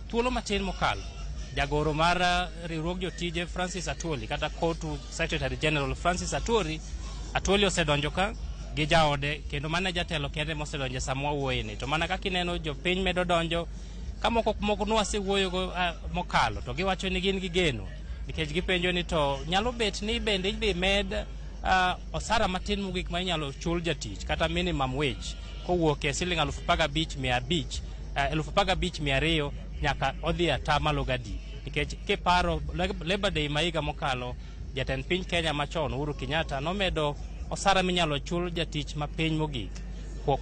thuolo matin mokalo jagoro mar riwruog jotije Francis Atwoli kata Kotu Secretary General Francis Atwoli osedonjo ka gi jaode kendo mana jatelo kende mosedonjo samwa wuoyeni to mana kaka ineno jopiny medo donjo ka moko nwasewuoyo go mokalo to giwacho ni gin gi geno nikech gipenjo ni to nyalo bet ni bende idhi med osara matin mogik ma inyalo chul jatich kata minimum wage kowuok e siling 15,200 nyaka odhi atamalo gadi nikech kiparo Labor Day maiga mokalo jatend piny Kenya machon Uhuru Kenyatta nomedo osara minyalo chul jatich mapiny mogik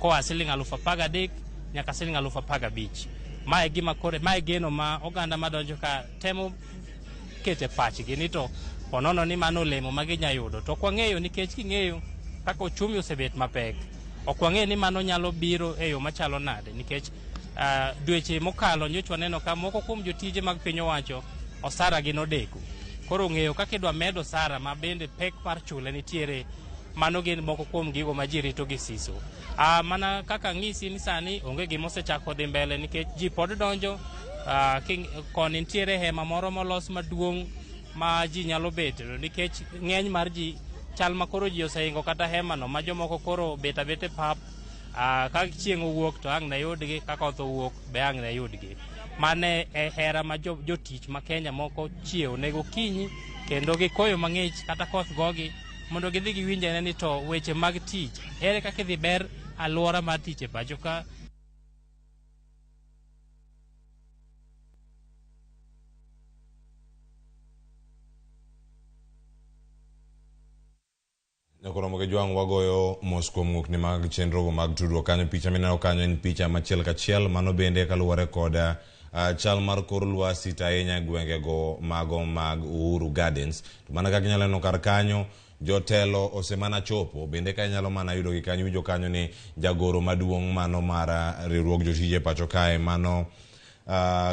koa siling 13,000 nyaka siling 15,000. Mae gima kore mae geno ma oganda madonjo ka temo kete pachgi ni to ponono ni mano olemo ma ginya yudo to kwang'eyo nikech king'eyo kaka ochumi osebet mapek okwang'eyo ni mano nyalo biro e yo machalo nade nikech dweche mokalo nyocha waneno ka moko kuom jotije mag piny owacho osara gi nodeko koro ng'eyo kaka idwa medo osara ma bende pek mar chule nitiere mano gin moko kuom gigo ma ji rito gi siso mana kaka ng'isi ni sani onge gima osechako dhi mbele nikech ji pod donjo koni nitiere hema moro molos maduong' ma ji nyalo bet nikech ng'eny mar ji chal ma koro ji oseingo kata hema no ma jomoko koro bet abete pap ka chieng' owuok to ang' na yudgi ka koth owuok be ang' na yudgi mane e hera ma jotich ma Kenya moko chiew nego kinyi kendo gikoyo mang'ich kata koth gogi mondo gidhi giwinjane ni to weche mag tich ere kaka dhi ber alwora mar tich e pacho ka. Ramogi jwang wagoyo mos kuom ng'ukni mag chenro mag tudruok kanyo picha mineno kanyo en picha machiel kachiel mano bende kaluwore kod chal mar kor lwasi ahinya gwenge go mago mag Uhuru Gardens to mana kaka inyalo neno kar kanyo jotelo osemana chopo bende ka inyalo mana yudo gi kanyo winjo kanyo ni jagoro maduong' mano mar riwruog jotije pacho kae mano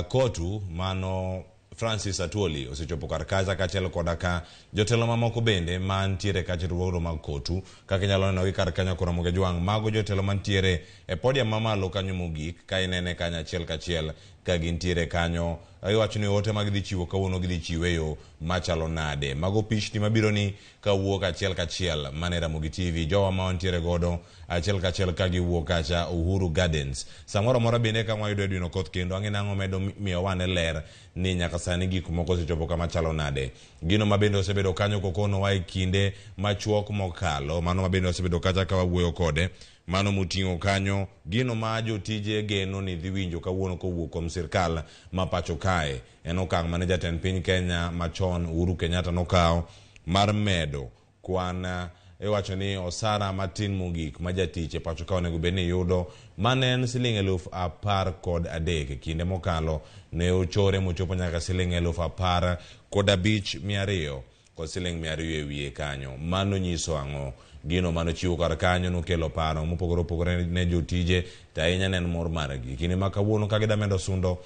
Kotu mano Francis Atwoli osechopo kar kacha kaachiel koda ka jotelo mamoko bende mantiere kaachiel riwruogno mag Kotu kaka inyalo neno gi kar kanyo koro Ramogi jwang mago jotelo mantiere e podium mamalo kanyo mogik ka inene kanyo achiel kachiel ka gintiere kanyo iwacho ni ote mag dhi chiwo kawuono gidhi chiwo e yo machalo nade mago pichni mabiro ni kawuok achiel kachiel mane Ramogi TV jowa ma wantiere godo achiel kachiel ka giwuok kacha Uhuru Gardens samoro mora bende ka wayudo Edwin Okoth kendo ang'e nang'o medo miyo wane ler ni nyaka sani gik moko osechopo kama chalo nade gino mabende osebedo kanyo kokono wa e kinde machuok mokalo mano mabende osebedo kacha ka wawuoyo kode mano muting'o kanyo gino ma jotije geno ni dhi winjo kawuono kowuok kuom sirkal ma pacho kae en okang' mane jatend piny Kenya machon Uhuru Kenyatta nokawo mar medo kwan iwacho ni osara matin mogik ma jatich e pacho ka onego bed ni yudo mane en siling 13,000 kinde mokalo ne ochore mochopo nyaka siling 15,200 kod siling 200 e wiye kanyo mano nyiso ang'o gino mano chiwo kar kanyo nokelo paro mopogore opogore ne jotije to ahinya ne en mor margi kinde ma kawuono ka gida medo sundo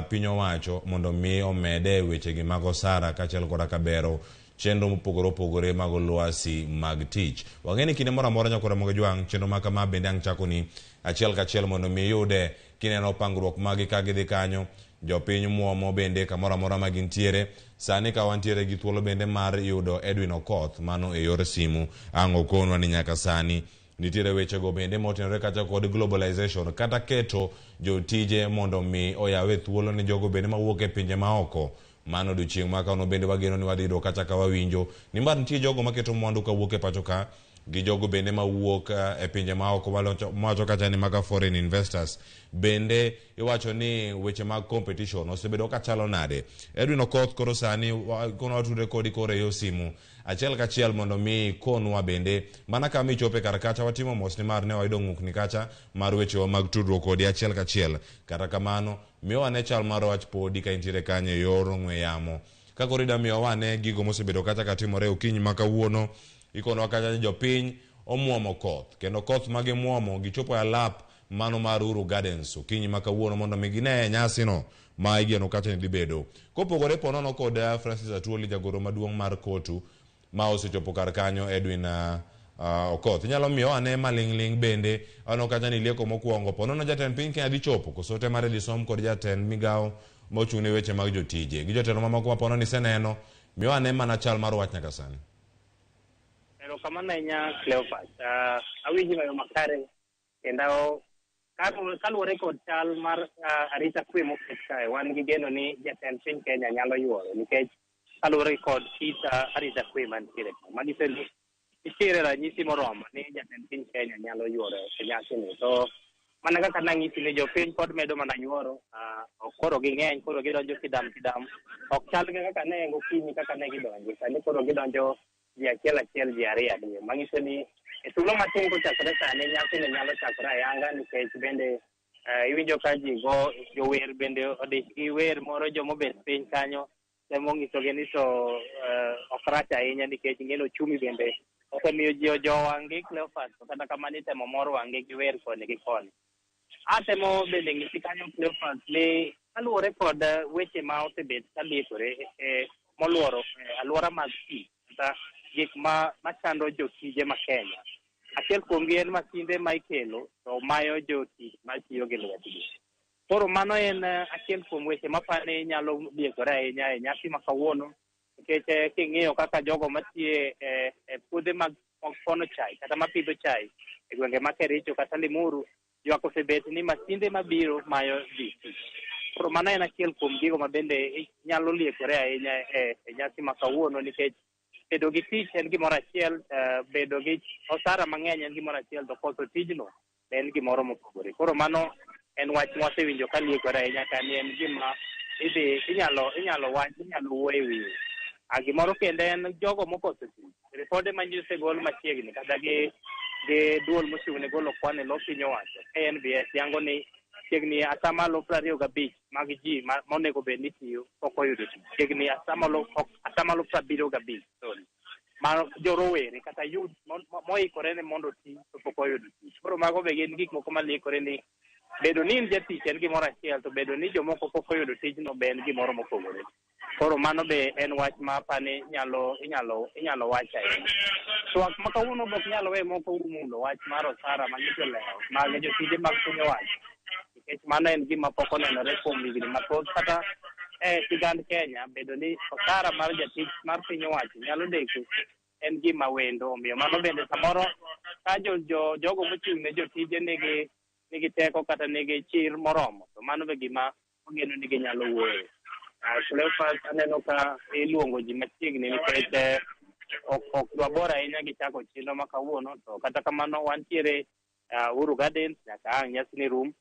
piny owacho mondo mi omede wechegi mag osara kaachiel koda ka bero chenro mopogore opogore mag lwasi mag tich wang'eni kinde moro amora nyaka Ramogi jwang chenro ma kama bende ang' chako ni achiel kachiel mondo mi yude kineno pangruok magi ka gidhi kanyo jopiny muomo bende kamoro amora ma gintiere sani ka wantiere gi thuolo bende mar yudo Edwin Okoth mano e yor simu ang' okonwa ni nyaka sani nitiere weche go bende motenore kacha kod globalization kata keto jotije mondo mi oyawe thuolo ni jogo bende mawuok e pinje maoko mano odiochieng' ma kano bende wageno ni wadhi yudo kacha ka wawinjo nimar nitie jogo maketo mwandu kawuok e pacho ka gi jogo bende mawuok e pinje maoko mawacho kacha ni maka foreign investors bende iwacho ni weche mag competition osebedo kachalo nade Edwin Okoth koro sani kono watudre kodi koro e yo simu achiel kachiel mondo mi konwa bende mana kama ichope kar kacha watimo mos ni mar ne wayudo ng'ukni kacha mar weche mag tudruok kodi achiel kachiel kata kamano miyo wane chal mar wach podi ka intiere kanyo e yor ong'we yamo ka koro ida miyo wane gigo mosebedo kacha katimore okinyi ma kawuono ikonwa kacha ni jopiny omuomo koth kendo koth ma gimuomo gichopo e alap mano mar Uhuru Gardens okinyi ma kawuono mondo mi gine nyasi no ma igeno kacha ni dhi bedo kopogore ponono kod Francis Atwoli jagoro maduong' mar Kotu ma osechopo kar kanyo Edwin Okoth inyalo miyo ane maling'ling bende ano kata ni lieko mokwongo ponono jatend piny Kenya dhi chopo koso te mare disom kod jatend migawo mochung' ne weche mag jotije gi jotelo mamoko mapono ni seneno miyo ane mana chal mar wach nyaka sani. Kamano nya Cleopas awinji mayo makare kendo kaluwore kod chal mar arita kwe moket kae wan gi geno ni jatend piny Kenya nyalo yuoro nikech kaluwore kod kit arita kwe mantiere manyiso ni nitiere ranyisi moromo ni jatend piny Kenya nyalo yuoro e nyasini to mana kaka nang'isi ni jopiny pod medo mana yuoro koro ging'eny koro gidonjo kidam ok chal gi kaka ne gokinyi kaka ne gidonjo sani koro gidonjo ji achiel ji ariyo manyiso ni e thuolo matin kochakore sani nyasini nyalo chakore ayanga nikech bende iwinjo ka ji go jower bende odich gi wer moro jomobet piny kanyo temo ng'isogi ni to ok rach ahinya nikech ng'eno chumi bende osemiyo ji ojo wang'gi Cleopas kata kamano itemo mor wang'gi gi wer koni gi koni. Atemo bende ng'isi kanyo Cleopas ni kaluwore kod weche ma osebet kaliekore moluoro alwora mag pi kata gik machando jotije ma Kenya. Achiel kuomgi en masinde ma ikelo to mayo jotich matiyo gi lwetgi. Koro mano en achiel kuom weche mapani nyalo liekore ahinya e nyasi ma kawuono nikech king'iyo kaka jogo matiyo e puothe mag pono chai kata mapidho chai e gwenge ma Kericho kata Limuru ywak osebet ni masinde mabiro mayo ji. Koro mano en achiel kuom gigo ma bende nyalo liekore ahinya e nyasi ma kawuono nikech bedo gi tich en gimoro achiel, bedo gi osara mang'eny en gimoro achiel, to koso tijno en gimoro mopogore. Koro mano en wach mwasewinjo ka liekore ahinya ka ni en gima inyalo wuoye wiye. Gimoro kendo en jogo mokoso tich. Ripode manyise gol machiegni kata gi duol mochung' ne golo kwan e lo piny owacho KNBS yango ni chiegni atamalo 25 mag ji monego bed ni tiyo pok oyudo tich. Chiegni atamalo 75 ma jorowere kata youth moikore ne mondo ti to pok oyudo tich. Koro mago be gin gik moko maliekore ni bedo ni in jatich en gimoro achiel to bedo ni jomoko pok oyudo tijno be en gimoro mopogore. Koro mano be en wach ma apani inyalo wach ahinya. Twak ma kawuono bok nyalo we moko umulo wach mar osara mang'ich oleo mag jotije mag piny owacho nikech mano en gima pok onenore kuom higni mathoth kata sigand Kenya bedo ni osara mar jatich mar piny owacho nyalo deko en gima wendo omiyo mano bende samoro ka jogo mochung' ne jotije nigi teko kata nigi chir moromo to mano be gima ogeno ni ginyalo wuoyo. Cleopas aneno ka iluongo ji machiegni nikech ok dwabor ahinya gi chako chenro ma kawuono to kata kamano wantiere Uhuru Gardens nyaka ang' nyasini rum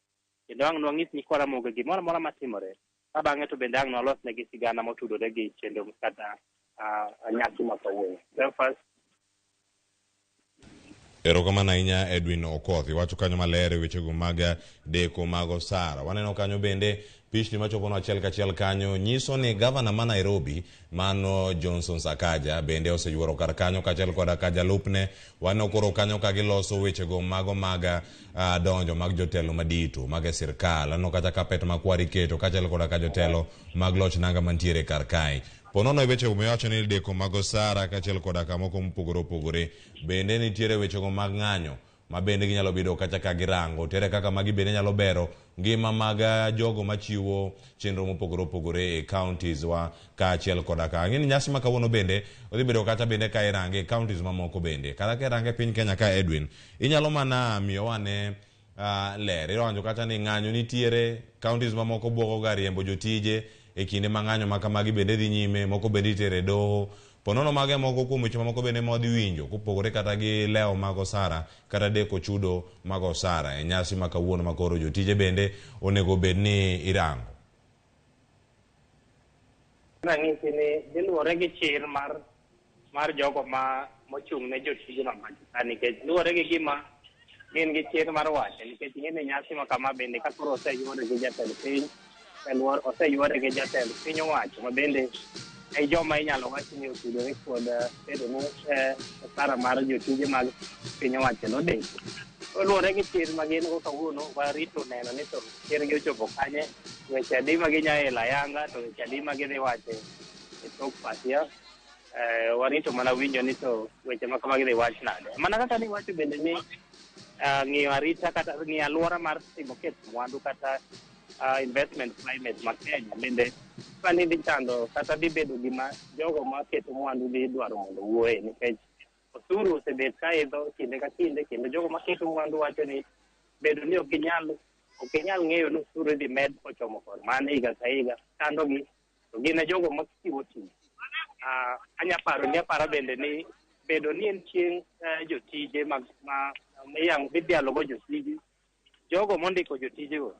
kendo ang' nwang'is ni Ramogi gimoro amora matimore ka bang'e to bende ang' nwalos negi sigana motudore gi chenro kata nyasi ma kawuono. Cleopas. Erokamano ahinya Edwin Okoth iwacho kanyo maler e wechego mag deko mag osara. Waneno kanyo bende pichni machopono achiel kachiel kanyo nyiso ni gavana ma Nairobi mano Johnson Sakaja bende oseyuoro kar kanyo kachiel koda ka jalupne. Waneno koro kanyo ka giloso wechego mago mag donjo mag jotelo madito mag sirkal. Aneno kata kapet makwar iketo kachiel koda ka jotelo mag loch nanga mantiere kar kae. Ponono e wechego miwacho ni deko mag osara kachiel koda kamoko mopogore opogore bende nitiere wechego mag ng'anyo ma bende ginyalo bedo kacha ka girango tere kaka magi bende nyalo bero ngima mag jogo machiwo chenro mopogore opogore e counties wa kachiel koda ka ng'ini nyasi ma kawuono bende odhi bedo kata bende ka irange counties mamoko bende kata ka irange piny Kenya ka Edwin inyalo mana miyo wane ler iranjo kata ni ng'anyo nitiere counties mamoko bwoko ga riembo jotije e kinde mang'anyo ma kamagi bende dhi nyime moko bende itere doho ponono mage moko kuom weche mamoko bende modhi winjo kupogore kata gi leo mag osara kata deko chudo mag osara e nyasi ma kawuono ma koro jotije bende onego bed ni irango. Nang'isi ni diluwore gi chir mar jogo mochung' ne jotije mamachika nikech luwore gi gima gin gi chir mar wacho nikech ing'e nyasi ma kama bende ka koro oseyuore gi jatend piny oseyuore gi jatend piny owacho ma bende e joma inyalo wach ni otudore kod bedo ni osara mar jotije mag piny owacho nodeko. Oluwore gi chir ma gin go kawuono warito neno ni to chirgi ochopo kanye, weche adi ma ginya elo ayanga to weche adi ma gidhi wacho e tok pasia. warito mana winjo ni to weche ma kamagi dhi wach nade. Mana kaka ni wacho bende ni ng'iyo arita kata ng'iyo alwora mar timo ket mwandu kata investment climate ma Kenya bende sani dhi chando kata dhi bedo gima jogo ma keto mwandu dhi dwaro mondo wuoye, nikech osuru osebet ka idho kinde ka kinde, kendo jogo ma keto mwandu wacho ni bedo ni ok inyal ng'eyo ni osuru dhi med kochomo kod mano higa ka higa chandogi, to gin e jogo ma chiwo tich. Aparo bende ni bedo ni en chieng' jotije midhialogo jotije, jogo mondiko jotijego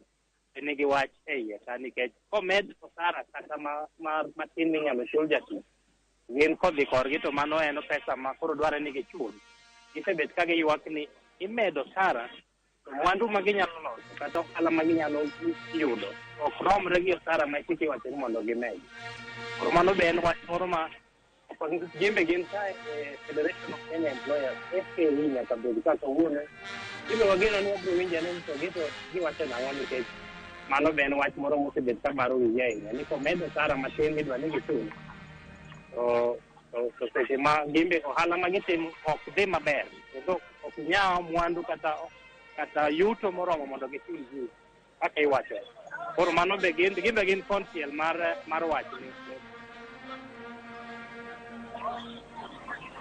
nigi wach e iye ka, nikech komed osara kata matin minyalo chul jatich, gin kodhi korgi to mano en pesa ma koro dware ni gichul. Gisebet ka giywak ni imedo osara, to mwandu ma ginyalo loso kata ohala ma ginyalo yudo ok romre gi osara ma chik iwacho ni mondo gimed. Koro mano be en wach moro ma jimbe gin ka Federation of Kenya Employers FKE nyaka bed kaka wuone. Jimbe wageno ni wabiro winjo ni to giwacho nang'o, nikech mano be en wach moro mosebet ka baro wiye ahinya ni komed osara matin midwa ni gichul, to seche ma gimbe ohala ma gitimo ok dhi maber, kendo ok nyaw mwandu kata yuto moromo mondo gichul ji kaka iwacho. Koro mano be gimbe gin konchiel mar wach ni.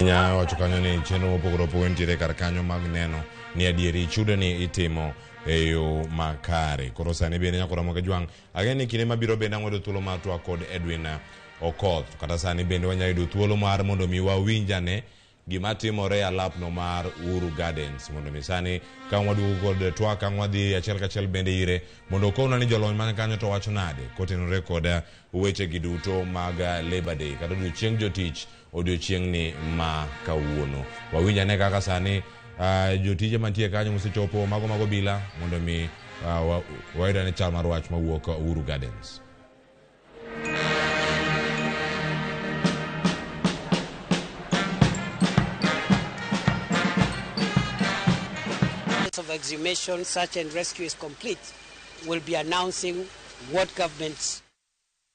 Nya wacho kanyo ni chenro mopogore opogore nitiere kar kanyo mag neno ni adieri chudo ni itimo e yo makare. Koro sani bende nyaka Ramogi Jwang' ageni ni kinde mabiro bende ang'wedo thuolo mar twak kod Edwin Okoth, kata sani bende wanyalo yudo thuolo mar mondo mi wawinjane gima timore e alapno mar Uhuru Gardens, mondo mi sani ka waduogo kod twak ang' wadhi achiel kachiel bende ire mondo okonwa ni jolony man kanyo to wacho nade kotenore kod weche gi duto mag Labor Day kata odiochieng' jotich, odiochieng' ni ma kawuono. Wawinjane kaka sani jotije mantie kanyo mosechopo mago bila mondo mi wayudane chal mar wach mawuok Uhuru Gardens. Of exhumation, search and rescue is complete, will be announcing what governments.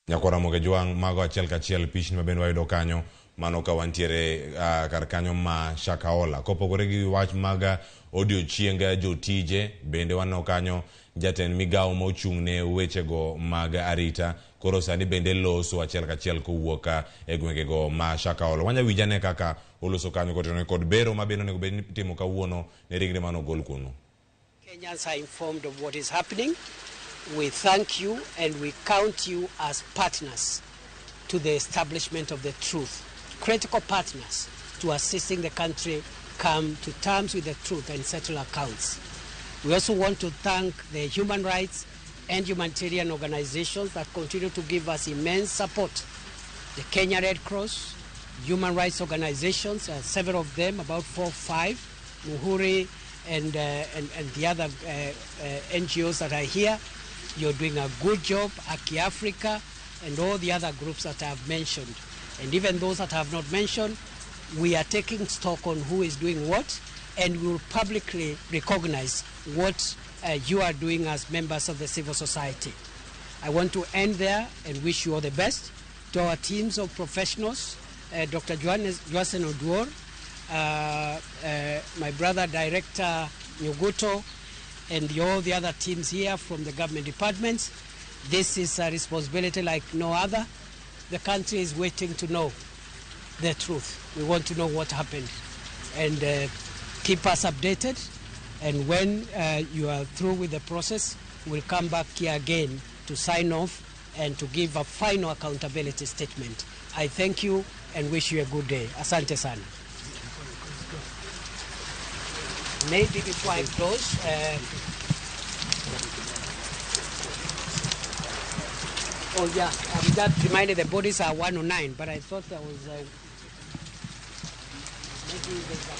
Nyako Ramogi Jwang' mago achiel kachiel pichni mabende wayudo kanyo mano ka wantiere kar kanyo ma Shakahola. Kopogore gi wach mag odiochieng' jotije bende waneno kanyo jatend migawo mochung' ne wechego mag arita koro sani bende loso achiel kachiel kowuok e gwengego ma Shakahola. Wanya winjane kaka oloso kanyo kotenore kod bero mabende onego bed ni timo kawuono ne ringre mano gol kuno. Kenyans are informed of what is happening. We thank you and we count you as partners to the establishment of the truth, critical partners to assisting the country come to terms with the truth and settle accounts. We also want to thank the human rights and humanitarian organizations that continue to give us immense support. The Kenya Red Cross, human rights organizations, several of them, about 4 or 5, Muhuri and the other NGOs that are here. You're doing a good job, Aki Africa, and all the other groups that I have mentioned. And even those that I have not mentioned, we are taking stock on who is doing what, and we will publicly recognize what you are doing as members of the civil society. I want to end there and wish you all the best. To our teams of professionals, Dr. Joasen Oduor, my brother Director Nyuguto, and all the other teams here from the government departments. This is a responsibility like no other. The country is waiting to know the truth. We want to know what happened. And keep us updated. And when you are through with the process, we'll come back here again to sign off and to give a final accountability statement. I thank you and wish you a good day. Asante sana. Maybe before I close, oh yeah, I'm just reminded the bodies are 109, but I thought there was maybe there's a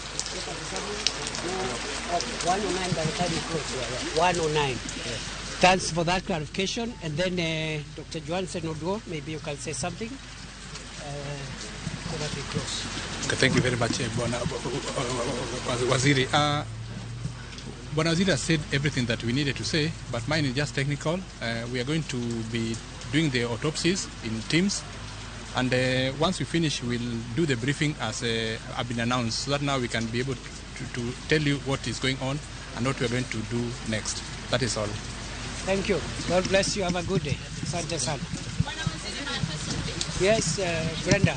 109 by the time you close. 109. Yes. Thanks for that clarification. And then Dr. Joasen Oduor, maybe you can say something. So that we close. Okay, thank you very much, Waziri. Bwana Waziri has said everything that we needed to say, but mine is just technical. We are going to be doing the autopsies in teams, And once we finish, we'll do the briefing as have been announced, so that now we can be able to tell you what is going on and what we're going to do next. That is all. Thank you. God bless you. Have a good day. Asante sana. Yes, Brenda.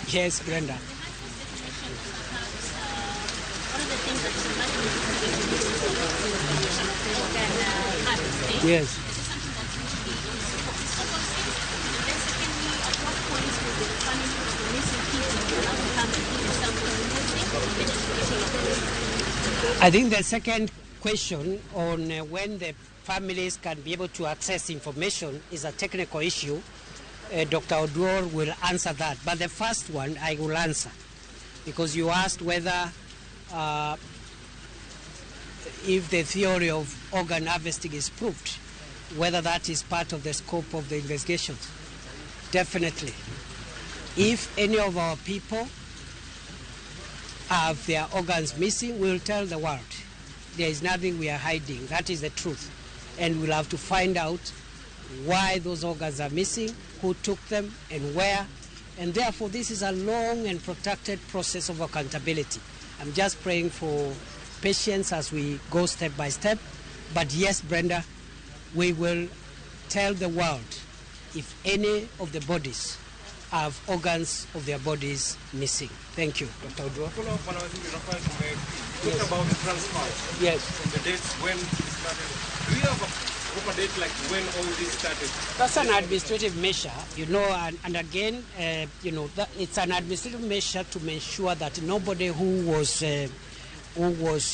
Yes, Brenda. One of the things that you mentioned is Yes. I think the second question on when the families can be able to access information is a technical issue. Dr. Oduor will answer that. But the first one I will answer, because you asked whether if the theory of organ harvesting is proved, whether that is part of the scope of the investigation. Definitely. If any of our people have their organs missing, we'll tell the world. There is nothing we are hiding. That is the truth. And we'll have to find out why those organs are missing, who took them, and where. And therefore, this is a long and protracted process of accountability. I'm just praying for patience as we go step by step. But yes, Brenda, we will tell the world if any of the bodies have organs of their bodies missing. Thank you, Dr. Oduor. Follow up, yes. About the transfer. Yes. The dates when it started. Do you have a proper date, like when all this started? That's an administrative measure, and again, it's an administrative measure to ensure that nobody who was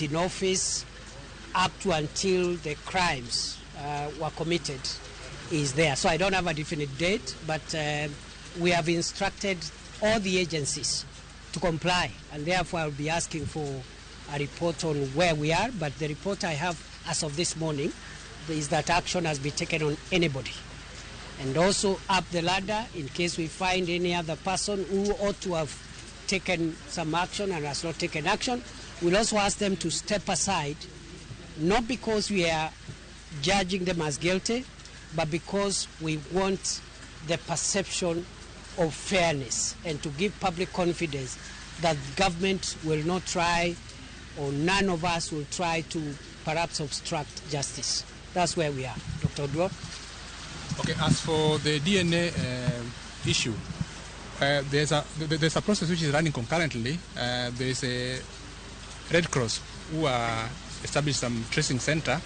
in office up to until the crimes were committed is there. So I don't have a definite date, but we have instructed all the agencies to comply, and therefore I'll be asking for a report on where we are. But the report I have as of this morning is that action has been taken on anybody. And also up the ladder, in case we find any other person who ought to have taken some action and has not taken action, we'll also ask them to step aside, not because we are judging them as guilty, but because we want the perception of fairness and to give public confidence that government will not try, or none of us will try to perhaps obstruct justice. That's where we are. Dr. Oduor? Okay, as for the DNA issue, there's a process which is running concurrently. There's a Red Cross who established some tracing center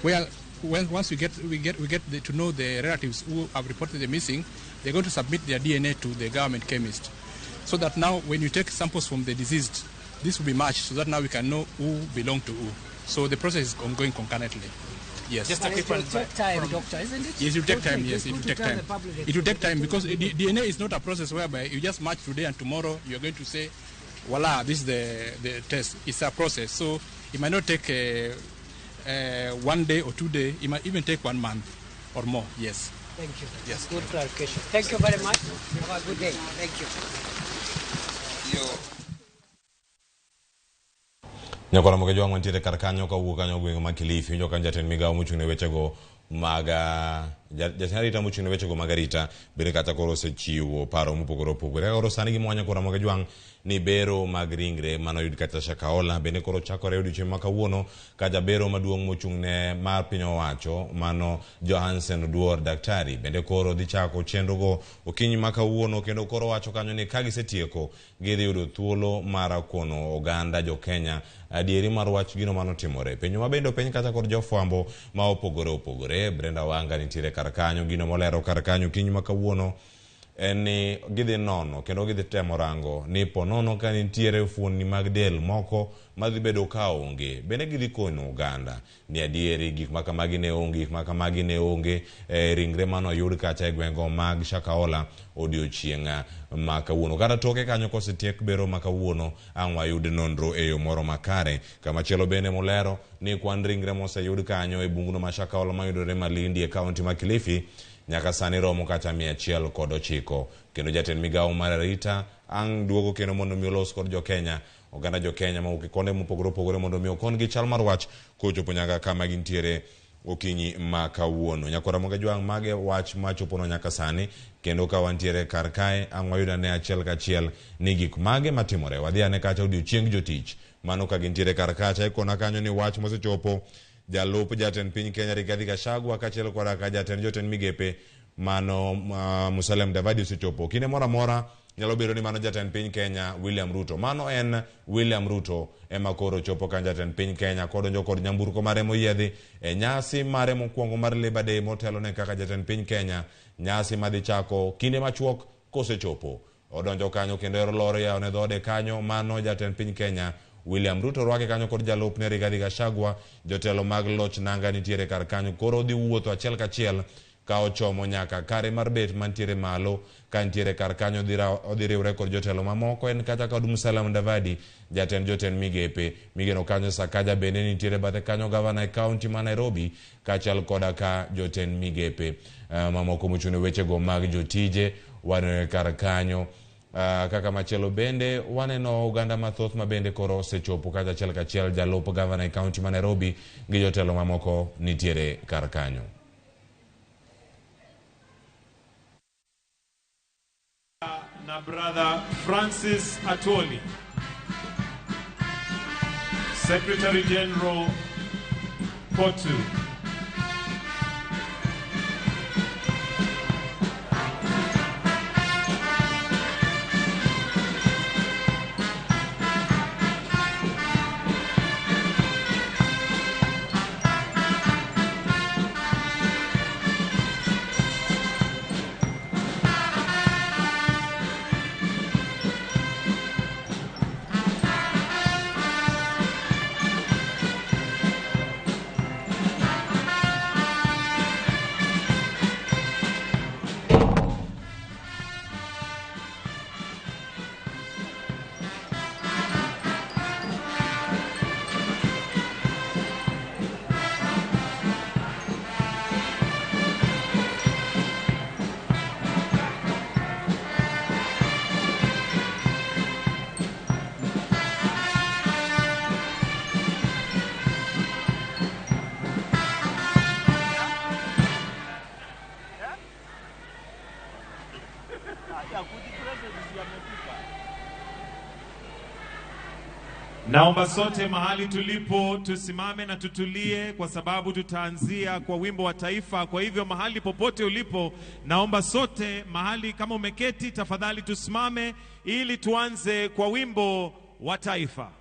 where once we get to know the relatives who have reported the missing, they're going to submit their DNA to the government chemist, so that now when you take samples from the deceased, this will be matched, so that now we can know who belong to who. So the process is ongoing concurrently. Yes. Just it will take time, doctor, isn't it? Yes, it will take time. Yes, it will take time. It will take time because DNA is not a process whereby you just match today and tomorrow you're going to say, voila, this is the test. It's a process. So it might not take 1 day or 2 days. It might even take 1 month or more. Yes. Thank you. Yes. Good clarification. Thank you very much. Have a good day. Thank you. Nyakora moke jwang mantiere kar kanyo ka wuok kanyo gweng' ma Kilifi winjo kan jatend migawo mochung' ne wechego mag jatend arita mochung' ne wechego mag arita bende kata koro osechiwo paro mopogore opogore. Koro sani gimwa nyakora moke jwang ni bero mag ringre manoyud kata Shakahola bende koro chakore odiochieng' ma kawuono ka jabero maduong' mochung' ne mar piny owacho mano Johansen Oduor daktari bende koro dhi chako chenro go okinyi ma kawuono, kendo koro wacho kanyo ni ka gisetieko gidhi yudo thuolo mar kono oganda jo Kenya adieri mar wach gino manotimore piny ma bende piny kata kod jofwambo ma opogore opogore. Brenda Wanga nitiere kar kanyo, gino molero kar kanyo okinyi ma kawuono en ni gidhi nono kendo gidhi temo rango ni ponono ka nitiere fuonni mag del moko madhi bedo ka onge, bende gidhi konyo oganda ni adieri gik ma kamagi ne onge, gik ma kamagi ne onge ringre mano yud kacha e gwengo mag Shakahola odiochieng' ma kawuono. Kata toke kanyo kosetiek bero ma kawuono ang' wayud nonro e yo moro makare. Kamachielo bende molero ni kwan ringre moseyud kanyo e bunguno ma Shakahola mayudore Malindi e kaunti ma Kilifi nyaka sani romo kata 109, kendo jatend migawo mar arita ang' duogo kendo mondo mi olos kod jo-Kenya, oganda jo-Kenya ma ukikonde mopogore opogore mondo mi okon gi chal mar wach kochopo nyaka kama gintiere okinyi ma kawuono. Nyakora Mogajwang' mage wach machopono nyaka sani kendo ka wantiere kar kae ang'wayuda ne achiel kachiel ni gik mage matimore. Wadhi ane kacha odiochieng jotich mano ka gintiere kar kacha ikona kanyo ni wach mosechopo jalup jatend piny Kenya Rigathi Gachagua kachiel koda ka jatend jotend migepe mano Musalia Mudavadi osechopo. Kinde mora mora nyalo bedo ni mano jatend piny Kenya William Ruto. Mano en William Ruto ema koro chopo kan jatend piny Kenya kodonjo kod nyamburko mare moyiedhi e nyasi mare mokwongo mar Labor Day motelo ne kaka jatend piny Kenya, nyasi madhi chako kinde machuok kosechopo. Odonjo kanyo kendo loro yao ne dhode kanyo mano jatend piny Kenya William Ruto rwake kanyo kod jalup ne Rigathi Gachagua. Jotelo mag loch nanga nitiere kar kanyo koro dhi wuotho achiel kachiel ka ochomo nyaka kare mar bet mantiere malo ka ntiere kar kanyo odhi riwre kod jotelo mamoko en kata kod Musalia Mudavadi jatend jotend migepe. Migeno kanyo Sakaja bende nitiere bathe kanyo gavana e kaunti ma Nairobi kachal koda ka jotend migepe mamoko mochune weche go mag jotije wanene kar kanyo. Kaka machielo bende waneno oganda mathoth ma bende koro osechopo kacha achiel kachiel jalup gavana e kaunti ma Nairobi gi jotelo mamoko nitiere kar kanyo. Na brother Francis Atwoli, Secretary General Potu. Naomba sote mahali tulipo tusimame na tutulie kwa sababu tutaanzia kwa wimbo wa taifa. Kwa hivyo mahali popote ulipo naomba sote mahali kama umeketi tafadhali tusimame ili tuanze kwa wimbo wa taifa.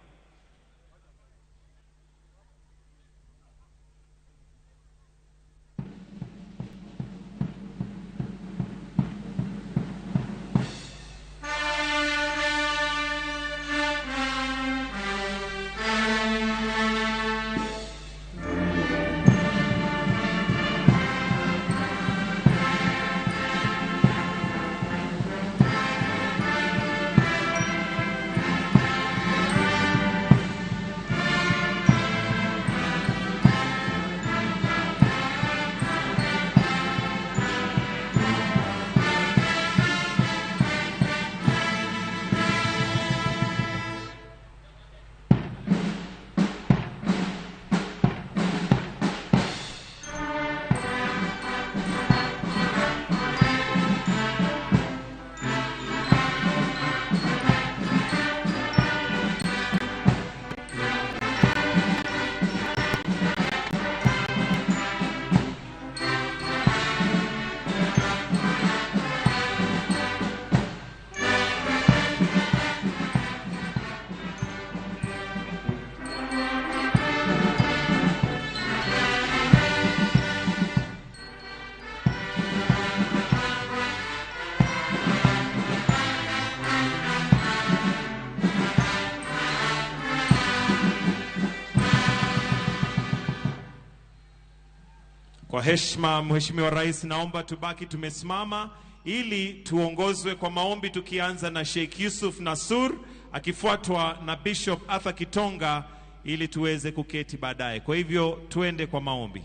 Kwa heshima Mheshimiwa Rais, naomba tubaki tumesimama ili tuongozwe kwa maombi, tukianza na Sheikh Yusuf Nasur akifuatwa na Bishop Arthur Kitonga ili tuweze kuketi baadaye. Kwa hivyo tuende kwa maombi.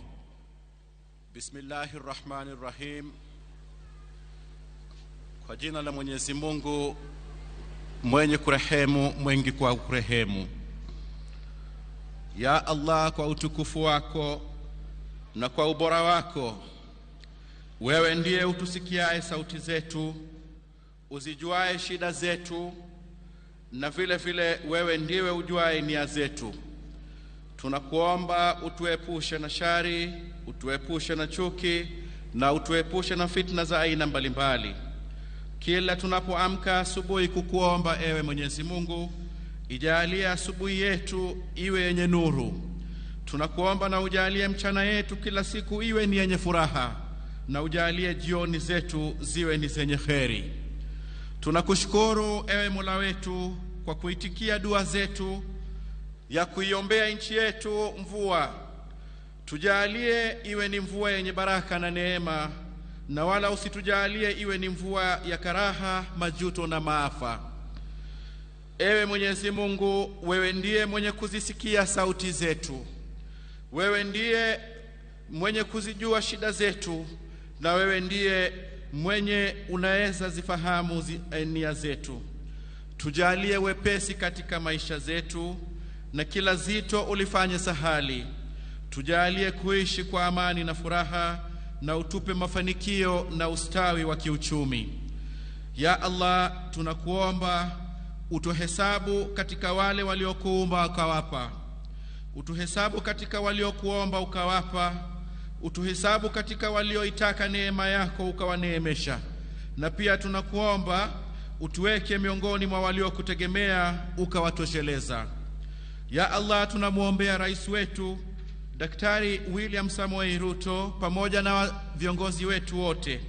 Bismillahirrahmanirrahim. Kwa jina la Mwenyezi Mungu mwenye kurehemu mwengi kwa kurehemu. Ya Allah, kwa utukufu wako na kwa ubora wako. Wewe ndiye utusikiaye sauti zetu, uzijuaye shida zetu, na vile vile wewe ndiwe ujuaye nia zetu. Tunakuomba utuepushe na shari, utuepushe na chuki, na utuepushe na fitna za aina mbalimbali. Kila tunapoamka asubuhi kukuomba, ewe Mwenyezi Mungu, ijalie asubuhi yetu iwe yenye nuru. Tunakuomba na ujalie mchana yetu kila siku iwe ni yenye furaha, na ujalie jioni zetu ziwe ni zenye kheri. Tunakushukuru ewe Mola wetu kwa kuitikia dua zetu ya kuiombea nchi yetu mvua. Tujalie iwe ni mvua yenye baraka na neema, na wala usitujalie iwe ni mvua ya karaha, majuto na maafa. Ewe Mwenyezi Mungu, wewe ndiye mwenye kuzisikia sauti zetu, wewe ndiye mwenye kuzijua shida zetu, na wewe ndiye mwenye unaweza zifahamu nia zetu. Tujalie wepesi katika maisha zetu, na kila zito ulifanye sahali. Tujalie kuishi kwa amani na furaha, na utupe mafanikio na ustawi wa kiuchumi. Ya Allah, tunakuomba utuhesabu katika wale waliokuumba ukawapa, utuhesabu katika waliokuomba ukawapa, utuhesabu katika walioitaka neema yako ukawaneemesha, na pia tunakuomba utuweke miongoni mwa waliokutegemea ukawatosheleza. Ya Allah, tunamuombea rais wetu Daktari William Samoei Ruto pamoja na viongozi wetu wote.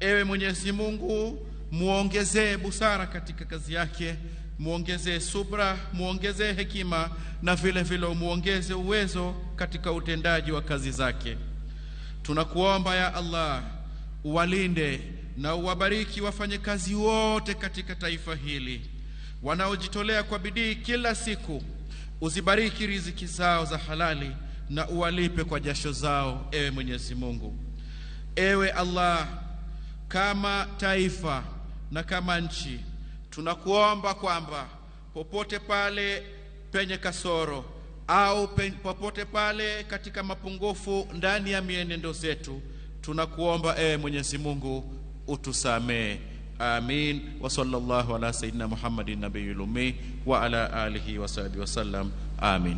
Ewe Mwenyezi Mungu, muongezee busara katika kazi yake, muongezee subra, muongezee hekima, na vile vile muongeze uwezo katika utendaji wa kazi zake. Tunakuomba ya Allah, uwalinde na uwabariki wafanyakazi wote katika taifa hili wanaojitolea kwa bidii kila siku. Uzibariki riziki zao za halali na uwalipe kwa jasho zao, ewe Mwenyezi Mungu. Ewe Allah, kama taifa na kama nchi, tunakuomba kwamba popote pale penye kasoro au popote pale katika mapungufu ndani ya mienendo zetu, tunakuomba ewe Mwenyezi Mungu utusamee. Amin. Wa sallallahu ala sayyidina Muhammadin nabiyil ummi wa ala alihi wa sahbihi wa sallam. Amin.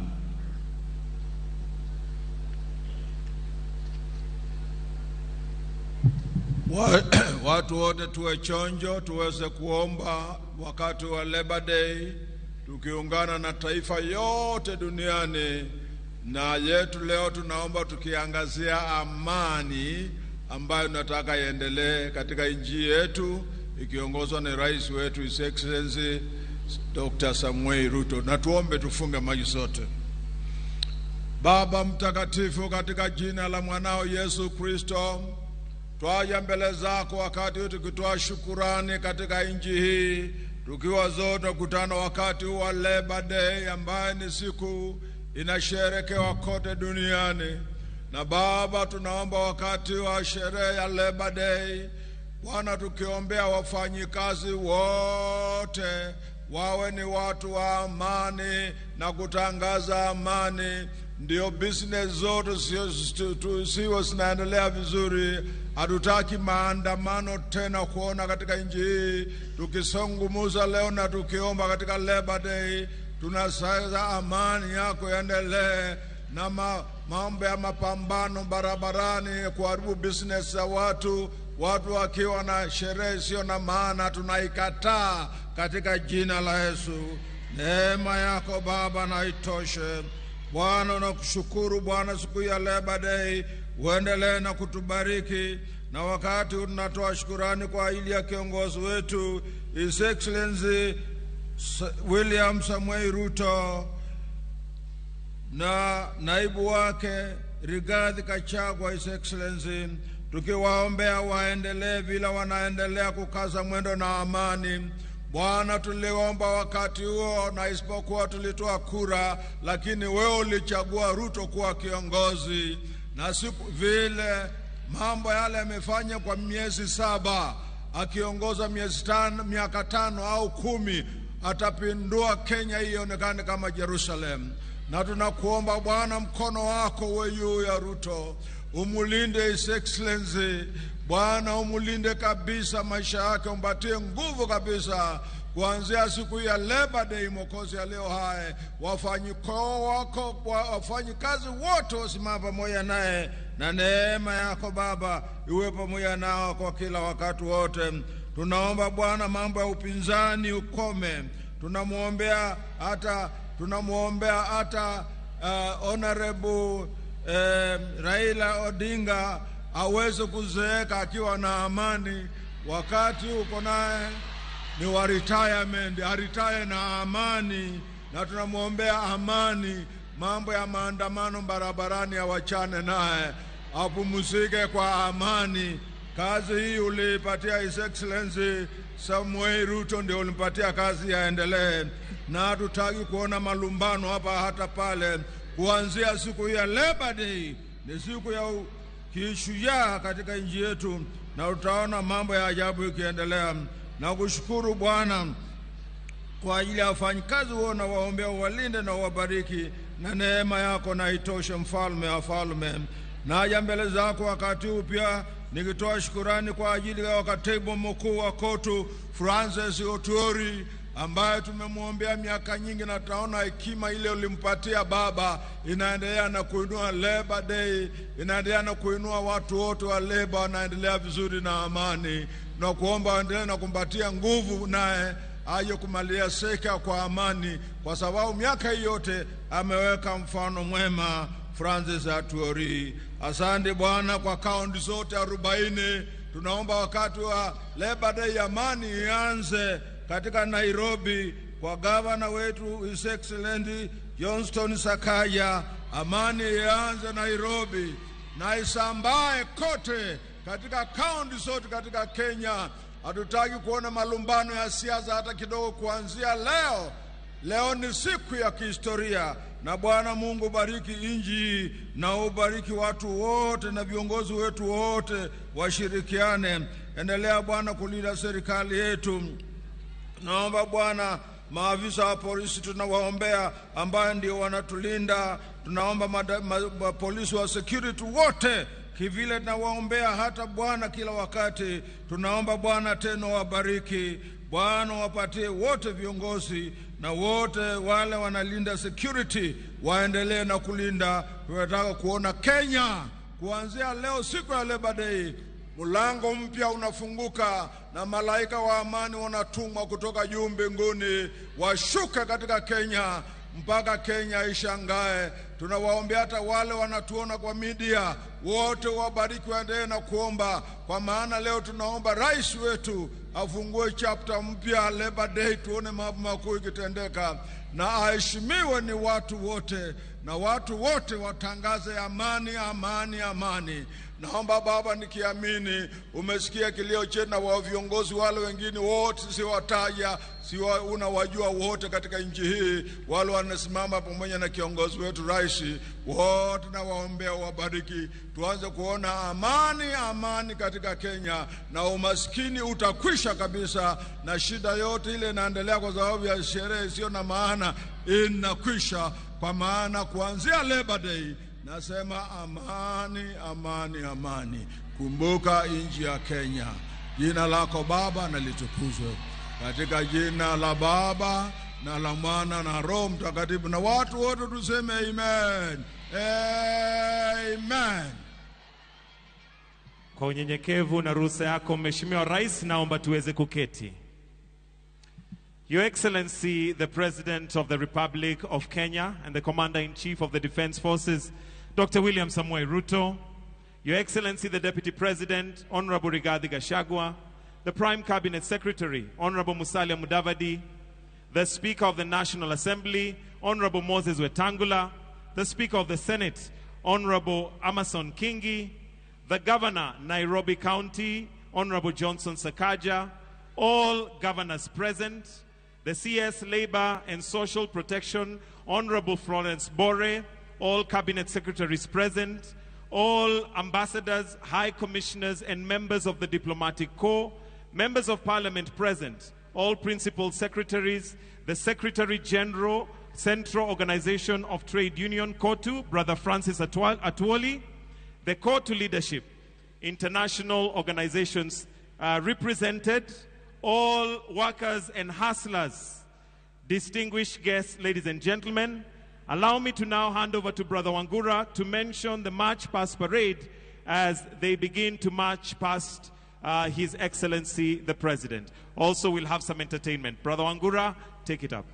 Watu wote tuwe chonjo, tuweze kuomba wakati wa Labor Day, tukiungana na taifa yote duniani. Na yetu leo tunaomba tukiangazia amani ambayo tunataka iendelee katika nchi yetu, ikiongozwa na rais wetu His Excellency Dr. Samoei Ruto. Na tuombe, tufunge macho sote. Baba mtakatifu, katika jina la mwanao Yesu Kristo, twaja mbele zako wakati huu tukitoa shukurani katika nchi hii, tukiwa zote kutana wakati wa Labor Day ambaye ni siku inasherekewa kote duniani. Na Baba, tunaomba wakati wa sherehe ya Labor Day, Bwana, tukiombea wafanyikazi wote wawe ni watu wa amani na kutangaza amani. Ndio business zote siwe zinaendelea vizuri. Hatutaki maandamano tena kuona katika nchi hii. Tukisungumuza leo na tukiomba katika Labor Day, tunasaidia amani yako yaendelee, na mambo ya mapambano barabarani kuharibu business za watu wakiwa na sherehe sio na maana, tunaikataa katika jina la Yesu. Neema yako Baba na itoshe. Bwana, nakushukuru Bwana siku ya Labor Day, uendelee na kutubariki. Na wakati tunatoa shukrani kwa ajili ya kiongozi wetu His Excellency William Samoei Ruto na naibu wake Rigathi Gachagua, His Excellency, tukiwaombea waendelee vile wanaendelea kukaza mwendo na amani. Bwana, tuliomba wakati huo na isipokuwa tulitoa kura, lakini wewe ulichagua Ruto kuwa kiongozi. Na siku vile mambo yale yamefanya kwa miezi 7, akiongoza miaka 5 au 10, atapindua Kenya ionekane kama Jerusalem. Na tunakuomba Bwana, mkono wako uwe juu ya Ruto. umulinde His Excellency. Bwana umulinde kabisa maisha yake, umpatie nguvu kabisa kuanzia siku ya Labor Day Mwokozi ya leo hai. Wafanyikazi wote wasimama pamoja naye, na neema yako Baba iwe pamoja nao kwa kila wakati wote. Tunaomba Bwana mambo ya upinzani ukome. Tunamwombea hata Honorable Raila Odinga aweze kuzeeka akiwa na amani. Wakati uko naye ni wa retirement, aretire na amani, na tunamwombea amani. Mambo ya maandamano barabarani awachane naye, apumzike kwa amani. Kazi hii ulipatia His Excellency Samuel Ruto, ndio ulimpatia kazi yaendelee, na hatutaki kuona malumbano hapa hata pale. Kuanzia siku ya Labor Day ni siku ya kishujaa katika nchi yetu, na utaona mambo ya ajabu ikiendelea. Na kushukuru Bwana kwa ajili ya wafanyikazi wao, na waombea walinde na wabariki, na neema yako na itoshe mfalme wa falme. Naja mbele zako wakati huu pia nikitoa shukurani kwa ajili ya katibu mkuu wa KOTU Francis Otuori, ambaye tumemwombea miaka nyingi, na taona hekima ile ulimpatia Baba inaendelea na kuinua Labor Day, inaendelea na kuinua watu wote wa Labor, wanaendelea vizuri na amani, na kuomba waendelee na kumpatia nguvu, naye aje kumalia seka kwa amani, kwa sababu miaka yote ameweka mfano mwema Francis Otuori. Asante Bwana kwa kaunti zote 40. Tunaomba wakati wa Labor Day amani ianze katika Nairobi kwa gavana wetu His Excellency Johnston Sakaja. Amani ianze Nairobi na isambae kote katika kaunti zote katika Kenya. Hatutaki kuona malumbano ya siasa hata kidogo kuanzia leo. Leo ni siku ya kihistoria, na Bwana Mungu bariki nchi, na ubariki watu wote na viongozi wetu wote washirikiane. Endelea Bwana kulinda serikali yetu. Naomba Bwana maafisa wa polisi tunawaombea, ambaye ndio wanatulinda. Tunaomba polisi wa security wote kivile tunawaombea hata Bwana kila wakati. Tunaomba Bwana tena wabariki, Bwana wapatie wote viongozi na wote wale wanalinda security waendelee na kulinda. Tunataka kuona Kenya kuanzia leo siku ya Labor Day mlango mpya unafunguka, na malaika wa amani wanatumwa kutoka juu mbinguni washuke katika Kenya mpaka Kenya ishangae. Tunawaombea hata wale wanatuona kwa media wote wabariki, waendelee na kuomba, kwa maana leo tunaomba rais wetu afungue chapter mpya Labor Day, tuone mambo makuu ikitendeka, na aheshimiwe ni watu wote, na watu wote watangaze amani, amani, amani. Naomba Baba, nikiamini umesikia kilio chetu na wa viongozi wale wengine wote siwataja, unawajua wote katika nchi hii, wale wanasimama pamoja na kiongozi wetu rais, wote na waombea wabariki. Tuanze kuona amani, amani katika Kenya, na umaskini utakwisha kabisa, na shida yote ile inaendelea kwa sababu ya sherehe isiyo na maana inakwisha, kwa maana kuanzia Labor Day nasema amani, amani, amani. Kumbuka nchi ya Kenya. Jina lako Baba na litukuzwe, katika jina la Baba na la Mwana na Roho Mtakatifu, na watu wote tuseme amen. Amen. Kwa unyenyekevu na ruhusa yako Mheshimiwa Rais, naomba tuweze kuketi. Your Excellency, the President of the Republic of Kenya and the Commander-in-Chief of the Defense Forces, Dr. William Samoei Ruto, Your Excellency, the Deputy President, Honorable Rigathi Gachagua, the Prime Cabinet Secretary, Honorable Musalia Mudavadi, the Speaker of the National Assembly, Honorable Moses Wetangula, the Speaker of the Senate, Honorable Amason Kingi, the Governor, Nairobi County, Honorable Johnson Sakaja, all governors present, the CS Labor and Social Protection, Honorable Florence Bore, all cabinet secretaries present, all ambassadors, high commissioners, and members of the diplomatic corps, members of parliament present, all principal secretaries, the Secretary General, Central Organization of Trade Union, KOTU, Brother Francis Atwoli, the call to leadership, international organizations represented, all workers and hustlers, distinguished guests, ladies and gentlemen, allow me to now hand over to Brother Wangura to mention the March Past Parade as they begin to march past His Excellency the President. Also, we'll have some entertainment. Brother Wangura, take it up.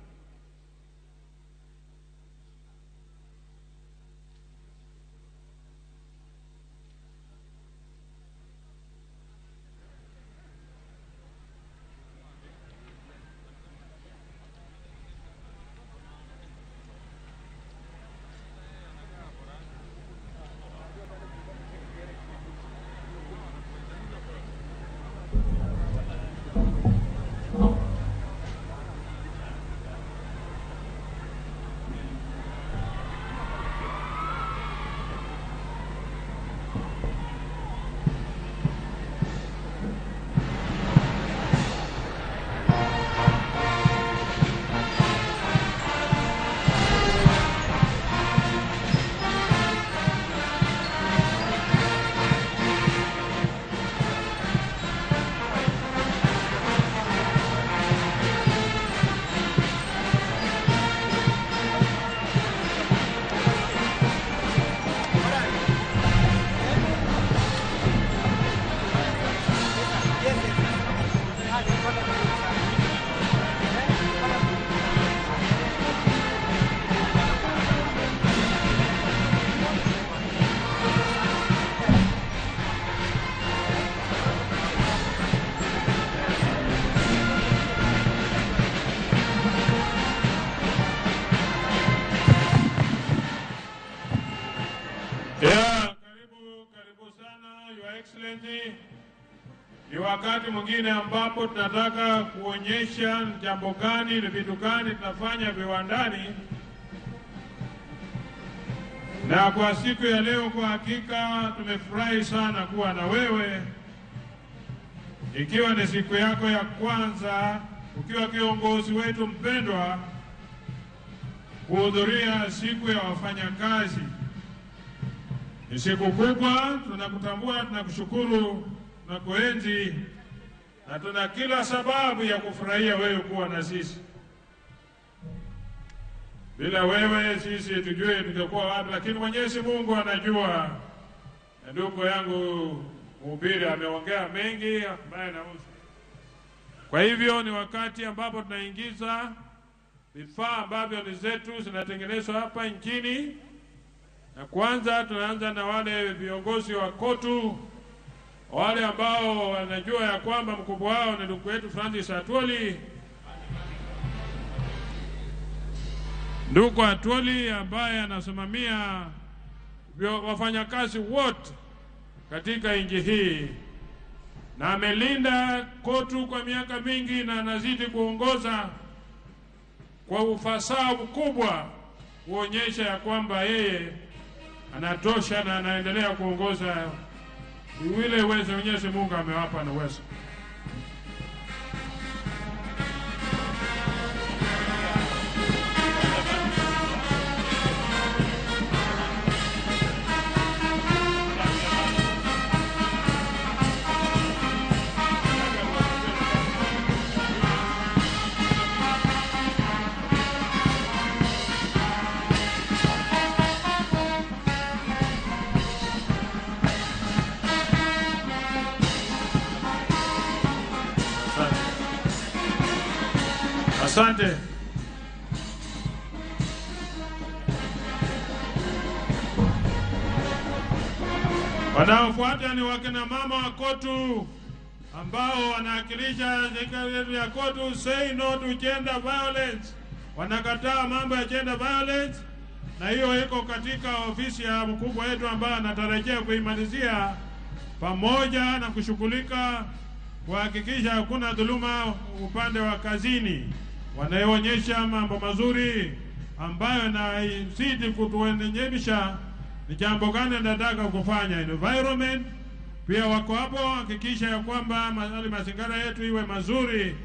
Ni wakati mwingine ambapo tunataka kuonyesha jambo gani na vitu gani tunafanya viwandani. Na kwa siku ya leo kwa hakika tumefurahi sana kuwa na wewe. Ikiwa ni siku yako ya kwanza ukiwa kiongozi wetu mpendwa kuhudhuria siku ya wafanyakazi. Ni siku kubwa, tunakutambua, tunakushukuru na kuenzi, na tuna kila sababu ya kufurahia wewe kuwa na sisi. Bila wewe sisi tujue tungekuwa wapi, lakini Mwenyezi Mungu anajua. Ndugu yangu mhubiri ameongea mengi ambaye nahusu. Kwa hivyo ni wakati ambapo tunaingiza vifaa ambavyo ni zetu zinatengenezwa hapa nchini. Na kwanza tunaanza na wale viongozi wa KOTU, wale ambao wanajua ya kwamba mkubwa wao ni ndugu wetu Francis Atwoli. Ndugu Atwoli ambaye anasimamia wafanyakazi wote katika nchi hii na amelinda KOTU kwa miaka mingi na anazidi kuongoza kwa ufasaha mkubwa kuonyesha ya kwamba yeye anatosha na anaendelea kuongoza ile uwezo Mwenyezi Mungu amewapa na uwezo. Asante. Wanaofuata ni wakina mama wa KOTU ambao wanawakilisha serikali ya KOTU. Say no to gender violence. Wanakataa mambo ya gender violence, na hiyo iko katika ofisi ya mkubwa wetu ambaye anatarajia kuimalizia, pamoja na kushughulika kuhakikisha hakuna dhuluma upande wa kazini. Wanaonyesha mambo mazuri ambayo inazidi kutuendeleza ni jambo gani nataka kufanya. Environment pia wako hapo, hakikisha ya kwamba mazingira yetu iwe mazuri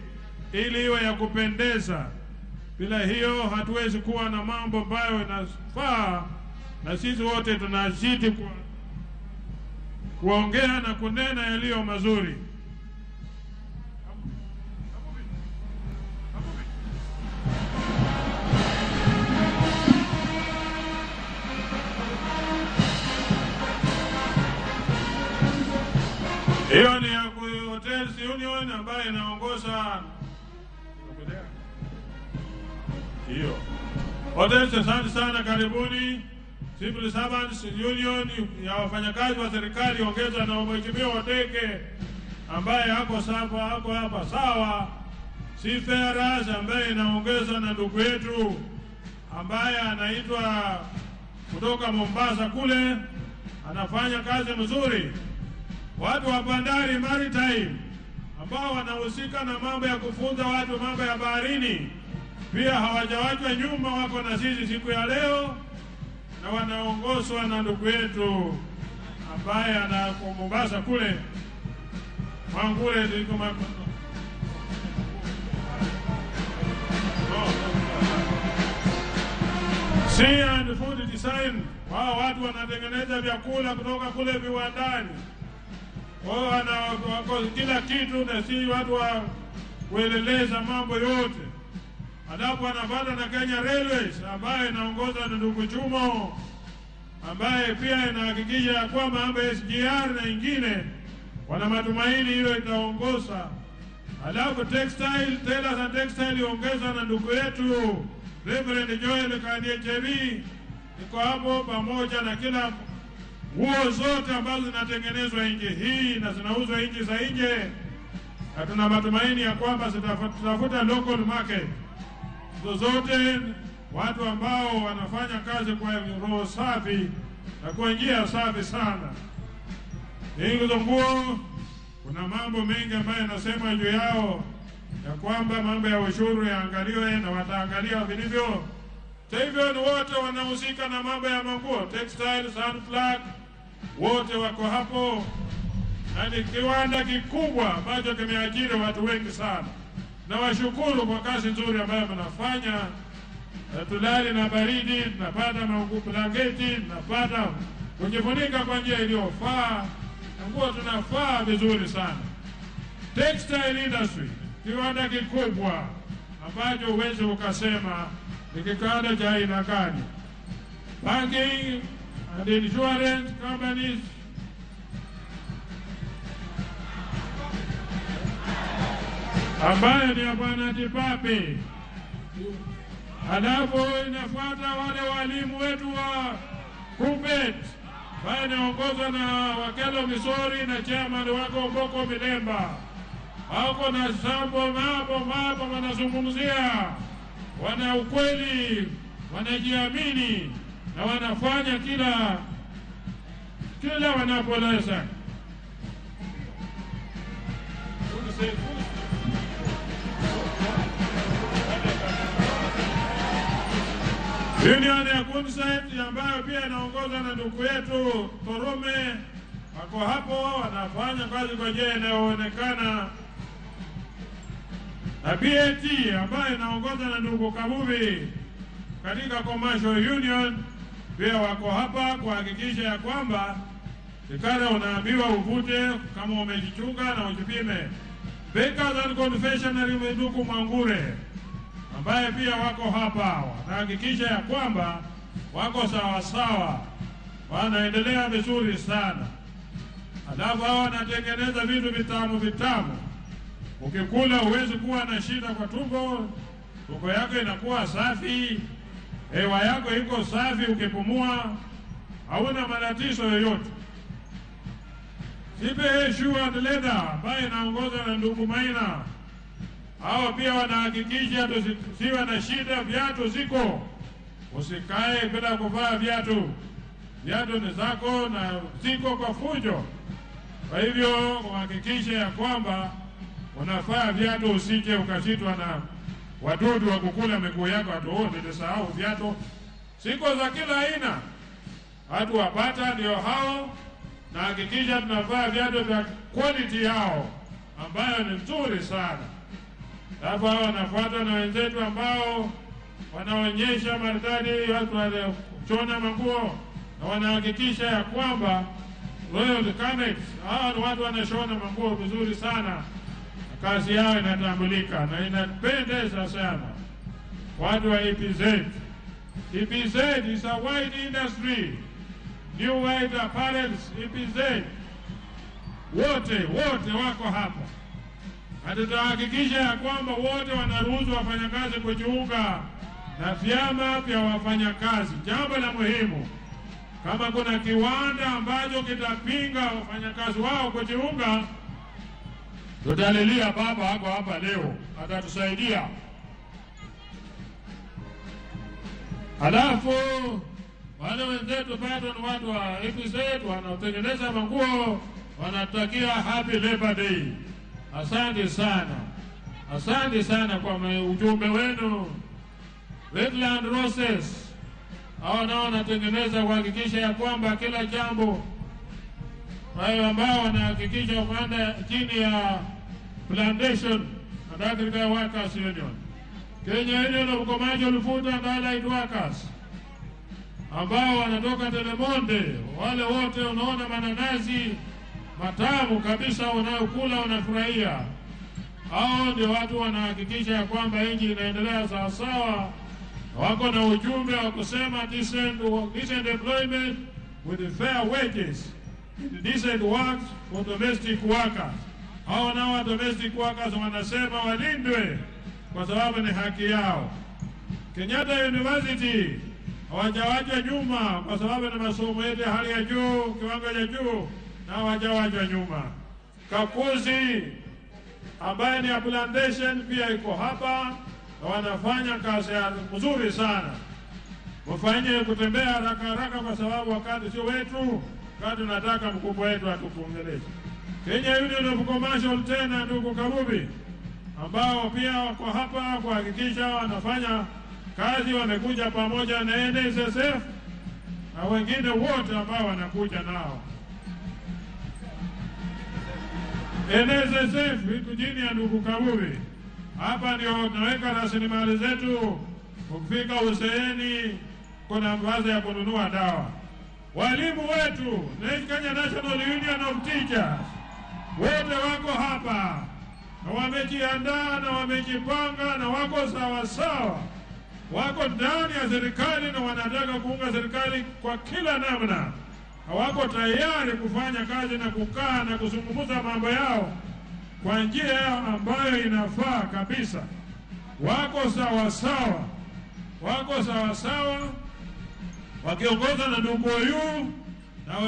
ili iwe ya kupendeza. Bila hiyo hatuwezi kuwa na mambo ambayo yanafaa, na sisi wote tunazidi kuongea na kunena yaliyo mazuri. Hiyo ni ya Hotels Union ambayo inaongoza hiyo. Hotels, asante sana, karibuni. Civil Servants Union ya wafanyakazi wa serikali ongeza na Mheshimiwa Wateke ambaye hako hapa sawa. Seafarers ambaye inaongeza na ndugu yetu ambaye anaitwa kutoka Mombasa kule, anafanya kazi mzuri. Watu wa bandari maritime ambao wanahusika na mambo ya kufunza watu mambo ya baharini pia hawajawachwa nyuma, wako na sisi siku ya leo, na wanaongozwa na ndugu yetu ambaye anako Mombasa kule, Mangure ziko Sea and Food Design. Wao watu wanatengeneza vyakula kutoka kule viwandani. Wao wako kila kitu, na si watu wa kueleleza mambo yote. Adabu anapata na Kenya Railways ambaye inaongozwa na ndugu Chumo ambaye pia inahakikisha ya kwamba mambo ya SGR na ingine wana matumaini hiyo itaongoza. Alafu Tailors and Textile iongeza na ndugu yetu Reverend Joel Kandiechevi, iko hapo pamoja na kila nguo zote ambazo zinatengenezwa nje hii na zinauzwa nje za nje, na tuna matumaini ya kwamba zitafuta local market. Zote watu ambao wanafanya kazi kwa roho safi na kwa njia safi sana. Hizo nguo kuna mambo mengi ambayo yanasema juu yao ya kwamba mambo ya ushuru yaangaliwe na wataangalia vilivyo. Hivyo ni wote wanahusika na mambo ya manguo, textile, Sunflag, wote wako hapo, na ni kiwanda kikubwa ambacho kimeajiri watu wengi sana. Na washukuru kwa kazi nzuri ambayo mnafanya. Tulali na baridi, tunapata blanketi, tunapata kujifunika kwa njia iliyofaa, nguo tunafaa vizuri sana. Textile industry, kiwanda kikubwa ambacho uwezi ukasema ni kiwanda cha aina gani. Banking and insurance companies, ambaye ni Bwana Tipape. Halafu inafuata wale walimu wetu wa Kuppet ambaye inaongozwa na Wakelo Misori na chairman wako Mboko Milemba. Wako na sambo mapo wanazungumzia, wana ukweli, wanajiamini na wanafanya kila wanapoleza. Union ya Kunsait ambayo pia inaongozwa na ndugu yetu Torume wako hapo, wanafanya kazi kwa njia inayoonekana. Na BAT ambayo inaongozwa na ndugu Kabubi katika Commercial Union pia wako hapa kuhakikisha ya kwamba tikara unaambiwa uvute kama umejichunga na ujipime. Bakers and Confectionery ndugu Mangure ambaye pia wako hapa wanahakikisha ya kwamba wako sawa, wanaendelea vizuri sana. Alafu hao wanatengeneza vitu vitamu. Ukikula huwezi kuwa na shida kwa tumbo yako inakuwa safi, hewa yako iko safi, ukipumua hauna matatizo yoyote. Sipe Shoe and Leather ambaye inaongozwa na ndugu Maina, hao pia wanahakikisha tusiwe na shida, viatu ziko, usikae bila kuvaa viatu. Viatu ni zako na ziko kwa fujo. Kwa hivyo kuhakikisha ya kwamba unafaa viatu, usije ukashitwa na wadudu wa kukula miguu yako. Nilisahau viatu ziko za kila aina, watu wapata ndio hao, na hakikisha tunavaa viatu vya quality yao ambayo ni nzuri sana. Hapo wanafuata na wenzetu ambao wanaonyesha maridadi, watu wanachona manguo na wanahakikisha ya kwamba Royal Mechanics, hawa ni watu wanashona manguo vizuri sana. Kazi yao inatambulika na inapendeza sana. Watu wa EPZ. EPZ is a wide industry. New White Apparels, EPZ. Wote wako hapa. Na tutahakikisha ya kwamba wote wanaruhusu wafanyakazi kujiunga na vyama vya wafanyakazi. Jambo la muhimu, kama kuna kiwanda ambacho kitapinga wafanyakazi wao kujiunga, tutalilia baba hapa leo, atatusaidia. Halafu wale wenzetu bado ni watu wa EPZ wanaotengeneza manguo, wanatakia happy Labor Day. Asante sana kwa ujumbe wenu. Wetland Roses hao nao wanatengeneza kuhakikisha ya kwamba kila jambo, wao ambao wanahakikisha kwamba chini ya Plantation and Agriculture Workers Union, Kenya Union of Commercial Food and Allied Workers, ambao wanatoka Telemonde, wale wote unaona mananasi matamu kabisa unayokula unafurahia. Hao ndio watu wanahakikisha ya kwamba nchi inaendelea sawa sawa. Wako na ujumbe wa kusema decent employment with fair wages, decent work for domestic workers. Hao nao domestic workers wanasema walindwe kwa sababu ni haki yao. Kenyatta University hawajawachwa nyuma kwa sababu ni masomo yetu ya hali ya juu, kiwango cha juu, na hawajawachwa nyuma. Kakuzi ambaye ni ya Plantation pia iko hapa na wanafanya kazi nzuri sana. Mfanye kutembea haraka kwa sababu wakati sio wetu, wakati tunataka mkubwa wetu atukuongeleshe. Kenya Union of Commercial tena ndugu Karubi, ambao pia wako hapa kuhakikisha wanafanya kazi, wamekuja pamoja na NSSF na wengine wote ambao wanakuja nao. NSSF iko chini ya ndugu Karubi. Hapa ndio tunaweka rasilimali zetu. Ukifika uzeeni kuna mvazi ya kununua dawa. Walimu wetu, Kenya National Union of Teachers, wote wako hapa na wamejiandaa na wamejipanga na wako sawa. Wako ndani ya serikali na wanataka kuunga serikali kwa kila namna. Wako tayari kufanya kazi na kukaa na kuzungumza mambo yao kwa njia ambayo inafaa kabisa. Wako sawa wakiongozwa na ndugu huyu na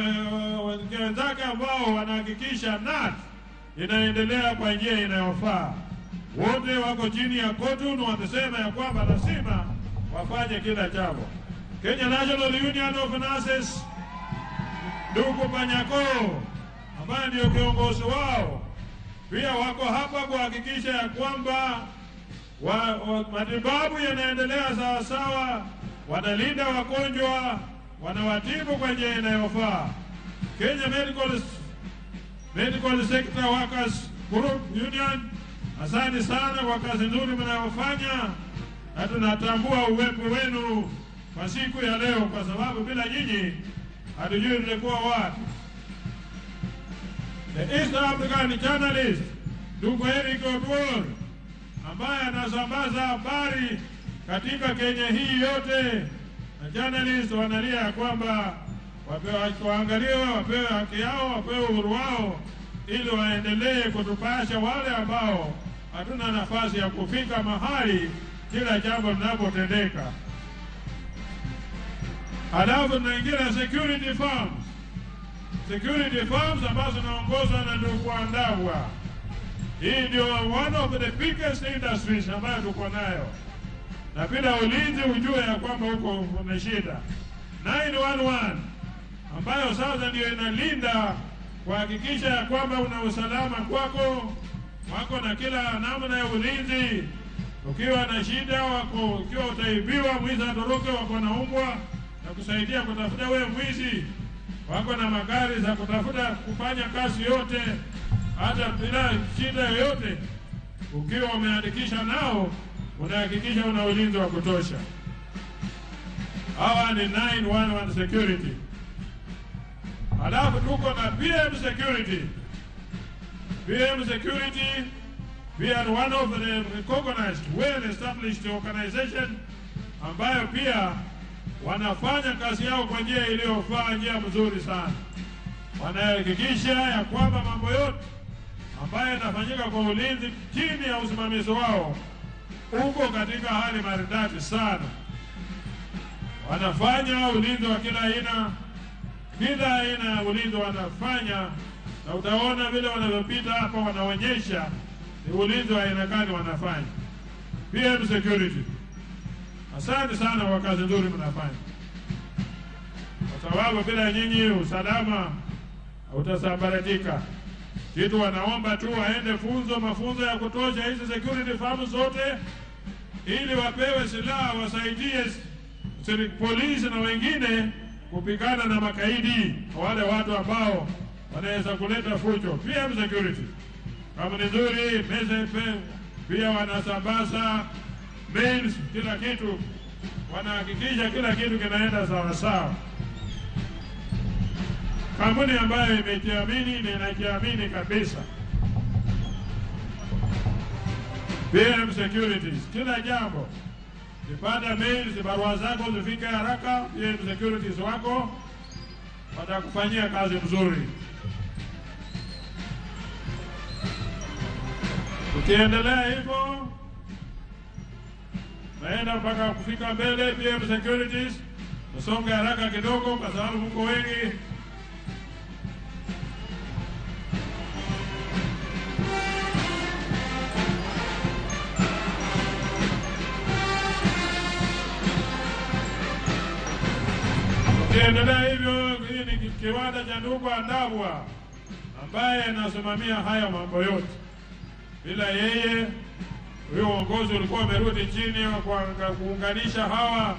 wenzake ambao wanahakikisha NAT inaendelea kwa njia inayofaa. Wote wako chini ya kotun, wanasema ya kwamba lazima wafanye kila jambo. Kenya National Union of Nurses, ndugu Panyako ambaye ndio kiongozi wao, pia wako hapa kuhakikisha ya kwamba matibabu yanaendelea sawa, wanalinda wagonjwa, wanawatibu kwa njia inayofaa. Kenya Medical Sector Workers Group Union, asante sana kwa kazi nzuri mnayofanya na tunatambua uwepo wenu kwa siku ya leo, kwa sababu bila nyinyi hatujui tulikuwa wapi. The East African journalist ndugu Eric Odwor, ambaye anasambaza habari katika Kenya hii yote, na journalist wanalia ya kwamba waangaliwe, wapewe haki yao, wapewe uhuru wao, ili waendelee kutupasha wale ambao hatuna nafasi ya kufika mahali kila jambo linapotendeka. Halafu tunaingia security firms ambazo zinaongozwa na ndugu Andabwa. Hii ndio one of the biggest industries ambayo tuko nayo, na bila ulinzi ujue ya kwamba huko umeshida. 911 ambayo sasa ndio inalinda kuhakikisha ya kwamba una usalama kwako, wako na kila namna ya ulinzi. Ukiwa na shida wako, ukiwa utaibiwa, mwizi atoroke, wako na umbwa na kusaidia kutafuta wewe mwizi, wako na magari za kutafuta kufanya kazi yote hata bila shida yoyote. Ukiwa umeandikisha nao, unahakikisha una ulinzi wa kutosha. Hawa ni 911 security. Alafu tuko na PM Security. PM Security, we are one of the recognized, well-established organization ambayo pia wanafanya kazi yao kwa njia iliyofaa, njia mzuri sana. Wanahakikisha ya kwamba mambo yote ambayo yanafanyika kwa ulinzi chini ya usimamizi wao uko katika hali maridadi sana. Wanafanya ulinzi wa kila aina ya ulinzi wanafanya, na utaona vile wanavyopita hapa wanaonyesha ni ulinzi wa aina gani wanafanya. PM Security, asante sana kwa kazi nzuri mnafanya, kwa sababu bila nyinyi usalama utasambaratika. Kitu wanaomba tu waende mafunzo ya kutosha hizi security firms zote, ili wapewe silaha wasaidie polisi na wengine kupigana na makaidi, wale watu ambao wanaweza kuleta fujo. PM Security kama ni nzuri, pia wanasambaza mails, kila kitu wanahakikisha kila kitu kinaenda sawa sawa. Kampuni ambayo imejiamini na inajiamini kabisa. PM Securities, kila jambo kipata mails, barua zako zifike haraka, PM Securities wako watakufanyia kazi mzuri. Ukiendelea hivyo naenda mpaka kufika mbele. PM Securities usonge haraka kidogo kwa sababu mko wengi. Ukiendelea hivyo, hii ni kiwanda cha ndugu Andabwa ambaye anasimamia haya mambo yote. Bila yeye huyo uongozi ulikuwa umerudi chini kwa kuunganisha hawa,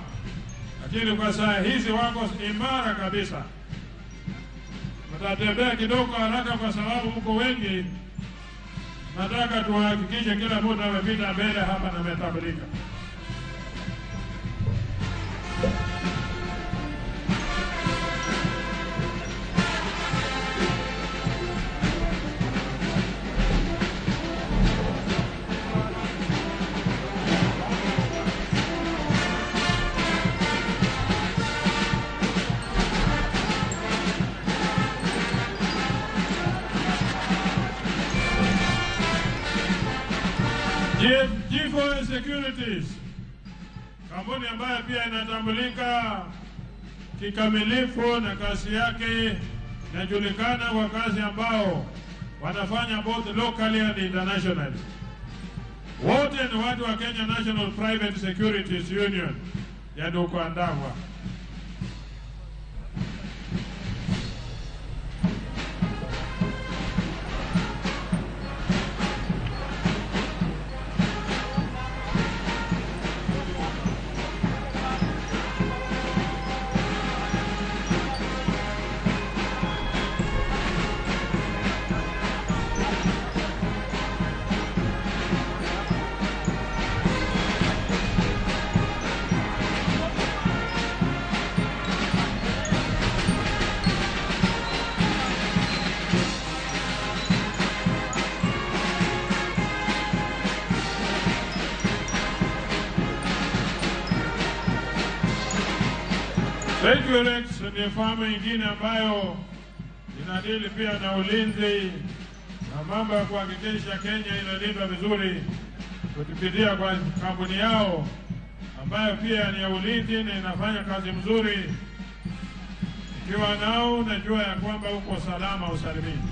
lakini kwa saa hizi wako imara kabisa. Mtatembea kidogo haraka kwa sababu mko wengi. Nataka tuhakikishe kila mtu amepita mbele hapa na ametabirika. G4 Securities, kampuni ambayo pia inatambulika kikamilifu na kazi yake inajulikana kwa kazi ambao wanafanya both locally and internationally. Wote ni watu wa Kenya National Private Securities Union ya ndugu Andabwa. Rex ni famu ingine ambayo inadili pia na ulinzi na mambo ya kuhakikisha Kenya inalindwa vizuri kupitia kwa kampuni yao ambayo pia ni ya ulinzi na inafanya kazi mzuri. Ikiwa nao unajua ya kwamba uko salama usalimini.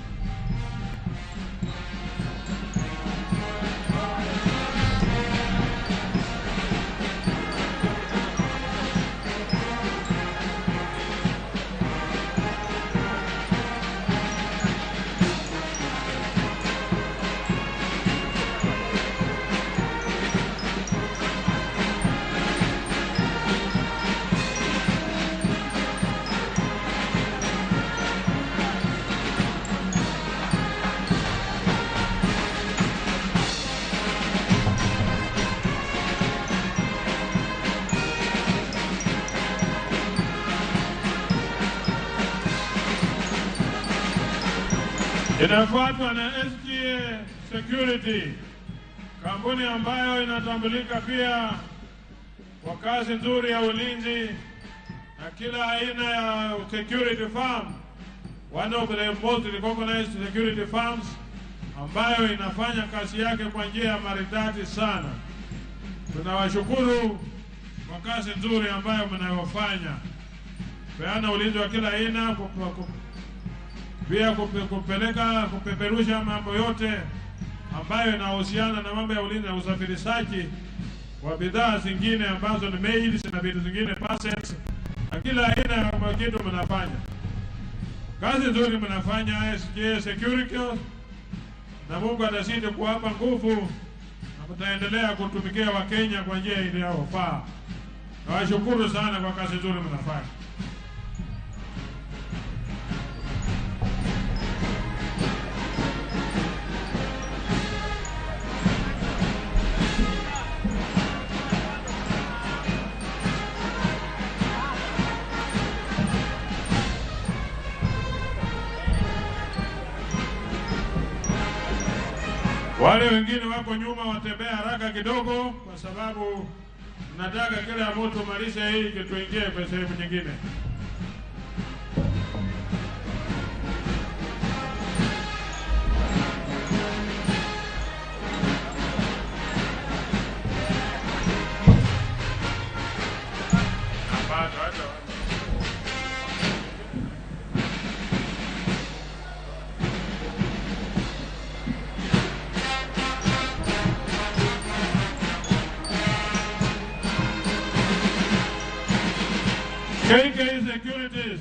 Inafuatwa na SGA Security, kampuni ambayo inatambulika pia kwa kazi nzuri ya ulinzi na kila aina ya security firm, one of the most recognized security firms, ambayo inafanya kazi yake kwa njia ya maridadi sana. Tunawashukuru kwa kazi nzuri ambayo mnayofanya, peana ulinzi wa kila aina, pia kupeperusha mambo yote ambayo inahusiana na mambo ya ulinzi na usafirishaji wa bidhaa zingine ambazo ni mails na vitu zingine parcels na kila aina ya kitu mnafanya. Kazi nzuri mnafanya SGA Security, na Mungu atazidi kuwapa nguvu na mtaendelea kutumikia Wakenya kwa njia inayofaa. Nawashukuru sana kwa kazi nzuri mnafanya. Wale wengine wako nyuma watembea haraka kidogo, kwa sababu nataka kila mtu malisha hii tuingie kwa sehemu nyingine. KK Securities,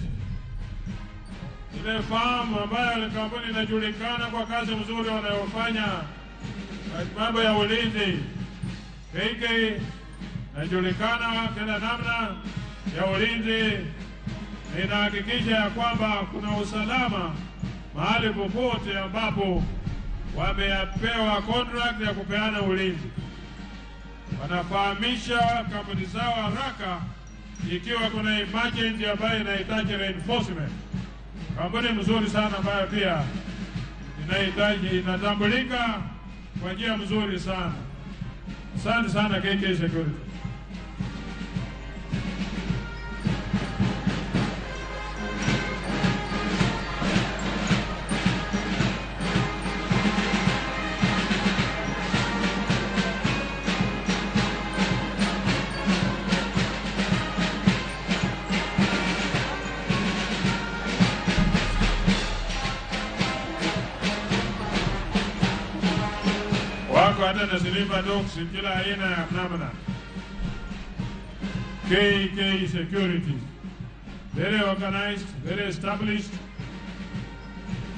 ile farm ambayo ni kampuni inajulikana kwa kazi mzuri wanayofanya mambo ya ulinzi. KK inajulikana kila namna ya ulinzi, inahakikisha ya kwamba kuna usalama mahali popote ambapo wamepewa contract ya kupeana ulinzi. Wanafahamisha kampuni zao haraka ikiwa kuna emergency ambayo inahitaji reinforcement. Kampuni mzuri sana ambayo pia inatambulika kwa njia mzuri sana. Asante sana KK Security. Hata na silver dogs kila aina ya namna. KK Security, very organized, very established,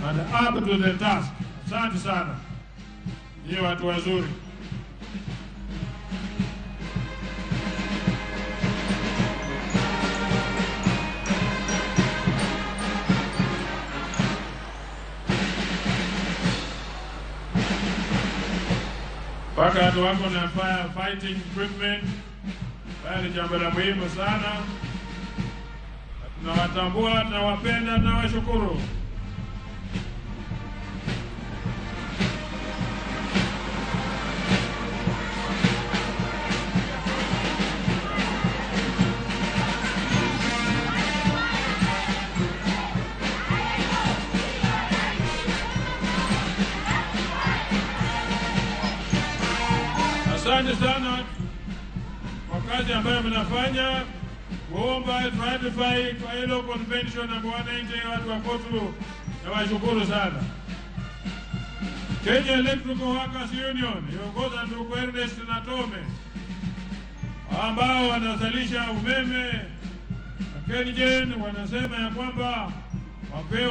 and up to the task. Asante sana, ni watu wazuri. Wakati wako na fighting equipment, ni jambo la muhimu sana. Tunawatambua, tunawapenda, tunawashukuru. Asante sana kwa kazi ambayo mnafanya, kuomba ratify kwa hilo convention namba 190 watu wa Kotu, na washukuru sana. Kenya Electrical Workers Union iongoza ndugu Ernest na Tome ambao wanazalisha umeme. KenGen wanasema ya kwamba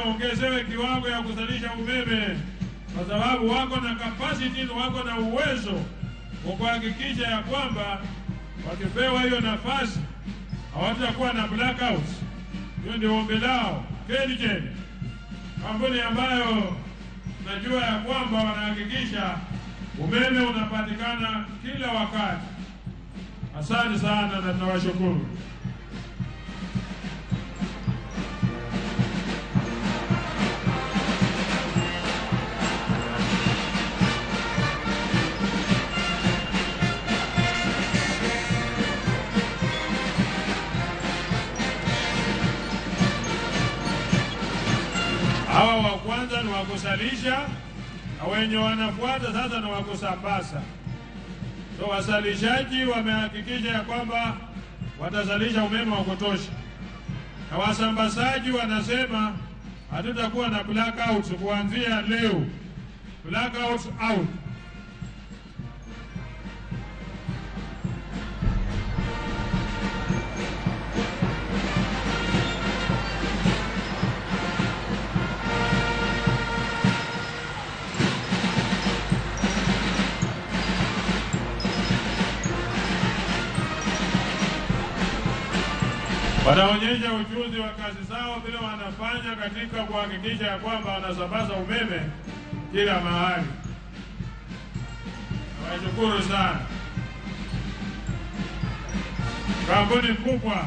ongezewe kiwango ya kuzalisha umeme kwa sababu wako na capacity, wako na uwezo kwa kuhakikisha ya kwamba wakipewa hiyo nafasi hawatakuwa na blackouts. Hiyo ndio ombi lao. KenGen, kampuni ambayo najua ya kwamba wanahakikisha umeme unapatikana kila wakati. Asante sana na tunawashukuru. wakusalisha na wenye wanafuata sasa na wakusambaza. So wasalishaji wamehakikisha ya kwamba watazalisha umeme wa kutosha, na wasambazaji wanasema hatutakuwa na blackouts kuanzia leo. Blackouts out. Wanaonyesha ujuzi wa kazi zao vile wanafanya katika kuhakikisha ya kwamba wanasambaza umeme kila mahali. Nawashukuru sana. Kampuni kubwa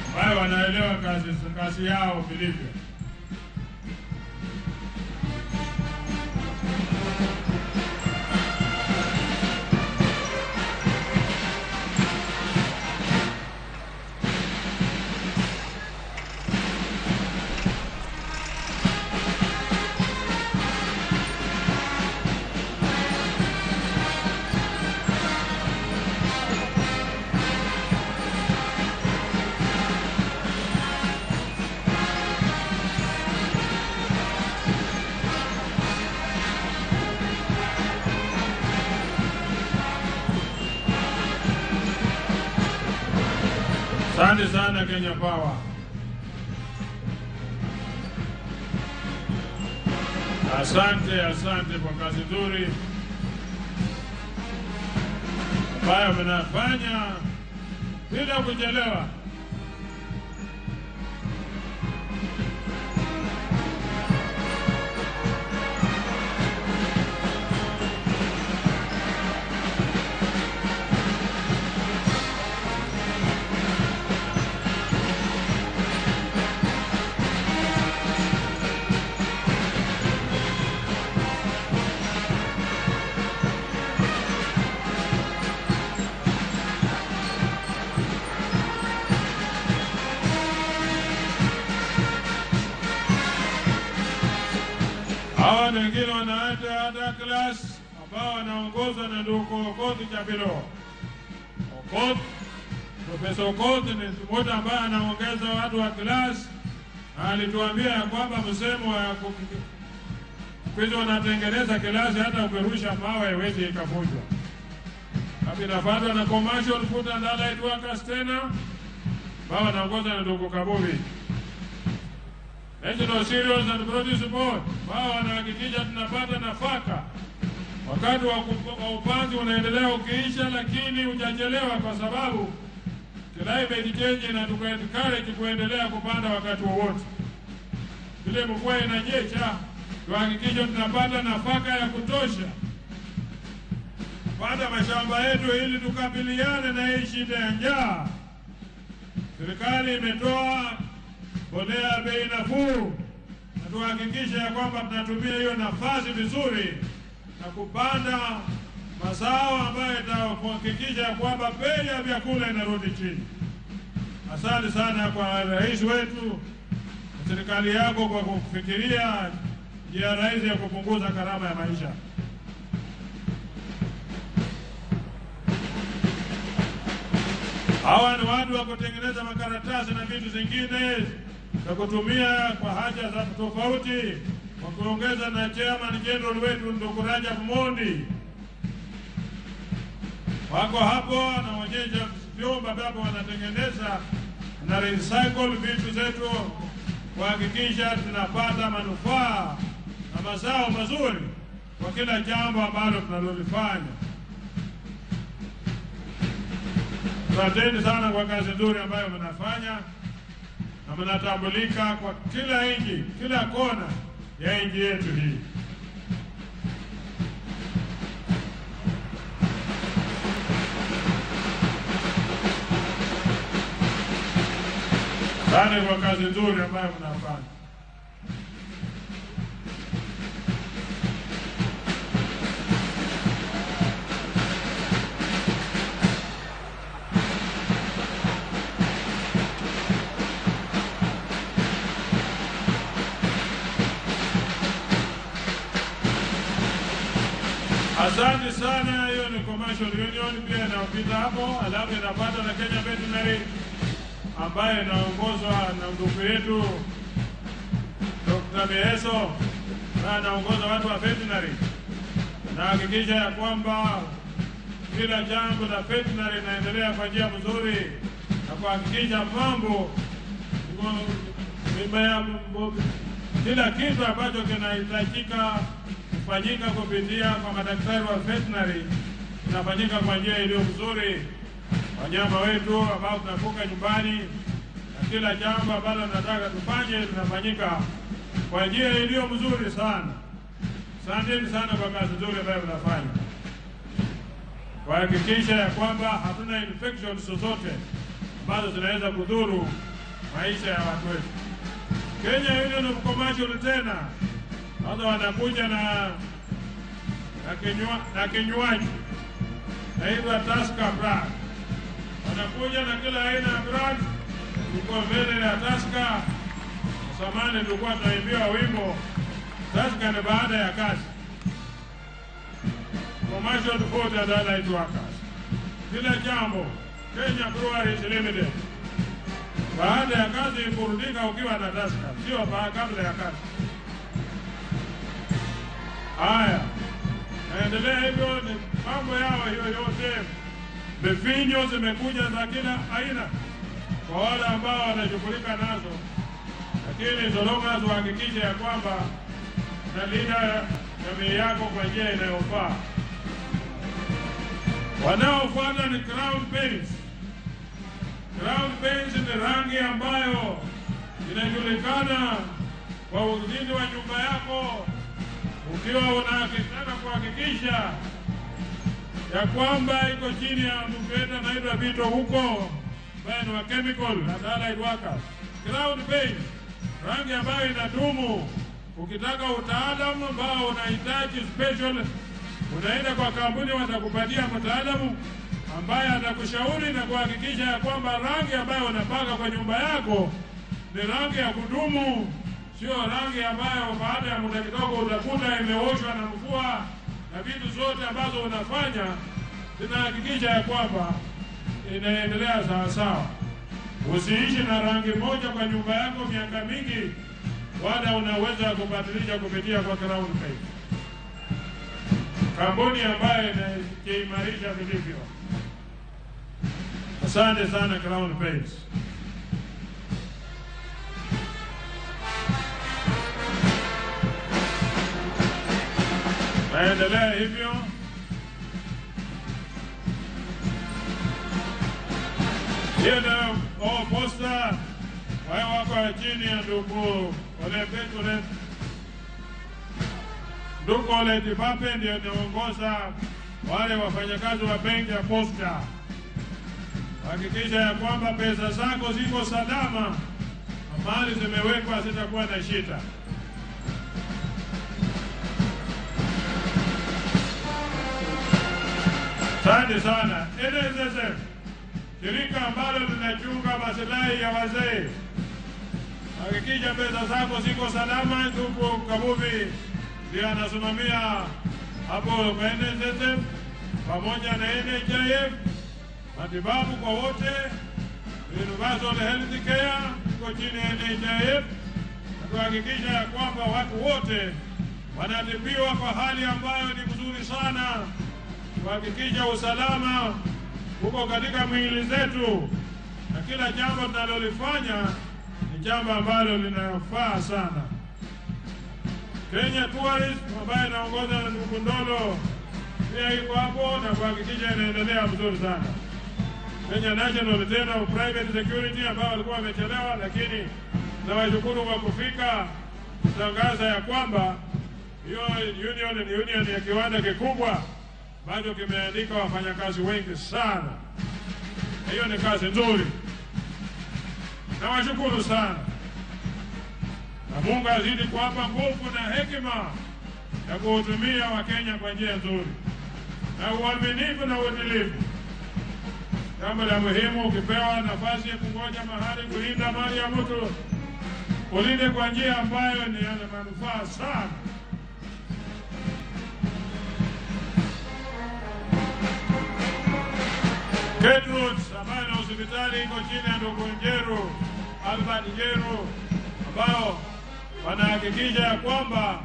ambayo wanaelewa kazi yao vilivyo. Asante sana Kenya Power. Asante kwa kazi nzuri ambayo mnafanya bila kuchelewa. Hawa wengine wanaenda class ambao wanaongozwa na ndugu Okoth Chabilo. Okoth, Profesa Okoth ni mmoja ambaye anaongeza watu wa class. Alituambia ya kwamba msemo wa kwizo wanatengeneza klasi hata ukirusha mawe haiwezi ikavunjwa. Hapo inafuatwa na commercial food and allied workers tena ambao wanaongozwa na ndugu Kabubi. National Cereals and Produce Board ambao wanahakikisha tunapata nafaka. Wakati wa upanzi unaendelea ukiisha, lakini hujachelewa kwa sababu climate change inatuencourage kuendelea kupanda wakati wowote. Vile mvua inanyesha, tuhakikishe tunapata nafaka ya kutosha kupanda mashamba yetu ili tukabiliane na hii shida ya njaa. Serikali imetoa mbolea bei nafuu, na tuhakikishe ya kwamba tunatumia hiyo nafasi vizuri na kupanda mazao ambayo itahakikisha ya kwamba bei ya vyakula inarudi chini. Asante sana kwa rais wetu na serikali yako kwa kufikiria njia rahisi ya kupunguza gharama ya maisha. Hawa ni watu wa kutengeneza makaratasi na vitu zingine za kutumia kwa haja za tofauti, kwa kuongeza na chairman general wetu ndugu Rajab Mondi. Wako hapo wanaonyesha vyombo ambavyo wanatengeneza na recycle vitu zetu kuhakikisha tunapata manufaa na mazao mazuri kwa kila jambo ambalo tunalolifanya. Asanteni sana kwa kazi nzuri ambayo mnafanya na mnatambulika kwa kila nchi, kila kona ya nchi yetu hii. Asante kwa kazi nzuri ambayo mnafanya. Asante sana. Hiyo ni commercial union pia inapita hapo, alafu inapata na Kenya Veterinary ambaye inaongozwa na ndugu yetu Dr. Meheso, na anaongoza watu wa veterinary, na hakikisha ya kwamba kila jambo la veterinary inaendelea kwa njia mzuri, na kuhakikisha mambo kila kitu ambacho kinahitajika kufanyika kupitia kwa madaktari wa veterinary inafanyika kwa njia iliyo nzuri. Wanyama wetu ambao tunafuga nyumbani na kila jambo ambalo nataka tufanye linafanyika kwa njia iliyo mzuri sana. Asanteni sana kwa kazi nzuri ambayo mnafanya, kuhakikisha ya kwamba hatuna infections zozote ambazo zinaweza kudhuru maisha ya watu wetu. Kenya Union of Commercial tena sasa wanakuja na kinywaji naitwa Tusker brand. Wanakuja na kila aina ya brand. Tuko mbele ya Tusker. Samani tulikuwa tunaimbia wimbo Tusker ni baada ya kazi. Commercial food and allied workers. Kila jambo Kenya Breweries Limited. Baada ya kazi kurudika ukiwa na Tusker, sio kabla ya kazi. Haya, naendelea hivyo, ni mambo yao hiyo yote. Vifinyo zimekuja za kila aina kwa wale ambao wanashughulika nazo, lakini zoroma tuhakikishe ya kwamba unalinda jamii yako kwa njia inayofaa. Wanaofuata ni Crown Paints. Crown Paints ni rangi ambayo inajulikana kwa ulinzi wa nyumba yako, ukiwa unataka kuhakikisha ya kwamba iko chini ya mfeta naitwa Vito huko ambaye ni wa chemical and allied workers. Crown Paint, rangi ambayo inadumu. Ukitaka utaalamu ambao unahitaji special, unaenda kwa kampuni, watakupatia mtaalamu ambaye atakushauri na kuhakikisha ya kwamba rangi ambayo unapaka kwa nyumba yako ni rangi ya kudumu, sio rangi ambayo baada ya muda kidogo utakuta imeoshwa na mvua, na vitu zote ambazo unafanya zinahakikisha ya kwamba inaendelea sawa sawa. Usiishi na rangi moja kwa nyumba yako miaka mingi, wala unaweza kubadilisha kupitia kwa Crown Paint, kampuni ambayo inaimarisha vilivyo. Asante sana Crown Paint. Naendelea hivyo. Hiyo na posta wako chini ya ndugu Ole Tipape ndio anaongoza wale wafanyakazi wa benki ya Posta. Hakikisha ya kwamba pesa zako ziko salama, mali zimewekwa, zitakuwa na shida. Asante sana. NSSF, shirika ambalo linachunga maslahi ya wazee. Hakikisha pesa zako ziko salama. Ndugu Kabubi ndio anasimamia hapo kwa NSSF pamoja na NHIF, matibabu kwa wote, universal health care iko chini ya NHIF. Kuhakikisha ya kwamba watu wote wanatibiwa kwa hali ambayo ni mzuri sana, kuhakikisha usalama uko katika mwili zetu, na kila jambo tunalolifanya ni jambo ambalo linafaa sana. Kenya Tourism ambaye inaongoza na ndugu Ndolo pia iko hapo, na kuhakikisha inaendelea vizuri sana. Kenya National tena Private Security ambao walikuwa wamechelewa, lakini nawashukuru kwa kufika kutangaza ya kwamba hiyo union ni union ya kiwanda kikubwa bado kimeandika wafanyakazi wengi sana. Hiyo ni kazi nzuri. Nawashukuru sana. Na Mungu azidi kuwapa nguvu na hekima ya kuhudumia Wakenya kwa njia nzuri na uaminifu na uadilifu. Jambo la muhimu, ukipewa nafasi ya kungoja mahali kulinda mali ya mtu, ulinde kwa njia ambayo ni yana manufaa sana. Kedrut ambayo na hospitali iko chini ya ndugu Njeru, Albert Njeru, ambao wanahakikisha ya kwamba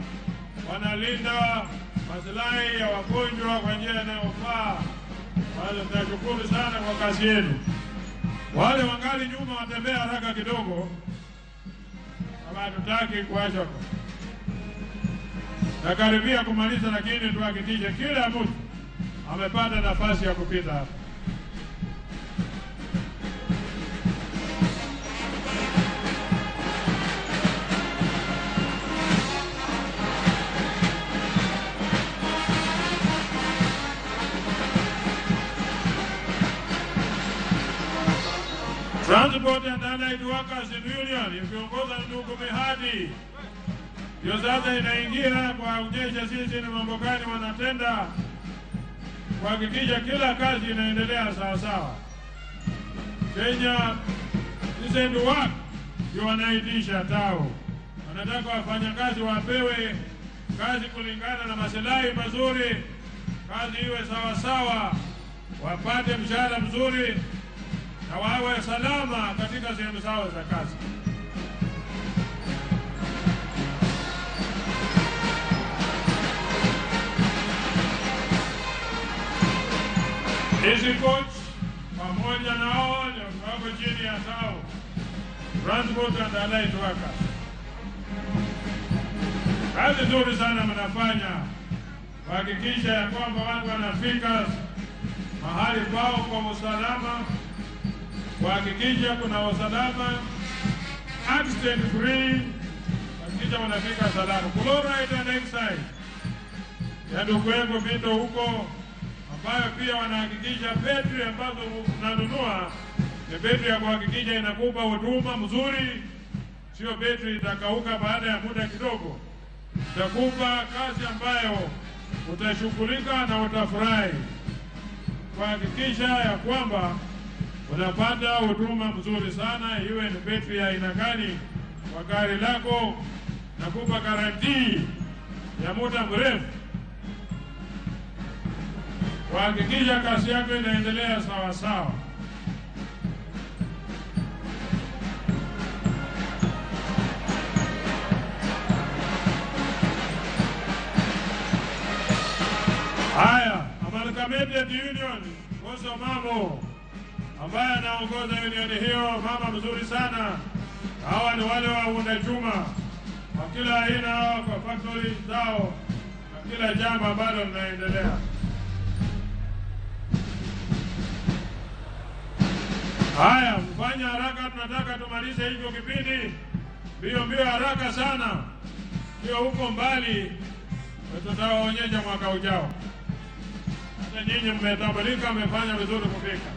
wanalinda maslahi ya wagonjwa kwa njia inayofaa. Wale tunashukuru sana kwa kazi yenu. Wale wangali nyuma watembea haraka kidogo, kama hatutaki kuacha. Nakaribia kumaliza, lakini tuhakikishe kila mtu amepata nafasi ya kupita hapa. Transport and Allied Workers Union ikiongozwa na ndugu Mihadi ndio sasa inaingia kuonyesha sisi ni mambo gani wanatenda kuhakikisha kila kazi inaendelea sawa sawa. Kenya Decent Work ndio wanaitisha tao. Wanataka wafanyakazi wapewe kazi kulingana na maslahi mazuri, kazi iwe sawa sawa, wapate mshahara mzuri na wawe salama katika sehemu zao za kazi. Hizi coach pamoja na hao wako chini ya tao Transport and Allied Workers. Kazi nzuri sana mnafanya kuhakikisha ya kwamba watu wanafika mahali pao kwa usalama, kuhakikisha kuna usalama, accident free, kuhakikisha wanafika salama. Chloride and excise ya ndugu yangu Vito huko, ambayo pia wanahakikisha betri ambazo unanunua ni betri ya kuhakikisha inakupa huduma mzuri, sio betri itakauka baada ya muda kidogo. Itakupa kazi ambayo utashughulika na utafurahi, kuhakikisha ya kwamba unapata huduma mzuri sana, iwe ni betri ya aina gani kwa gari lako, na kupa garantii ya muda mrefu, kuhakikisha kazi yako inaendelea sawa sawa. Haya, Amalgamated Union Koso Mamo ambaye anaongoza union hiyo, mama mzuri sana. Hawa ni wale waunda chuma kwa kila aina kwa factory zao na kila jambo ambalo linaendelea. Haya, mfanya haraka, tunataka tumalize hicho kipindi mbio haraka sana, sio huko mbali, tutawaonyesha mwaka ujao. Hata nyinyi mmetambulika, mmefanya vizuri kufika.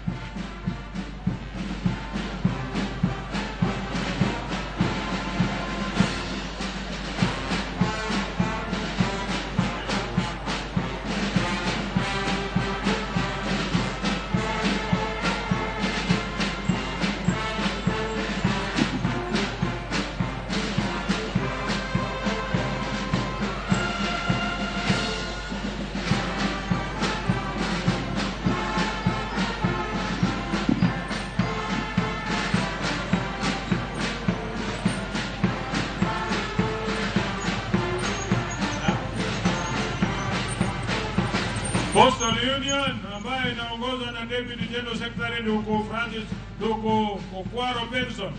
Postal Union ambayo inaongozwa na Deputy General Secretary ndugu Francis ndugu Okwaro Benson.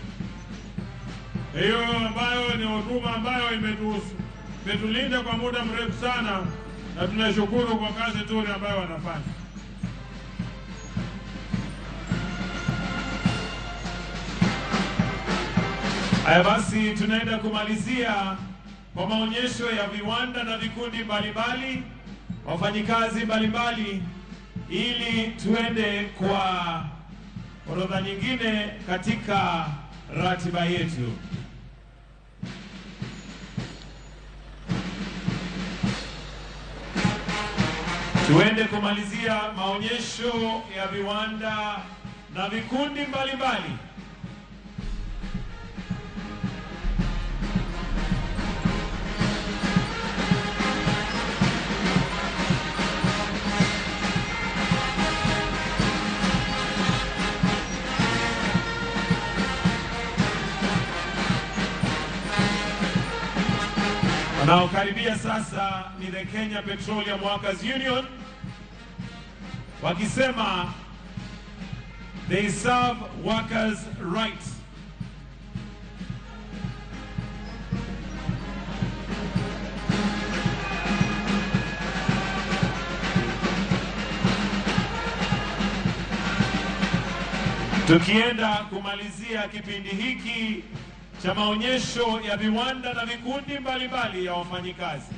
Hiyo ambayo ni huduma ambayo imetulinda kwa muda mrefu sana, na tunashukuru kwa kazi nzuri ambayo wanafanya. Haya basi, tunaenda kumalizia kwa maonyesho ya viwanda na vikundi mbalimbali, wafanyikazi mbalimbali, ili tuende kwa orodha nyingine katika ratiba yetu. Tuende kumalizia maonyesho ya viwanda na vikundi mbalimbali. Wanaokaribia sasa ni the Kenya Petroleum Workers Union, wakisema they serve workers' rights. Tukienda kumalizia kipindi hiki cha maonyesho ya viwanda na vikundi mbalimbali ya wafanyikazi.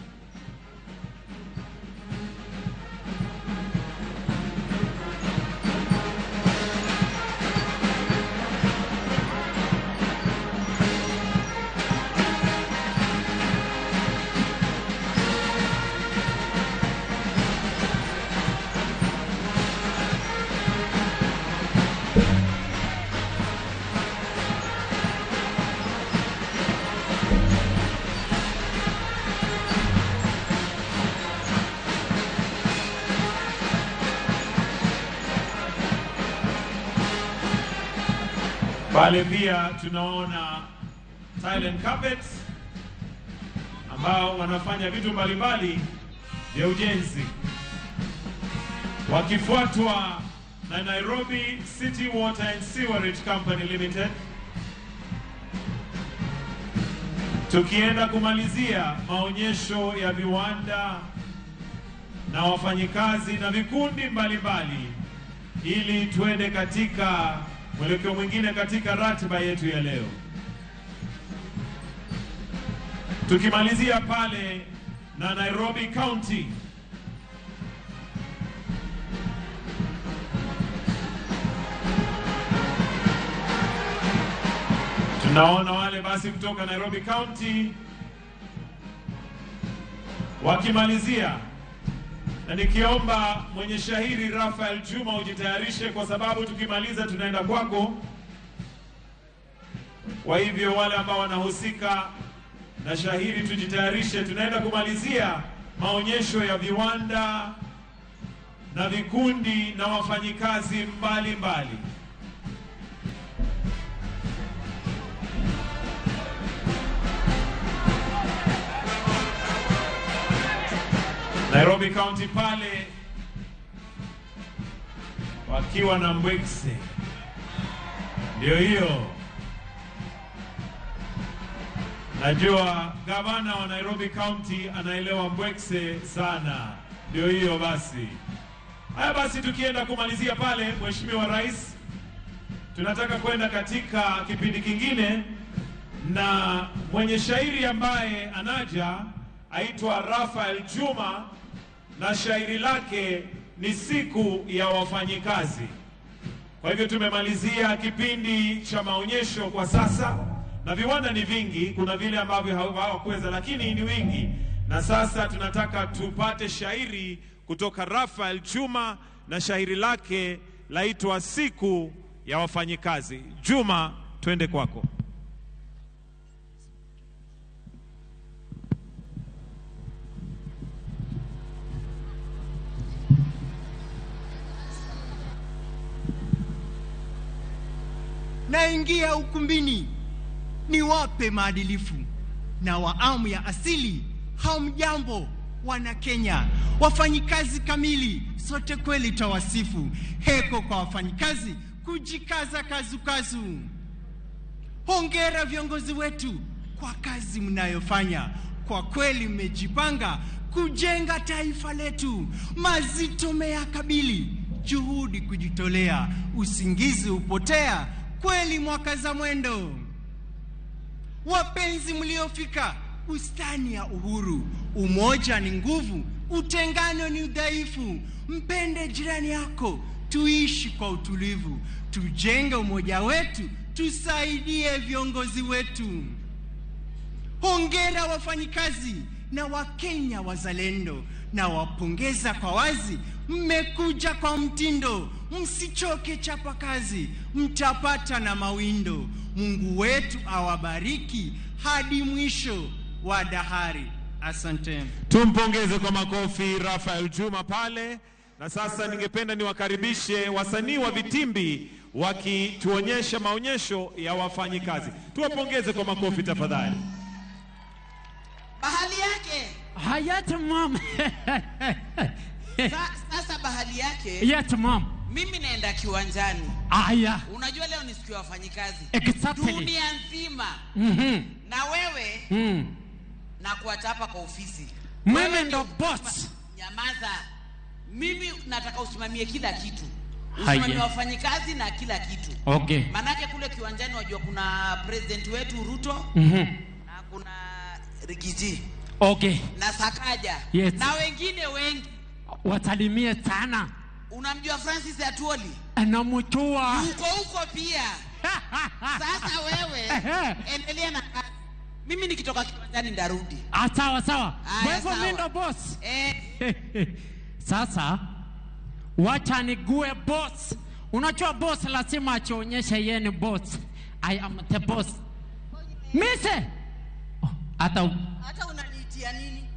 Pale pia tunaona Thailand Carpets ambao wanafanya vitu mbalimbali vya ujenzi, wakifuatwa na Nairobi City Water and Sewerage Company Limited. Tukienda kumalizia maonyesho ya viwanda na wafanyikazi na vikundi mbalimbali, ili tuende katika mwelekeo mwingine katika ratiba yetu ya leo. Tukimalizia pale na Nairobi County, tunaona wale basi kutoka Nairobi County wakimalizia, na nikiomba mwenye shahiri Rafael Juma ujitayarishe, kwa sababu tukimaliza tunaenda kwako. Kwa hivyo wale ambao wanahusika na shahiri tujitayarishe, tunaenda kumalizia maonyesho ya viwanda na vikundi na wafanyikazi mbalimbali. Nairobi County pale wakiwa na Mbwekse, ndio hiyo. Najua gavana wa Nairobi County anaelewa Mbwekse sana, ndio hiyo basi. Haya basi, tukienda kumalizia pale, Mheshimiwa Rais, tunataka kwenda katika kipindi kingine na mwenye shairi ambaye anaja aitwa Rafael Juma, na shairi lake ni siku ya wafanyikazi. Kwa hivyo tumemalizia kipindi cha maonyesho kwa sasa, na viwanda ni vingi, kuna vile ambavyo hawakuweza lakini ni wingi. Na sasa tunataka tupate shairi kutoka Rafael Juma, na shairi lake laitwa siku ya wafanyikazi. Juma, twende kwako. Naingia ukumbini niwape maadilifu na waamu ya asili. Hamjambo wana Kenya, wafanyikazi kamili, sote kweli tawasifu. Heko kwa wafanyikazi, kujikaza kazukazu. Hongera viongozi wetu kwa kazi mnayofanya, kwa kweli mmejipanga kujenga taifa letu. Mazito meyakabili, juhudi kujitolea, usingizi upotea, kweli mwaka za mwendo. Wapenzi mliofika bustani ya uhuru, umoja ni nguvu, utengano ni udhaifu. Mpende jirani yako, tuishi kwa utulivu, tujenge umoja wetu, tusaidie viongozi wetu. Hongera wafanyikazi na Wakenya wazalendo, na wapongeza kwa wazi, mmekuja kwa mtindo. Msichoke chapa kazi, mtapata na mawindo. Mungu wetu awabariki hadi mwisho wa dahari. Asante. Tumpongeze kwa makofi Rafael Juma pale. Na sasa ningependa niwakaribishe wasanii wa vitimbi wakituonyesha maonyesho ya wafanyikazi. Tuwapongeze kwa makofi tafadhali. Bahali yake. Hayat mom. Sasa bahali yake. Yes mom. Mimi naenda kiwanjani. Aya. Unajua leo ni siku ya wafanyikazi. Exactly. Dunia nzima. Na wewe na kuacha hapa kwa ofisi. Mimi ndo boss. Nyamaza. Mimi nataka usimamie kila kitu. Usimamie wafanyikazi na kila kitu. Okay. Manake kule kiwanjani wajua kuna president wetu Ruto na kuna Rigiji. Okay. Na Sakaja. Yes. Na wengine wengi. Watalimie sana. Unamjua Francis Atwoli? Anamjua. Huko pia. Sasa wewe endelea na kazi. Mimi nikitoka kiwanjani ndarudi. Sawa. Wewe mimi ndo boss. Sasa wacha nigue boss. Unajua boss lazima achionyeshe yeye ni boss. I am the boss. Mise. Hata unaniitia nini?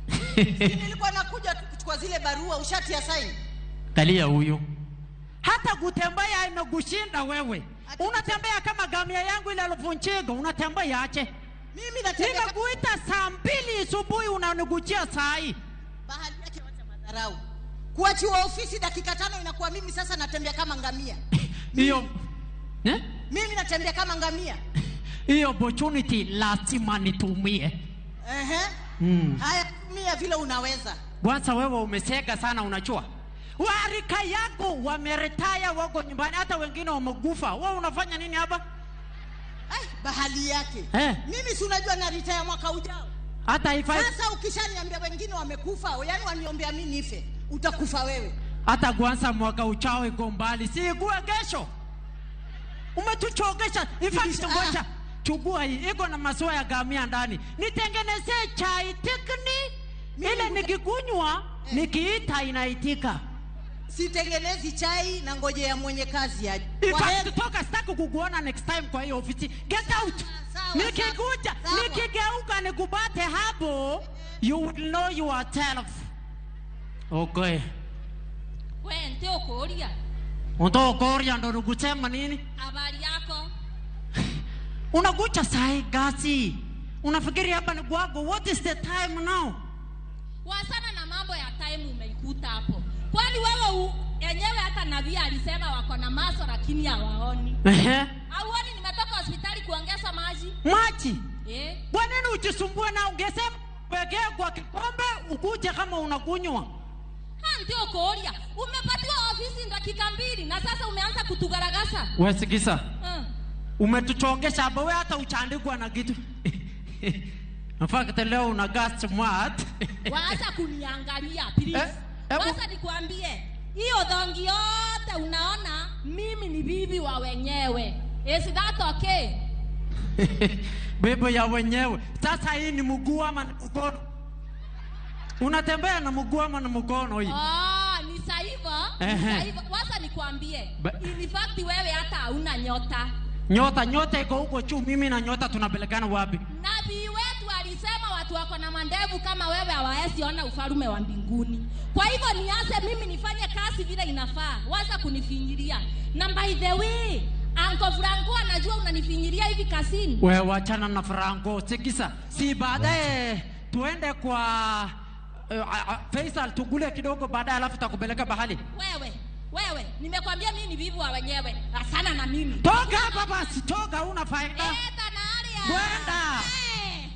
Nilikuwa nakuja kuchukua zile barua ushatia sign. Kalia huyu. Hata kutembea imegushinda wewe. Unatembea kama gamia yangu ile alivunjika, unatembea ache. Mimi natembea. Nimekuita saa 2 asubuhi unaniguchia saa hii. Bahali yake wacha madharau. Kuachiwa ofisi dakika 5 inakuwa mimi sasa natembea kama ngamia. Hiyo mimi natembea kama ngamia. Hiyo opportunity lazima nitumie. Haya tumia vile unaweza. Kwanza wewe umesega sana unachua. Warika yako wameretire wako nyumbani hata wengine wamekufa. Wewe unafanya nini hapa? Bahali yake. Mimi si unajua na retire mwaka ujao. Hata ifai. Sasa ukishaniambia wengine wamekufa, yani waniombea mimi nife, utakufa wewe. Hata kwanza mwaka ujao iko mbali. Si ikuwe kesho. Umetuchogesha. Ifai ngoja. Chukua hii iko na maziwa ya gamia ndani. Nitengenezee chai tikni. Ile nikikunywa nikiita inaitika. Sitengenezi chai na ngoje ya mwenye kazi aje. Toka sitaki kukuona next time kwa hiyo ofisi. Get out. Nikikuja, nikigeuka nikubate hapo, you will know yourself. Okay. Wewe ndio Korea. Ndio Korea ndo nukusema nini? Habari yako? Unakucha sai gasi. Unafikiri hapa ni kwako? What is the time now? Wasana na mambo ya time umeikuta hapo. Kwani wewe yenyewe hata nabii alisema wako na maso lakini hawaoni. Hauoni nimetoka hospitali kuongeza maji? Maji? Kwa nini ujisumbue na ungesema pekee kwa kikombe ukuje kama unakunywa? Ndio Korea. Umepatiwa ofisi dakika 2 na sasa umeanza kutugaragaza. Wewe sikisa. Umetuchongesha hapo wewe hata uchandikwa na kitu. Nafaka leo una gas smart. Waanza kuniangalia please. Wacha nikwambie, hiyo dhongi yote unaona mimi ni bibi wa wenyewe. Is that okay? Bibi ya wenyewe. Sasa hii ni mguu ama ni mkono? Unatembea na mguu ama na mkono hii? Ni saiva. Wacha nikwambie, in fact wewe hata hauna nyota. Nyota iko huko juu, mimi na nyota tunapelekana wapi? Nabii wetu alisema watu wako na mandevu kama wewe hawawezi ona ufalme wa mbinguni. Kwa hivyo nianze mimi nifanye kazi vile inafaa. Waza kunifinyiria. Na by the way, Uncle Franco anajua unanifinyiria hivi kazini. Wewe wachana na Franco, sikisa. Si baadaye tuende kwa Faisal tugule kidogo baadaye alafu tutakupeleka bahali. Wewe, nimekwambia mimi ni bibi wa wenyewe. Asana na mimi. Toka hapa basi, toka una faida.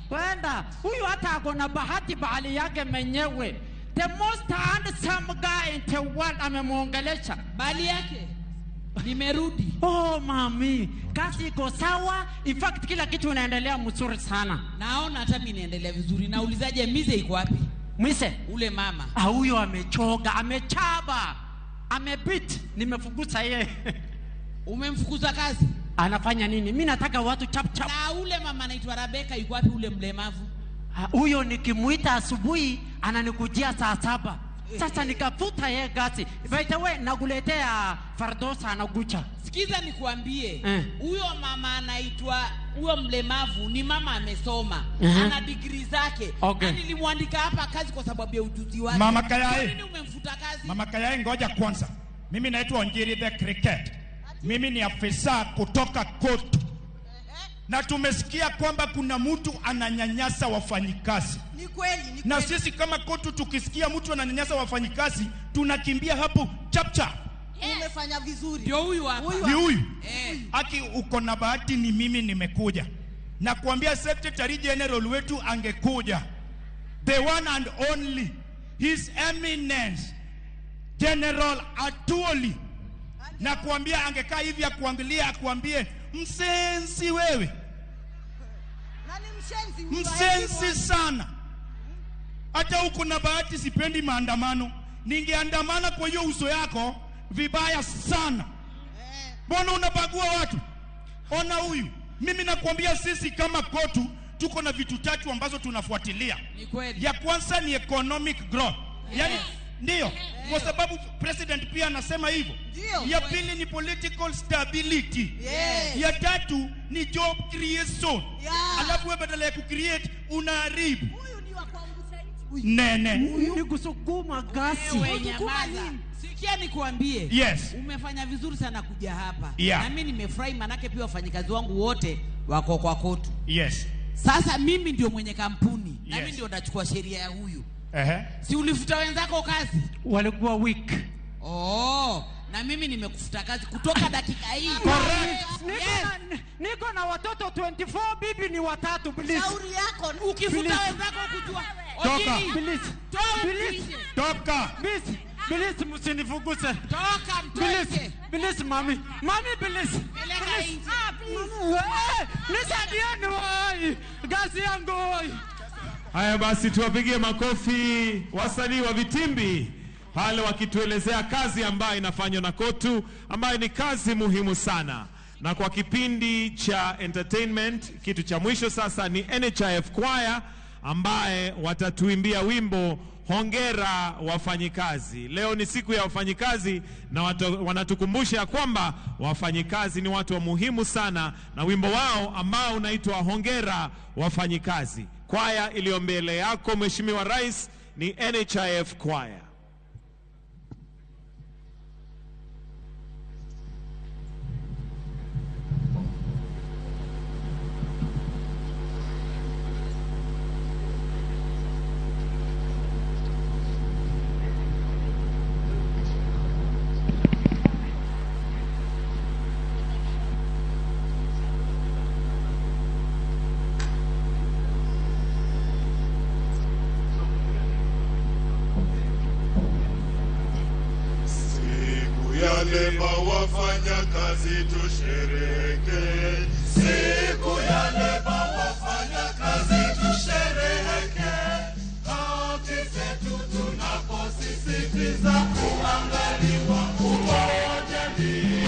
Kwenda. Huyu hata akona bahati bahali yake mwenyewe. The most handsome guy in the world amemuongelesha. Bahali yake. Nimerudi. Mami, kazi iko sawa. In fact kila kitu inaendelea mzuri sana. Naona hata mimi naendelea vizuri. Naulizaje Mise iko wapi? Mise? Ule mama. Huyo amechoga, amechaba. Amebit, nimefukuza yeye. Umemfukuza kazi? Anafanya nini? Mimi nataka watu chap. Na ule mama anaitwa Rebeka yuko wapi ule mlemavu? Huyo nikimuita asubuhi ananikujia saa 7. Sasa nikafuta yeye gasi. By the way, nakuletea Fardosa anagucha. Sikiza nikuambie. Huyo mama anaitwa huyo mlemavu ni mama amesoma. Ana degree zake. Okay. Nilimwandika hapa kazi kwa sababu ya ujuzi wake. Mama Kayai. Nini umemfuta kazi? Mama Kayai ngoja kwanza. Mimi naitwa Onjiri the Cricket. Mimi ni afisa kutoka court. na tumesikia kwamba kuna mtu ananyanyasa wafanyikazi. Ni kweli, ni na kweli. sisi kama KOTU tukisikia mtu ananyanyasa wafanyikazi tunakimbia hapo chapcha. Umefanya vizuri. Ndio huyu hapa. Ni huyu. Aki uko na bahati ni mimi nimekuja. Na kuambia Secretary General wetu angekuja. The one and only, His Eminence General Atuoli. Na kuambia angekaa hivi akuangalia akuambie msensi wewe. Nani mshenzi? Msensi sana. Hata uko na bahati sipendi maandamano. Ningeandamana kwa hiyo uso yako vibaya sana. Mbona unabagua watu? Ona huyu. Mimi nakwambia sisi kama KOTU tuko na vitu tatu ambazo tunafuatilia. Ni kweli. Ya kwanza ni economic growth. Yaani ndio kwa sababu president pia anasema hivyo. Ya pili ni political stability. Ya tatu ni job creation. Alafu wewe badala ya kucreate unaharibu. Huyu ni wa kuangusha nchi. Nene. Ni kusukuma gasi. Wewe nyamaza. Sikia nikuambie. Yes. Umefanya vizuri sana kuja hapa. Yeah. Na mimi nimefurahi manake pia wafanyikazi wangu wote wako kwa KOTU. Yes. Sasa mimi ndio mwenye kampuni. Na Yes. mimi ndio nachukua sheria ya huyu. Si ulifuta wenzako kazi? Walikuwa weak. Na mimi nimekufuta kazi kutoka dakika hii. Niko na watoto 24, bibi ni watatu, please. Shauri yako. Ukifuta wenzako kujua. Toka. Please. Toka. Please msinifuguse. Toka mtoke. Please mami. Mami please. Please. Nisaidieni wai. Gazi yangu wai. Haya basi tuwapigie makofi wasanii wa vitimbi pale wakituelezea kazi ambayo inafanywa na KOTU ambayo ni kazi muhimu sana. Na kwa kipindi cha entertainment, kitu cha mwisho sasa ni NHIF Choir ambaye watatuimbia wimbo Hongera Wafanyikazi. Leo ni siku ya wafanyikazi na wanatukumbusha kwamba wafanyikazi ni watu wa muhimu sana, na wimbo wao ambao unaitwa Hongera Wafanyikazi. Kwaya iliyo mbele yako Mheshimiwa Rais ni NHIF Choir. Lema wafanya kazi tushereheke. Siku ya lema wafanya kazi tushereheke. Haki zetu tunaposisitiza kuangaliwa kuwa wajani.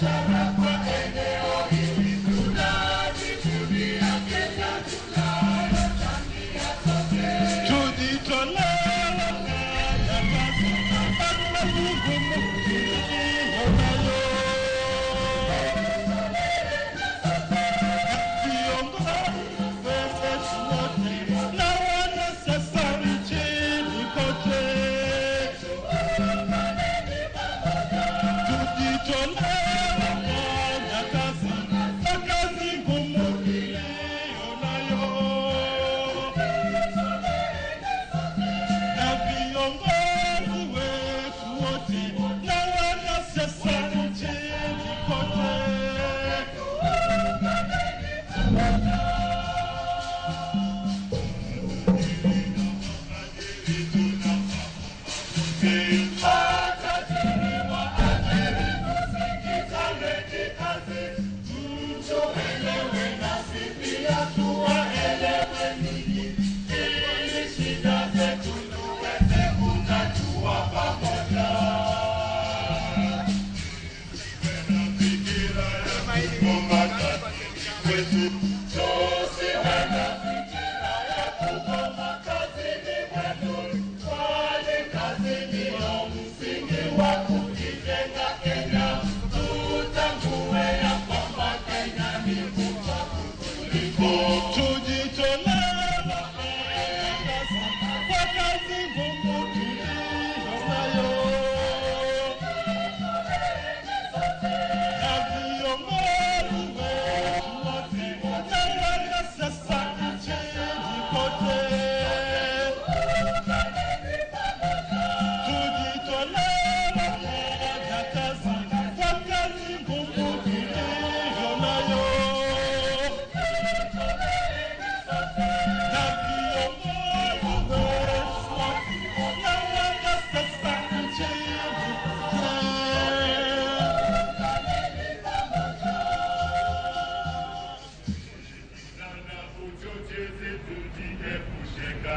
Shara kwa eneo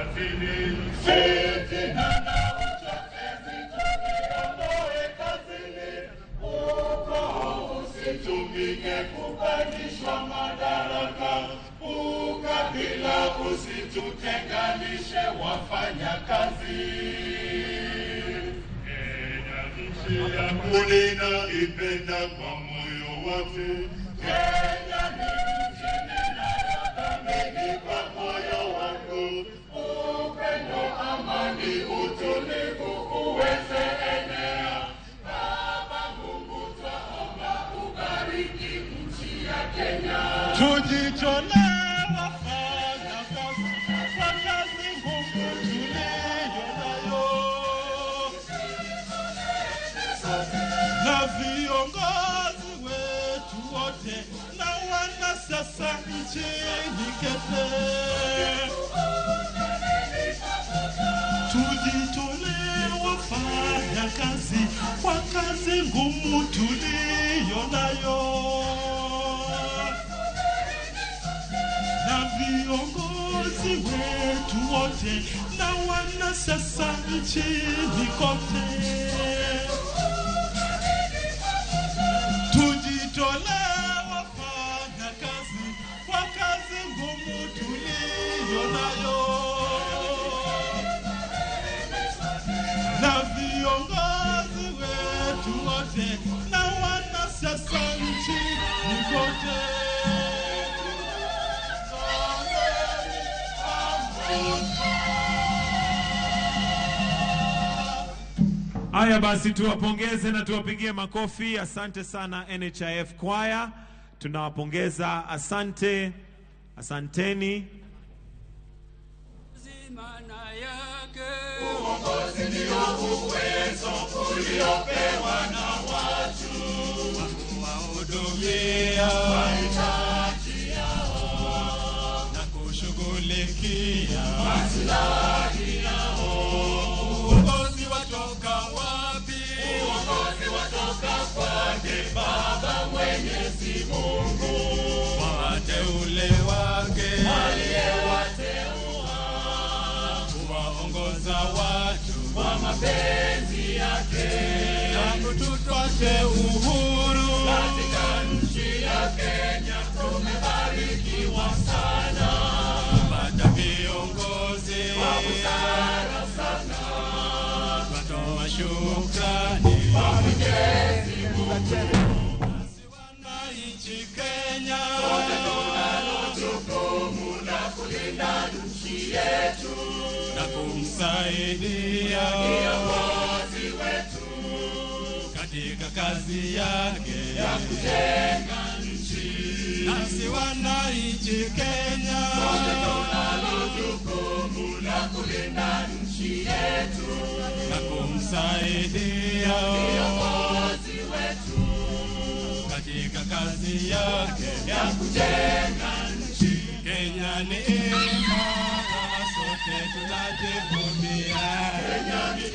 kazini, fitina na uchochezi tuviondoe kazini. Ukoo usitumike kupandishwa madaraka, ukabila usitutenganishe wafanya kazi. Kenya nchi yangu ninaipenda kwa moyo wote. Kenya ni nchi ninayothamini kwa moyo wangu. Upendo, amani, utulivu uweze enea. Baba Mungu twaomba ubariki nchi ya Kenya. Tujitolee wafanya kazi kwa kazi ngumu tuliyo nayo, na viongozi wetu wote na wanasiasa nchini Kenya. Tujitolee wafanya kazi kwa kazi ngumu tuliyo nayo, na viongozi wetu wote na wanasiasa nchini kote. Tujitolee wafanya kazi kwa kazi ngumu tuliyo nayo, na viongozi wetu wote na wanasiasa nchini kote. Haya basi, tuwapongeze na tuwapigie makofi. Asante sana NHIF Choir, tunawapongeza. Asante, asanteni. Uongozi ndio uwezo uliopewa na watu kuwahudumia mahitaji yao na kushughulikia maslahi yao. Uongozi watoka wapi? Uongozi watoka kwake Baba Mwenyezi Mungu, wateule wake aliyewateua kuwaongoza watu kwa mapenzi yake, na kututwache uhuru katika nchi ya Kenya. Tumebarikiwa sana kupata viongozi wa busara sana. Twatoa shukrani kwa Mwenyezi Mungu. Wananchi Kenya, sote tunalo jukumu la kulinda nchi yetu na kumsaidia kiongozi wetu katika kazi yake ya kujenga nchi. Nasi wananchi Kenya, sote tunalo jukumu la kulinda nchi yetu na kumsaidia kiongozi wetu katika kazi yake ya kujenga nchi. Kenya ni imara, sote tunajivunia. Kenya ni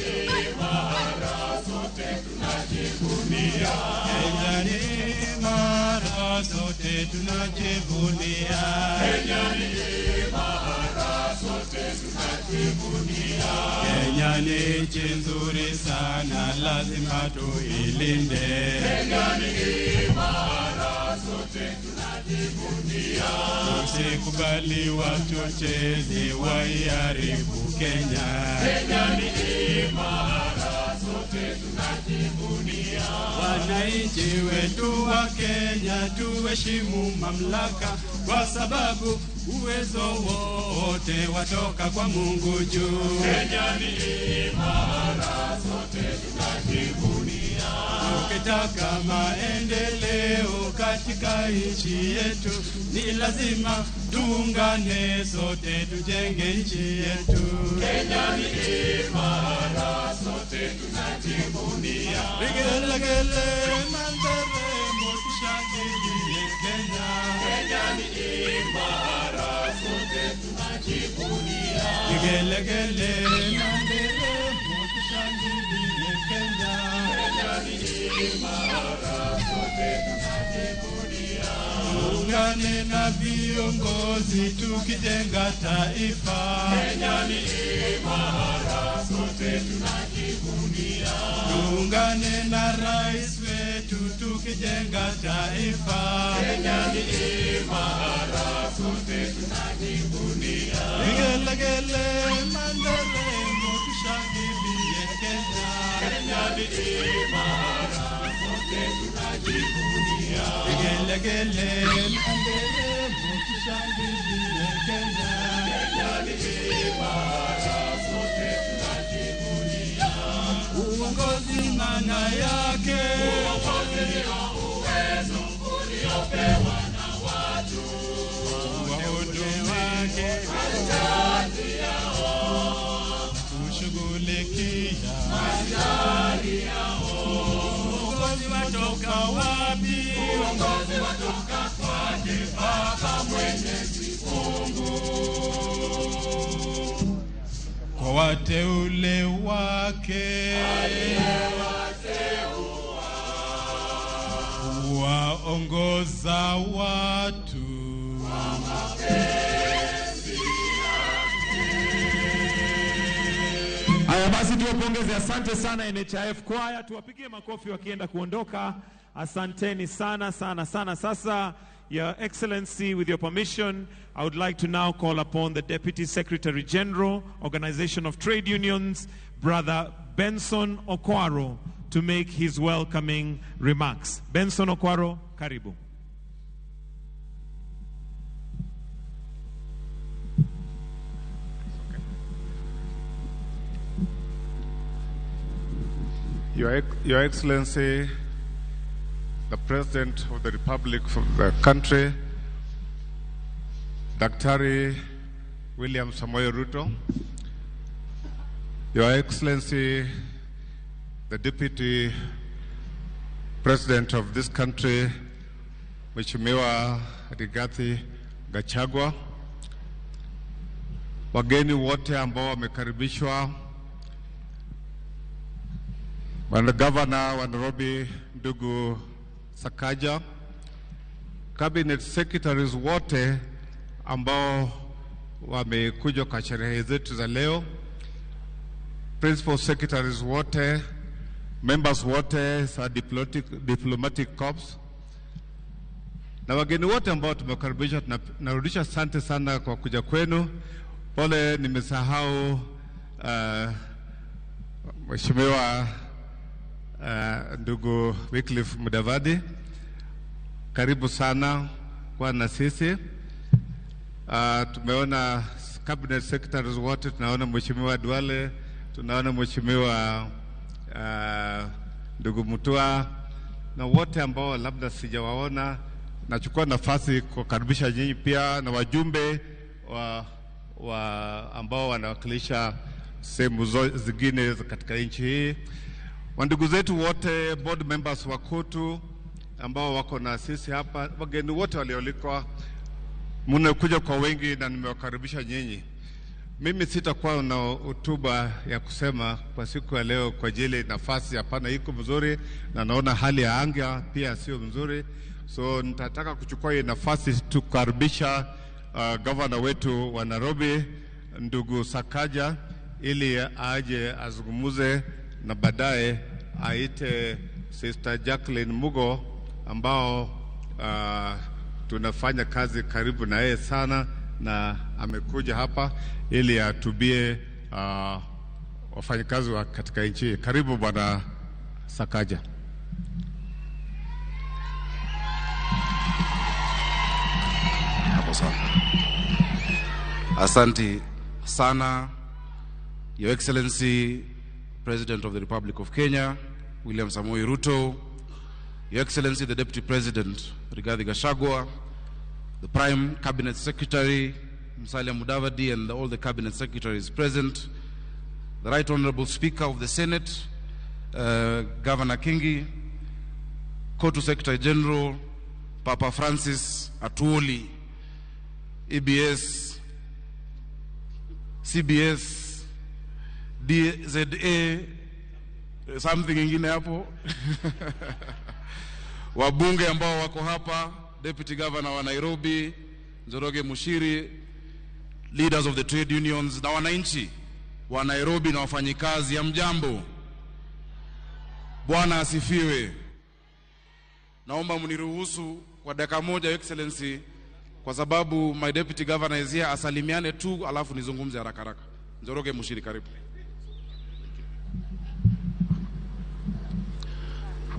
imara, sote tunajivunia. Kenya ni imara, sote tunajivunia. Kenya ni imara, sote tunajivunia. Kenya ni nchi nzuri sana, lazima tuilinde. Kenya ni imara, sote tunajivunia. Tusikubali wachochezi waiharibu Kenya. Kenya ni imara, sote tunajivunia. Wananchi wetu wa Kenya, tuheshimu mamlaka, kwa sababu uwezo wote watoka kwa Mungu juu. Kenya ni imara, sote tunajivunia. Tukitaka maendeleo katika nchi yetu, ni lazima tuungane sote tujenge nchi yetu. Kenya ni imara, sote tunajivunia. Vigelegele na nderemo tushangilie Kenya. Kenya ni imara, sote tunajivunia. Vigelegele na nderemo tushangilie Kenya. Kenya ni imara, sote tunajivunia. Tuungane na viongozi tukijenga taifa. Kenya ni imara, sote tunajivunia. Tuungane na rais wetu tukijenga taifa. Kenya ni imara, sote tunajivunia. Vigelegele manderemo tushangilie Kenya. Kenya ni imara, sote tunajivunia. Vigelegele manderemo tushangilie Kenya. Kenya ni imara, sote tunajivunia. Uongozi maana yake ndio uwezo uliopewa na watu wahudumie mahitaji yao, kushughulikia mahitaji yao. Uongozi watoka wapi? Uongozi watoka kwake Baba Mwenyezi Mungu, kwa wateule wake waongoza watu kwa mapenzi yake. Haya basi tuwapongeze, asante sana NHIF Choir, tuwapigie makofi wakienda kuondoka. Asanteni sana sana sana. Sasa, Your Excellency, with your permission, I would like to now call upon the Deputy Secretary General, Organization of Trade Unions, Brother Benson Okwaro, to make his welcoming remarks. Benson Okwaro, karibu. Your Excellency, the President of the Republic of the country, Daktari William Samoei Ruto, Your Excellency, the Deputy President of this country, Mheshimiwa Rigathi Gachagua, wageni wote ambao wamekaribishwa, Bwana Governor wa Nairobi ndugu Sakaja, Cabinet Secretaries wote ambao wamekuja kwa sherehe zetu za leo, Principal Secretaries wote, members wote za diplomatic corps, na wageni wote ambao tumekaribisha, tunarudisha asante sana kwa kuja kwenu. Pole nimesahau Mheshimiwa ndugu Wycliffe Mudavadi, karibu sana kwa na sisi. Tumeona Cabinet Secretaries wote, tunaona Mheshimiwa Duale, tunaona Mheshimiwa ndugu Mutua, na wote ambao labda sijawaona. Nachukua nafasi kukaribisha nyinyi pia na wajumbe ambao wanawakilisha sehemu zingine katika nchi hii. Wandugu zetu wote, board members wa KOTU ambao wako na sisi hapa, wageni wote walioalikwa, mnakuja kwa wengi na nimewakaribisha nyinyi. Mimi sitakuwa na hotuba ya kusema kwa siku ya leo kwa ajili nafasi hapana iko mzuri, na naona hali ya anga pia sio mzuri. So nitataka kuchukua hii nafasi tukaribisha governor wetu wa Nairobi ndugu Sakaja, ili aje azungumuze na baadaye aite Sister Jacqueline Mugo ambao tunafanya kazi karibu na yeye sana, na amekuja hapa ili atubie wafanyakazi wa katika nchi. Karibu Bwana Sakaja. Asante sana, Your Excellency, President of the Republic of Kenya, William Samoei Ruto, Your Excellency, the Deputy President, Rigathi Gachagua, the Prime Cabinet Secretary, Musalia Mudavadi, and all the Cabinet Secretaries present, the Right Honorable Speaker of the Senate, Governor Kingi, KOTU Secretary General, Papa Francis Atuoli, EBS, CBS, DZA, something ingine hapo, wabunge ambao wako hapa, Deputy Governor wa Nairobi, Njoroge Mushiri, leaders of the trade unions, na wananchi wa Nairobi na wafanyikazi, hamjambo? Bwana asifiwe. Naomba mniruhusu kwa dakika moja, Your Excellency, kwa sababu my deputy governor is here, asalimiane tu alafu nizungumze haraka haraka. Njoroge Mushiri, karibu.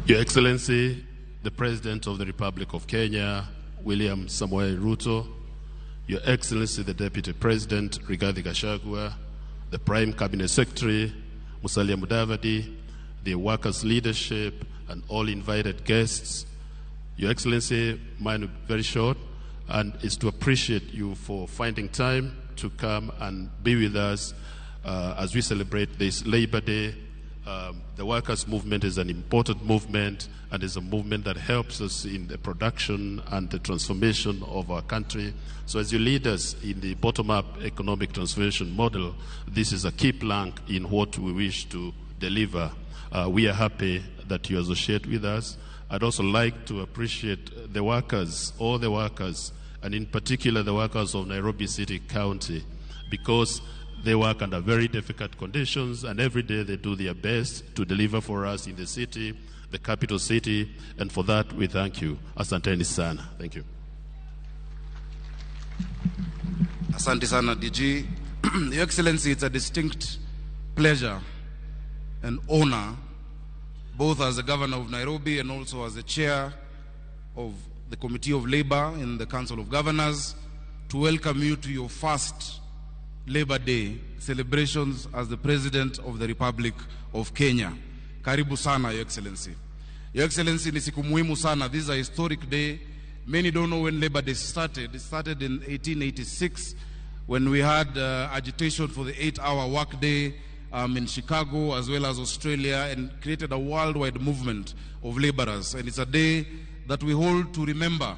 Your Excellency, the President of the Republic of Kenya, William Samoei Ruto, Your Excellency, the Deputy President, Rigathi Gachagua, the Prime Cabinet Secretary, Musalia Mudavadi, the workers' leadership, and all invited guests. Your Excellency, mine will be very short, and is to appreciate you for finding time to come and be with us as we celebrate this Labor Day. The workers' movement is an important movement, and is a movement that helps us in the production and the transformation of our country. So as you lead us in the bottom-up economic transformation model, this is a key plank in what we wish to deliver. We are happy that you associate with us. I'd also like to appreciate the workers, all the workers, and in particular the workers of Nairobi City County, because they work under very difficult conditions, and every day they do their best to deliver for us in the city, the capital city, and for that we thank you. Asanteni sana. Thank you. Asante sana, DG. Your Excellency, it's a distinct pleasure and honor, both as the Governor of Nairobi and also as the Chair of the Committee of Labor in the Council of Governors, to welcome you to your first Labor Day celebrations as the President of the Republic of Kenya. Karibu sana, Your Excellency. Your Excellency, ni siku muhimu sana. This is a historic day. Many don't know when Labor Day started. It started in 1886 when we had agitation for the 8-hour workday in Chicago as well as Australia, and created a worldwide movement of laborers. And it's a day that we hold to remember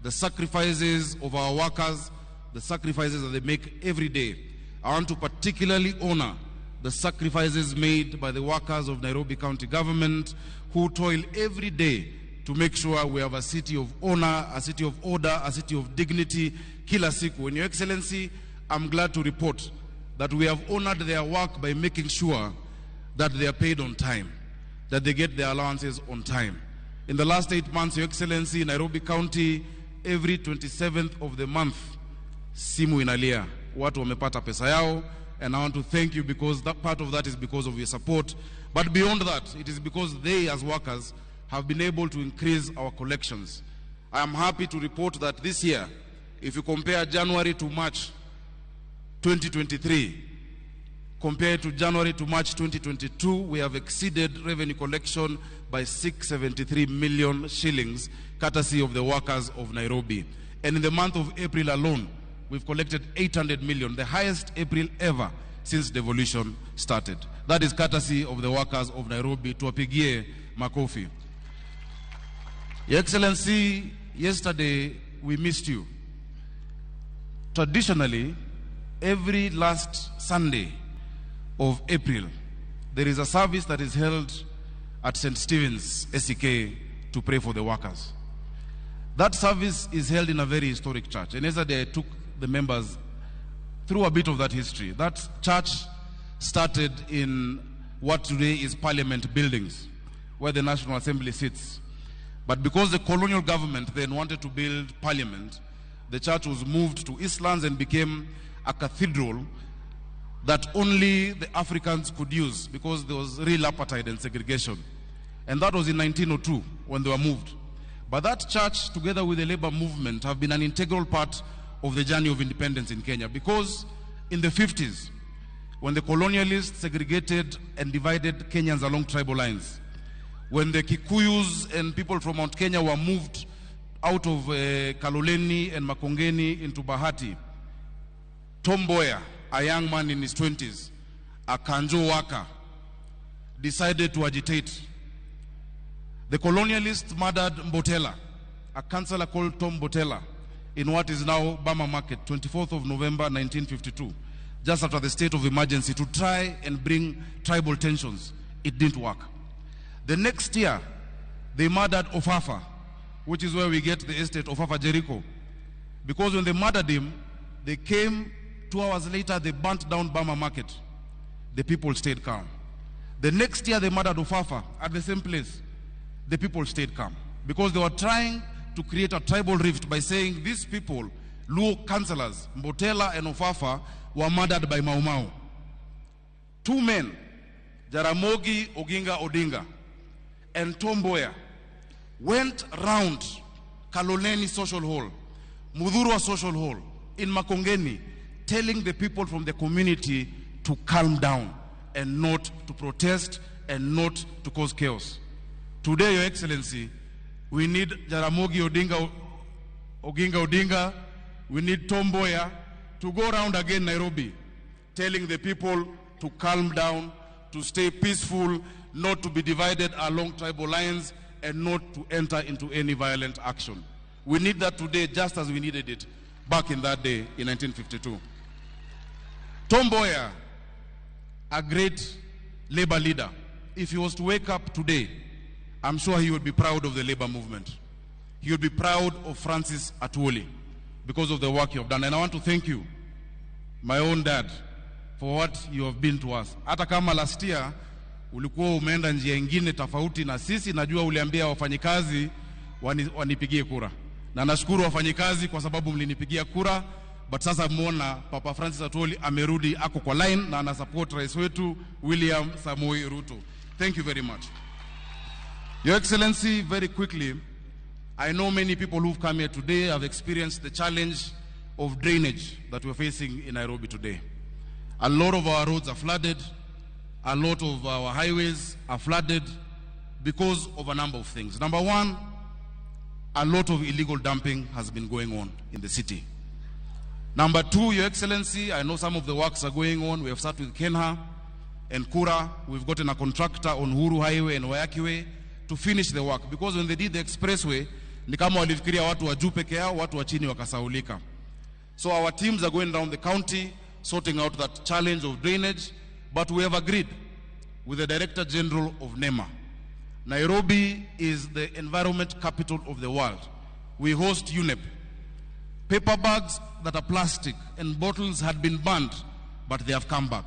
the sacrifices of our workers, the sacrifices that they make every day. I want to particularly honor the sacrifices made by the workers of Nairobi County Government, who toil every day to make sure we have a city of honor, a city of order, a city of dignity, kila siku. And Your Excellency, I'm glad to report that we have honored their work by making sure that they are paid on time, that they get their allowances on time. In the last 8 months, Your Excellency, Nairobi County, every 27th of the month, simu inalia, watu wamepata pesa yao, and I want to thank you because that part of that is because of your support. But beyond that, it is because they as workers have been able to increase our collections. I am happy to report that this year, if you compare January to March 2023, compared to January to March 2022, we have exceeded revenue collection by 673 million shillings, courtesy of the workers of Nairobi. And in the month of April alone, we've collected 800 million, the highest April ever since devolution started. That is courtesy of the workers of Nairobi. Tuwapigie makofi. Your Excellency, yesterday we missed you. Traditionally, every last Sunday of April, there is a service that is held at St. Stephen's, SEK, to pray for the workers. That service is held in a very historic church. And yesterday I took the members through a bit of that history. That church started in what today is Parliament buildings, where the National Assembly sits. But because the colonial government then wanted to build Parliament, the church was moved to Eastlands and became a cathedral that only the Africans could use because there was real apartheid and segregation. And that was in 1902 when they were moved. But that church, together with the labor movement, have been an integral part of the journey of independence in Kenya, because in the 50s, when the colonialists segregated and divided Kenyans along tribal lines, when the Kikuyus and people from Mount Kenya were moved out of Kaloleni and Makongeni into Bahati, Tom Mboya, a young man in his 20s, a Kanjo worker, decided to agitate. The colonialists murdered Mbotela, a councillor called Tom Mbotela, in what is now Bama Market, 24th of November 1952, just after the state of emergency, to try and bring tribal tensions. It didn't work. The next year, they murdered Ofafa, which is where we get the estate of Fafa Jericho. Because when they murdered him, they came 2 hours later, they burnt down Bama Market. The people stayed calm. The next year they murdered Ufafa at the same place. The people stayed calm. Because they were trying to create a tribal rift by saying these people, Luo councillors, Mbotela and Ufafa, were murdered by Mau Mau. 2 men, Jaramogi Oginga Odinga and Tom Mboya, went round Kaloleni Social Hall, Mudhurwa Social Hall, in Makongeni, telling the people from the community to calm down and not to protest and not to cause chaos. Today, Your Excellency, we need Jaramogi Oginga Odinga, we need Tom Mboya to go around again Nairobi, telling the people to calm down, to stay peaceful, not to be divided along tribal lines, and not to enter into any violent action. We need that today just as we needed it back in that day in 1952. Tom Mboya, a great labor leader, if he was to wake up today, I'm sure he would be proud of the labor movement. He would be proud of Francis Atwoli because of the work you have done. And I want to thank you, my own dad, for what you have been to us. Hata kama last year ulikuwa umeenda njia nyingine tofauti na sisi, najua uliambia wafanyikazi wanipigie kura. Na nashukuru wafanyikazi kwa sababu mlinipigia kura, but sasa muona Papa Francis Atwoli amerudi ako kwa line na ana support rais wetu William Samoei Ruto. Thank you very much. Your Excellency, very quickly, I know many people who've come here today have experienced the challenge of drainage that we're facing in Nairobi today. A lot of our roads are flooded. A lot of our highways are flooded because of a number of things. Number one, a lot of illegal dumping has been going on in the city. Number two, Your Excellency, I know some of the works are going on. We have started with Kenha and Kura. We've gotten a contractor on Huru Highway and Wayaki Way to finish the work. Because when they did the expressway, ni kama walifikiria watu wa juu peke yao, watu wa chini wakasaulika. So our teams are going down the county, sorting out that challenge of drainage, but we have agreed with the Director General of NEMA. Nairobi is the environment capital of the world. We host UNEP. Paper bags that are plastic and bottles had been banned, but they have come back.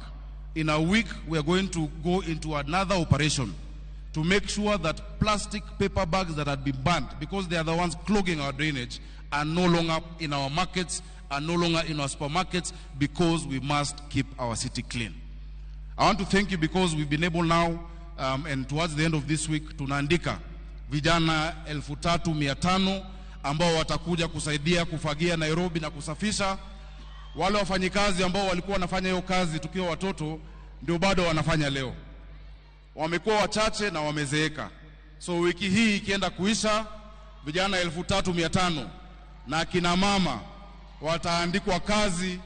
In a week, we are going to go into another operation to make sure that plastic paper bags that had been banned, because they are the ones clogging our drainage, are no longer in our markets, are no longer in our supermarkets, because we must keep our city clean. I want to thank you because we've been able now, and towards the end of this week, tunaandika vijana 3,500 ambao watakuja kusaidia kufagia Nairobi na kusafisha. Wale wafanyikazi ambao walikuwa wanafanya hiyo kazi tukiwa watoto ndio bado wanafanya leo. Wamekuwa wachache na wamezeeka. So wiki hii ikienda kuisha, vijana 3,500 na akina mama wataandikwa kazi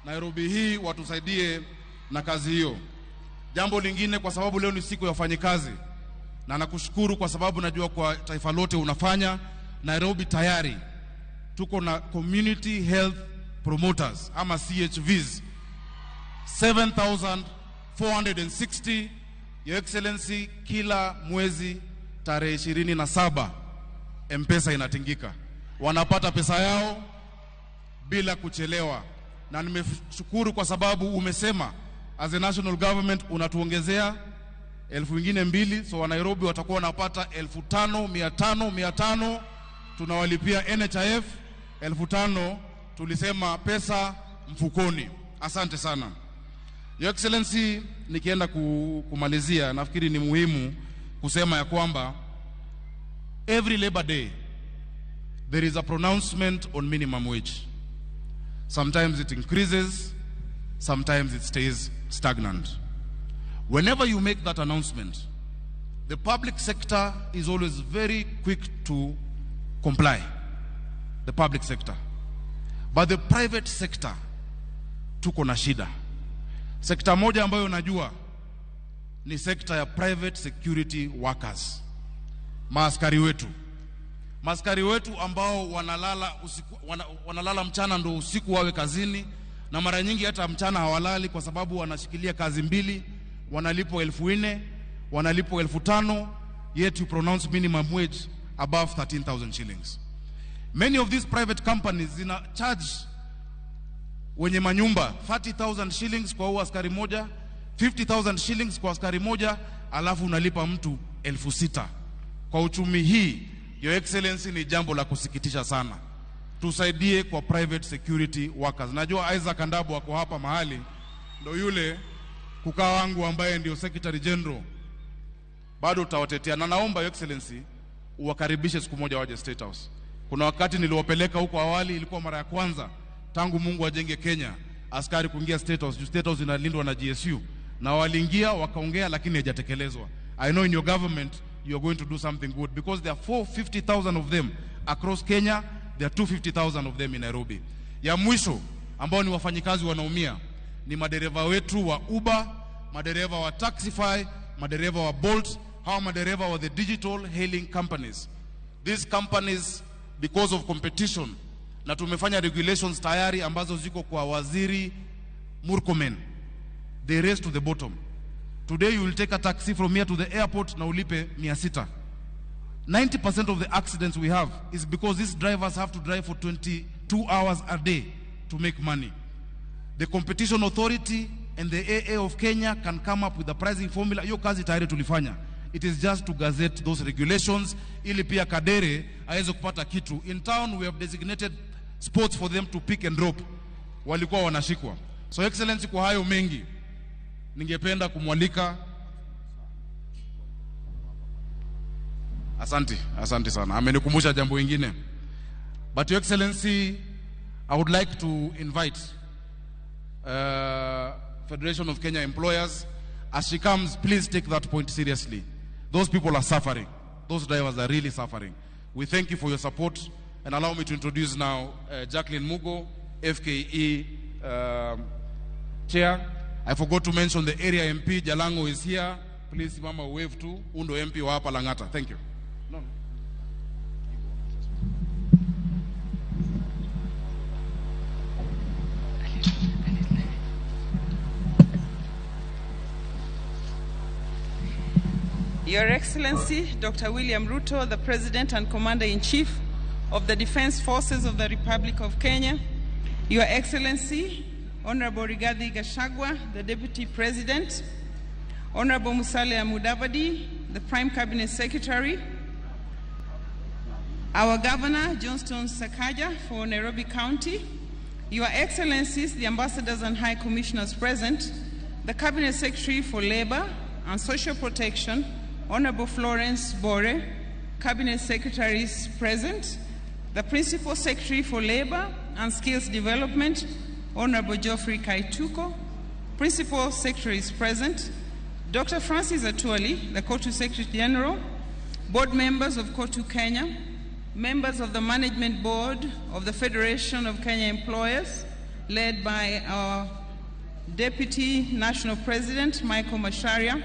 Nairobi hii, watusaidie na kazi hiyo. Jambo lingine, kwa sababu leo ni siku ya wafanyikazi, na nakushukuru kwa sababu najua kwa taifa lote unafanya. Nairobi tayari tuko na community health promoters ama CHVs 7,460. Your Excellency, kila mwezi tarehe 27 M-Pesa inatingika, wanapata pesa yao bila kuchelewa. Na nimeshukuru kwa sababu umesema as a national government unatuongezea 2,000, so wa Nairobi watakuwa wanapata 5,500. Tunawalipia NHIF 5,000, tulisema pesa mfukoni. Asante sana. Your Excellency, nikienda kumalizia, nafikiri ni muhimu kusema ya kwamba every Labor Day there is a pronouncement on minimum wage. Sometimes it increases, sometimes it stays stagnant. Whenever you make that announcement, the public sector is always very quick to comply, the public sector. But the private sector, tuko na shida. Sekta moja ambayo najua ni sekta ya private security workers. Maaskari wetu. Maaskari wetu ambao wanalala usiku, wanalala mchana ndo usiku wawe kazini, na mara nyingi hata mchana hawalali kwa sababu wanashikilia kazi mbili, wanalipwa 4,000, wanalipwa 5,000, yet you pronounce minimum wage above 13,000 shillings. Many of these private companies zina charge wenye manyumba 30,000 shillings kwa askari moja, 50,000 shillings kwa askari moja, alafu unalipa mtu 6,000. Kwa uchumi hii, Your Excellency, ni jambo la kusikitisha sana. Tusaidie kwa private security workers. Najua Isaac Andabo wako hapa mahali, ndo yule kukaa wangu ambaye ndio Secretary General. Bado utawatetea, na naomba Your Excellency uwakaribishe siku moja waje State House. Kuna wakati niliwapeleka huko awali, ilikuwa mara ya kwanza tangu Mungu ajenge Kenya askari kuingia State House. State House inalindwa na GSU, na waliingia wakaongea, lakini haijatekelezwa. I know in your government you are going to do something good, because there are 450,000 of them across Kenya, there are 250,000 of them in Nairobi. Ya mwisho ambao ni wafanyikazi wanaumia ni madereva wetu wa Uber, madereva wa Taxify, madereva wa Bolt, hawa madereva wa the digital hailing companies. These companies, because of competition, na tumefanya regulations tayari ambazo ziko kwa Waziri Murkomen, they race to the bottom. Today you will take a taxi from here to the airport na ulipe 600. 90% of the accidents we have is because these drivers have to drive for 22 hours a day to make money. The Competition Authority and the AA of Kenya can come up with a pricing formula. Hiyo kazi tayari tulifanya. It is just to gazette those regulations ili pia kadere aweze kupata kitu. In town we have designated spots for them to pick and drop. Walikuwa wanashikwa. So Excellency, kwa hayo mengi ningependa kumwalika. Asante sana. Amenikumbusha jambo lingine. But Your Excellency, I would like to invite Federation of Kenya Employers, as she comes, please take that point seriously. Those people are suffering. Those drivers are really suffering. We thank you for your support, and allow me to introduce now Jacqueline Mugo, FKE Chair. I forgot to mention the area MP, Jalango, is here. Please, Mama, wave to Undo MP wa hapa Langata. Thank you. Your Excellency, Dr. William Ruto, the President and Commander-in-Chief of the Defense Forces of the Republic of Kenya, Your Excellency, Honorable Rigathi Gachagua, the Deputy President, Honorable Musalia Mudavadi, the Prime Cabinet Secretary, our Governor, Johnston Sakaja for Nairobi County, Your Excellencies, the Ambassadors and High Commissioners present, the Cabinet Secretary for Labor and Social Protection, Honorable Florence Bore, Cabinet Secretaries present, the Principal Secretary for Labor and Skills Development, Honorable Geoffrey Kaituko, Principal Secretaries present, Dr. Francis Atuali, the COTU Secretary General, board members of COTU Kenya, members of the Management Board of the Federation of Kenya Employers, led by our Deputy National President, Michael Macharia,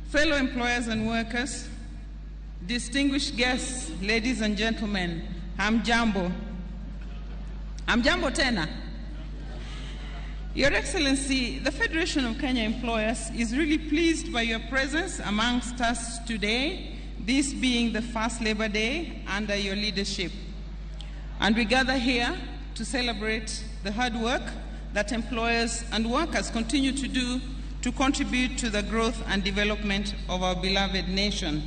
fellow employers and workers, distinguished guests, ladies and gentlemen, hamjambo. Hamjambo tena. Your Excellency, the Federation of Kenya Employers is really pleased by your presence amongst us today, this being the first Labor Day under your leadership. And we gather here to celebrate the hard work that employers and workers continue to do to contribute to the growth and development of our beloved nation.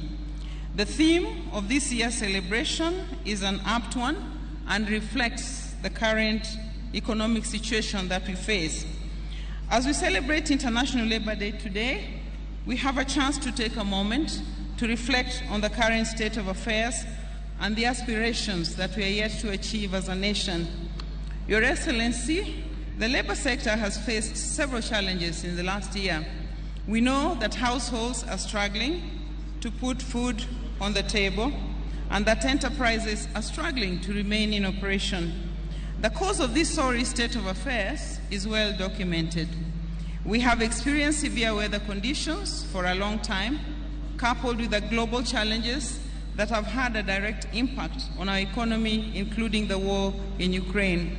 The theme of this year's celebration is an apt one and reflects the current economic situation that we face. As we celebrate International Labor Day today, we have a chance to take a moment to reflect on the current state of affairs and the aspirations that we are yet to achieve as a nation. Your Excellency, the labor sector has faced several challenges in the last year. We know that households are struggling to put food on the table and that enterprises are struggling to remain in operation. The cause of this sorry state of affairs is well documented. We have experienced severe weather conditions for a long time, coupled with the global challenges that have had a direct impact on our economy, including the war in Ukraine.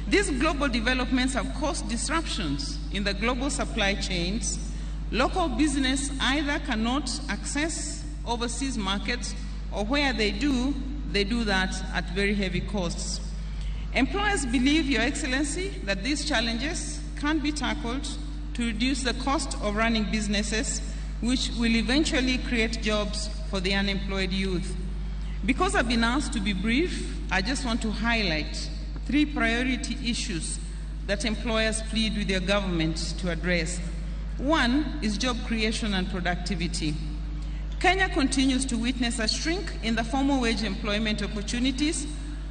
These global developments have caused disruptions in the global supply chains. Local business either cannot access overseas markets or where they do that at very heavy costs. Employers believe, Your Excellency, that these challenges can be tackled to reduce the cost of running businesses, which will eventually create jobs for the unemployed youth. Because I've been asked to be brief, I just want to highlight 3 priority issues that employers plead with their government to address. One is job creation and productivity. Kenya continues to witness a shrink in the formal wage employment opportunities,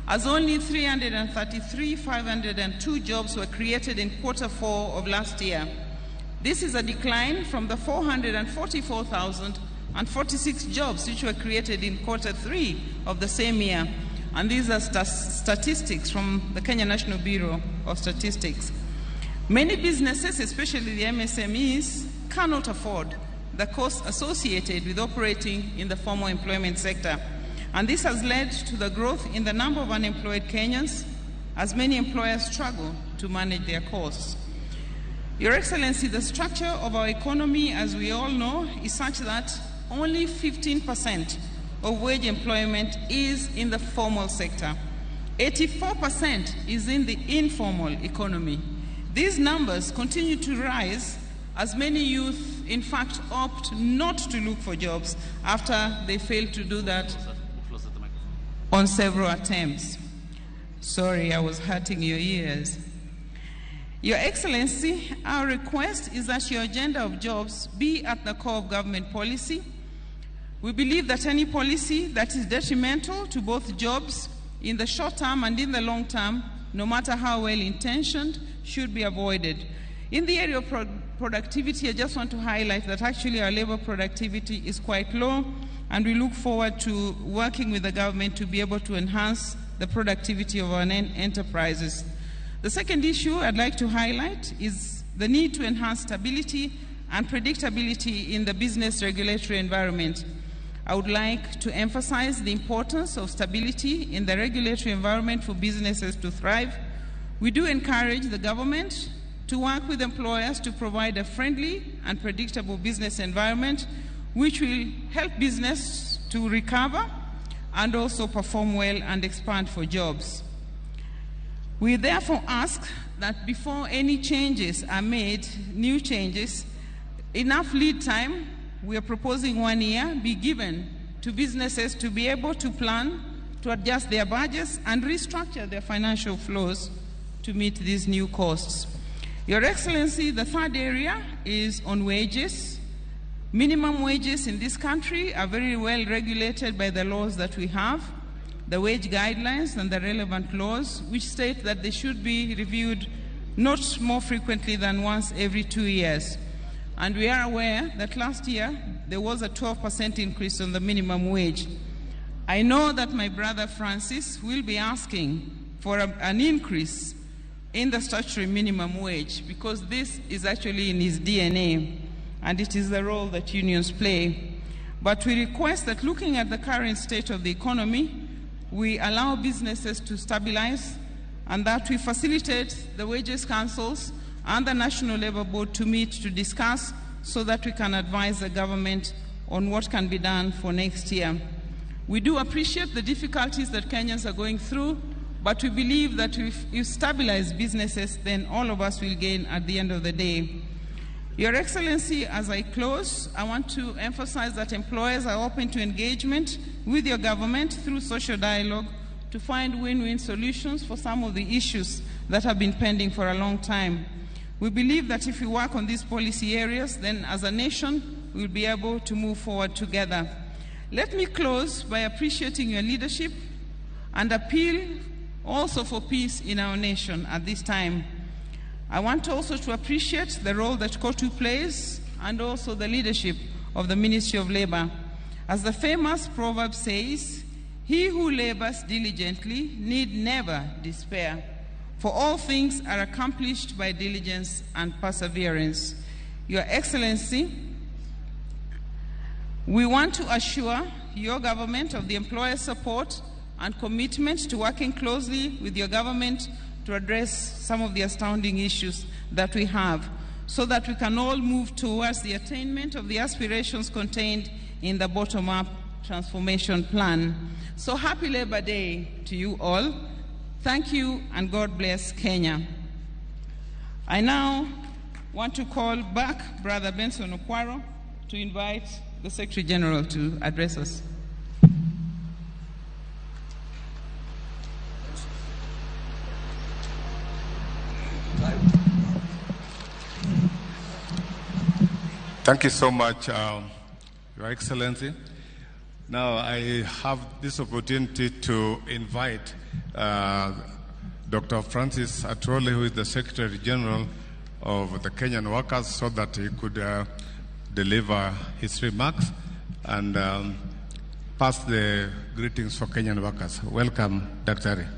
as only 333,502 jobs were created in Q4 of last year. This is a decline from the 444,046 jobs which were created in Q3 of the same year. And these are statistics from the Kenya National Bureau of Statistics. Many businesses, especially the MSMEs, cannot afford the costs associated with operating in the formal employment sector. And this has led to the growth in the number of unemployed Kenyans, as many employers struggle to manage their costs. Your Excellency, the structure of our economy, as we all know, is such that only 15% of wage employment is in the formal sector. 84% is in the informal economy. These numbers continue to rise as many youth, in fact, opt not to look for jobs after they fail to do that on several attempts. Sorry, I was hurting your ears. Your Excellency, our request is that your agenda of jobs be at the core of government policy. We believe that any policy that is detrimental to both jobs in the short term and in the long term, no matter how well intentioned, should be avoided. In the area of productivity, I just want to highlight that actually our labor productivity is quite low, and we look forward to working with the government to be able to enhance the productivity of our enterprises. The second issue I'd like to highlight is the need to enhance stability and predictability in the business regulatory environment. I would like to emphasize the importance of stability in the regulatory environment for businesses to thrive. We do encourage the government to work with employers to provide a friendly and predictable business environment which will help business to recover and also perform well and expand for jobs. We therefore ask that before any changes are made, new changes, enough lead time, we are proposing 1 year, be given to businesses to be able to plan, to adjust their budgets and restructure their financial flows to meet these new costs. Your Excellency, the third area is on wages. Minimum wages in this country are very well regulated by the laws that we have, the wage guidelines and the relevant laws, which state that they should be reviewed not more frequently than once every 2 years. And we are aware that last year there was a 12% increase on the minimum wage. I know that my brother Francis will be asking for an increase in the statutory minimum wage because this is actually in his DNA and it is the role that unions play. But we request that looking at the current state of the economy, we allow businesses to stabilize and that we facilitate the wages councils and the National Labour Board to meet to discuss so that we can advise the government on what can be done for next year. We do appreciate the difficulties that Kenyans are going through, but we believe that if you stabilize businesses, then all of us will gain at the end of the day. Your Excellency, as I close, I want to emphasize that employers are open to engagement with your government through social dialogue to find win-win solutions for some of the issues that have been pending for a long time. We believe that if we work on these policy areas, then as a nation, we'll be able to move forward together. Let me close by appreciating your leadership and appeal also for peace in our nation at this time. I want also to appreciate the role that COTU plays and also the leadership of the Ministry of Labor. As the famous proverb says, he who labors diligently need never despair, for all things are accomplished by diligence and perseverance. Your Excellency, we want to assure your government of the employer's support and commitment to working closely with your government to address some of the astounding issues that we have so that we can all move towards the attainment of the aspirations contained in the bottom-up transformation plan. So happy Labor Day to you all. Thank you and God bless Kenya. I now want to call back Brother Benson Okwaro to invite the Secretary General to address us. Thank you so much, Your Excellency. Now I have this opportunity to invite Dr. Francis Atwoli, who is the Secretary General of the Kenyan Workers, so that he could deliver his remarks and pass the greetings for Kenyan workers. Welcome, Dr.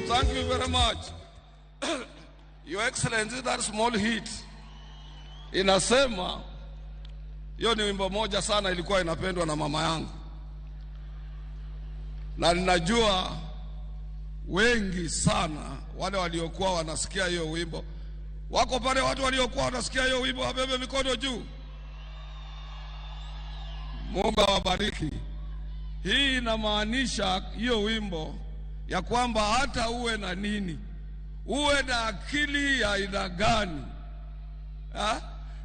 Thank you very much. Your Excellency, that small hit inasema, hiyo ni wimbo moja sana ilikuwa inapendwa na mama yangu, na ninajua wengi sana wale waliokuwa wanasikia hiyo wimbo. Wako pale watu waliokuwa wanasikia hiyo wimbo, wabebe mikono juu. Mungu awabariki. Hii inamaanisha hiyo wimbo ya kwamba hata uwe na nini, uwe na akili ya aina gani,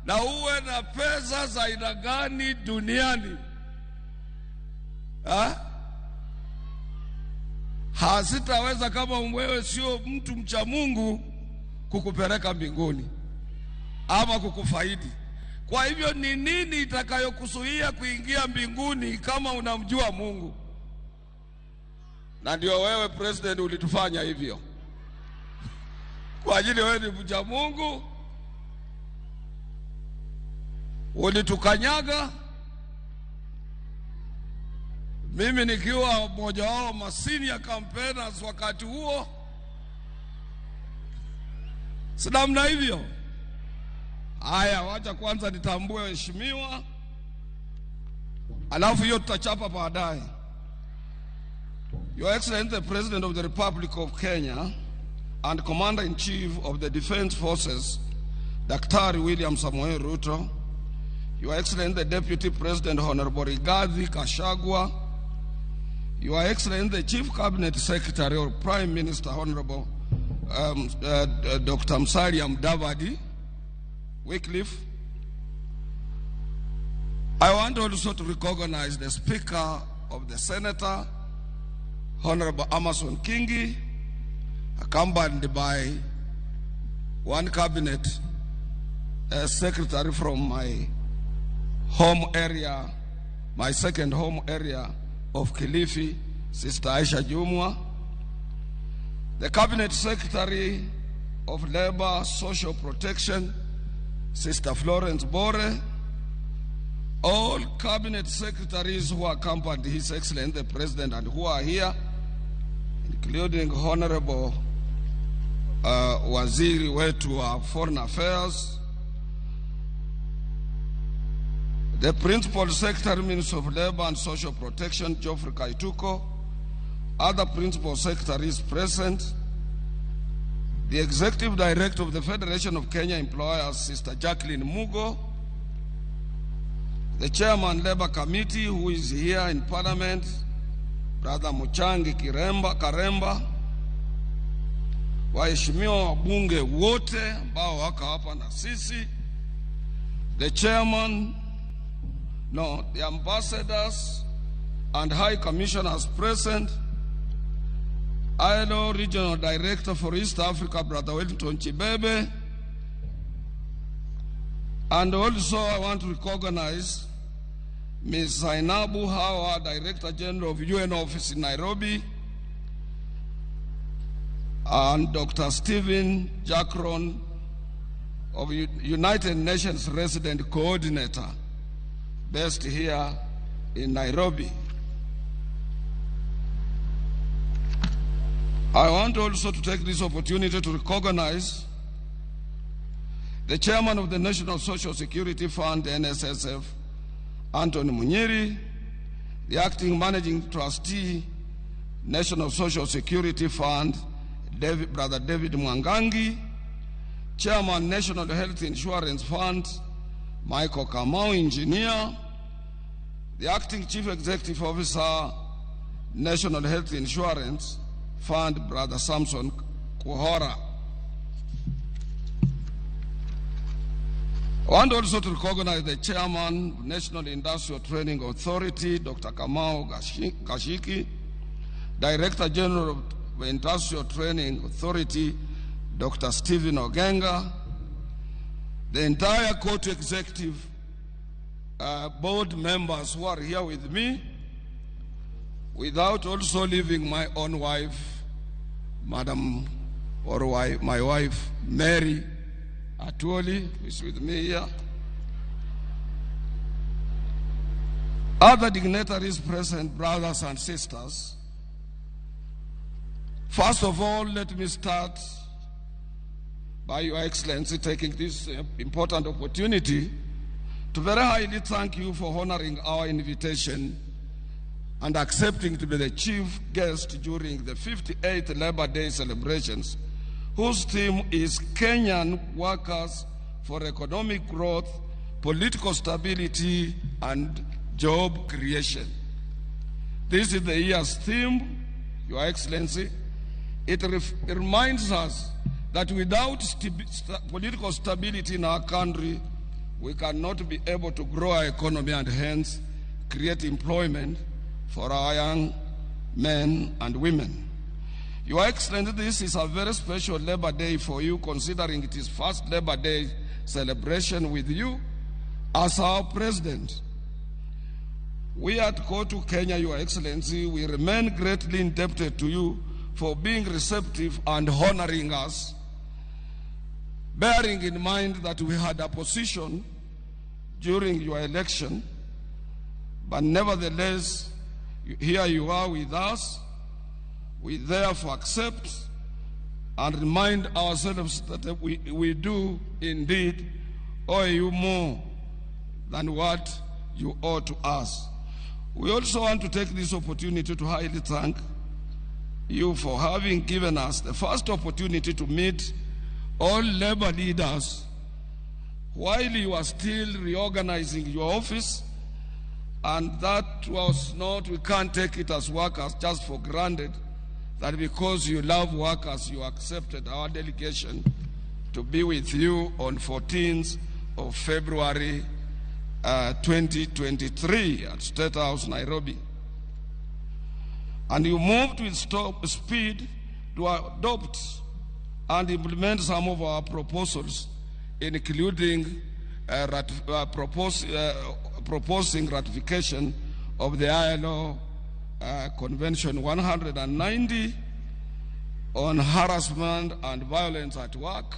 na uwe na pesa za aina gani duniani, hasitaweza kama wewe sio mtu mcha Mungu kukupeleka mbinguni ama kukufaidi. Kwa hivyo ni nini itakayokuzuia kuingia mbinguni kama unamjua Mungu? Na ndio wewe President ulitufanya hivyo. Kwa ajili wewe ni mcha Mungu, ulitukanyaga. Mimi nikiwa mmoja wao masenior campaigners wakati huo, si namna hivyo. Haya, wacha kwanza nitambue heshimiwa, alafu hiyo tutachapa baadaye. Your Excellency, the President of the Republic of Kenya and Commander-in-Chief of the Defense Forces, Daktari William Samoei Ruto, Your Excellency, the Deputy President, Honorable Rigathi Gachagua, Your Excellency, the Chief Cabinet Secretary or Prime Minister, Honorable Dr. Musalia Mudavadi, Wycliffe. I want also to recognize the Speaker of the Senator, Honorable Amason Kingi, accompanied by one cabinet secretary from my home area, my second home area of Kilifi, Sister Aisha Jumwa, the cabinet secretary of Labor, Social Protection, Sister Florence Bore, all cabinet secretaries who accompanied His Excellency the President and who are here, including Honorable Waziri wetu wa Foreign Affairs, the Principal Secretary, Minister of Labor and Social Protection, Geoffrey Kaituko, other Principal Secretaries present, the Executive Director of the Federation of Kenya Employers, Sister Jacqueline Mugo, the Chairman Labour Committee, who is here in Parliament, Brother Muchangi Karemba, waheshimiwa wabunge wote ambao wako hapa na sisi, the chairman, the ambassadors and high commissioners present, ILO Regional Director for East Africa, Brother Wellington Chibebe, and also I want to recognize Ms. Zainabu Hawa, Director General of UN Office in Nairobi, and Dr. Stephen Jackron of United Nations Resident Coordinator, based here in Nairobi. I want also to take this opportunity to recognize the Chairman of the National Social Security Fund, NSSF, Anthony Munyiri, the Acting Managing Trustee, National Social Security Fund, Brother David Mwangangi, Chairman, National Health Insurance Fund, Michael Kamau, Engineer, the Acting Chief Executive Officer, National Health Insurance Fund, Brother Samson Kuhora. I want also to recognize the Chairman of National Industrial Training Authority, Dr. Kamau Kashiki, Director General of the Industrial Training Authority, Dr. Stephen Ogenga, the entire court executive board members who are here with me, without also leaving my own wife, Madam, or my wife, Mary Atuoli, who is with me here. Other dignitaries present, brothers and sisters. First of all, let me start by Your Excellency taking this important opportunity to very highly thank you for honoring our invitation and accepting to be the chief guest during the 58th Labor Day celebrations, whose theme is Kenyan Workers for Economic Growth, Political Stability, and Job Creation. This is the year's theme, Your Excellency. It reminds us that without political stability in our country, we cannot be able to grow our economy and hence create employment for our young men and women. Your Excellency, this is a very special Labor Day for you, considering it is first Labor Day celebration with you as our President. We at KOTU Kenya, Your Excellency, we remain greatly indebted to you for being receptive and honoring us, bearing in mind that we had opposition during your election, but nevertheless, here you are with us. We therefore accept and remind ourselves that we do indeed owe you more than what you owe to us. We also want to take this opportunity to highly thank you for having given us the first opportunity to meet all labor leaders while you are still reorganizing your office, and that was not, we can't take it as workers just for granted, that because you love workers, you accepted our delegation to be with you on 14th of February 2023 at State House, Nairobi. And you moved with speed to adopt and implement some of our proposals, including proposing ratification of the ILO Convention 190 on harassment and violence at work.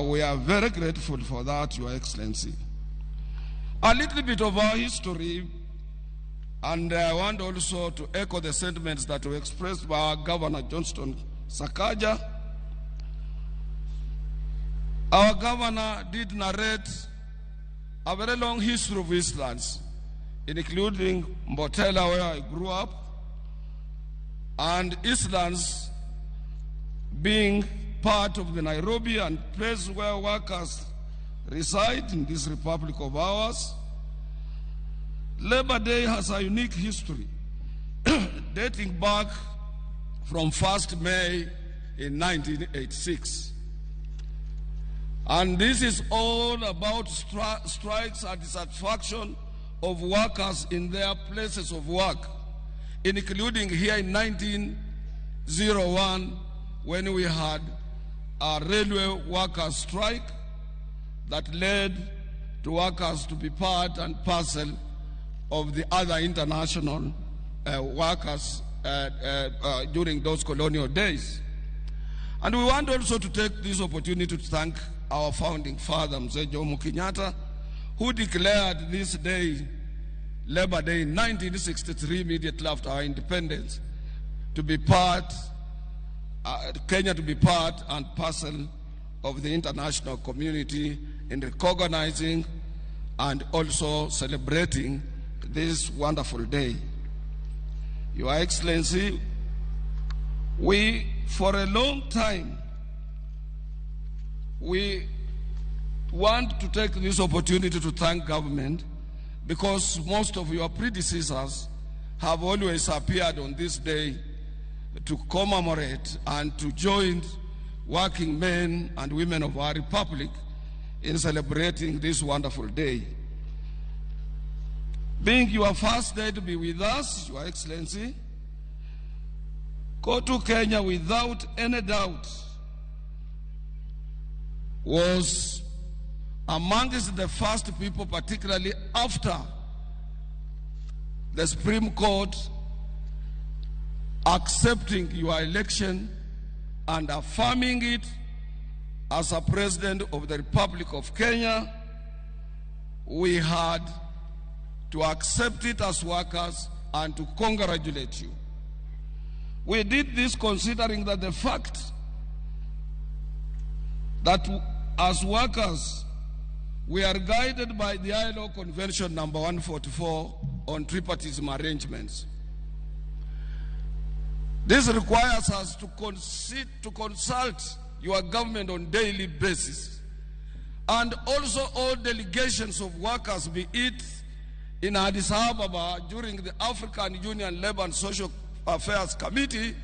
We are very grateful for that, Your Excellency. A little bit of our history, and I want also to echo the sentiments that were expressed by our Governor Johnston Sakaja. Our governor did narrate a very long history of Eastlands, including Mbotela, where I grew up, and Eastlands being part of the Nairobi and place where workers reside in this republic of ours, Labor Day has a unique history dating back from 1st May in 1986. And this is all about strikes and dissatisfaction of workers in their places of work, including here in 1901 when we had a railway workers' strike that led to workers to be part and parcel of the other international workers during those colonial days. And we want also to take this opportunity to thank our founding father, Mzee Jomo Kenyatta, who declared this day, Labor Day, in 1963, immediately after our independence, to be part, Kenya to be part and parcel of the international community in recognizing and also celebrating this wonderful day. Your Excellency, we, for a long time, we want to take this opportunity to thank government because most of your predecessors have always appeared on this day to commemorate and to join working men and women of our republic in celebrating this wonderful day. Being your first day to be with us, Your Excellency, go to Kenya without any doubt was amongst the first people, particularly after the Supreme Court accepting your election and affirming it as a president of the Republic of Kenya. We had to accept it as workers and to congratulate you. We did this considering that the fact that as workers we are guided by the ILO Convention number 144 on tripartite arrangements. This requires us to consult your government on a daily basis, and also all delegations of workers, be it in Addis Ababa during the African Union Labour and Social Affairs Committee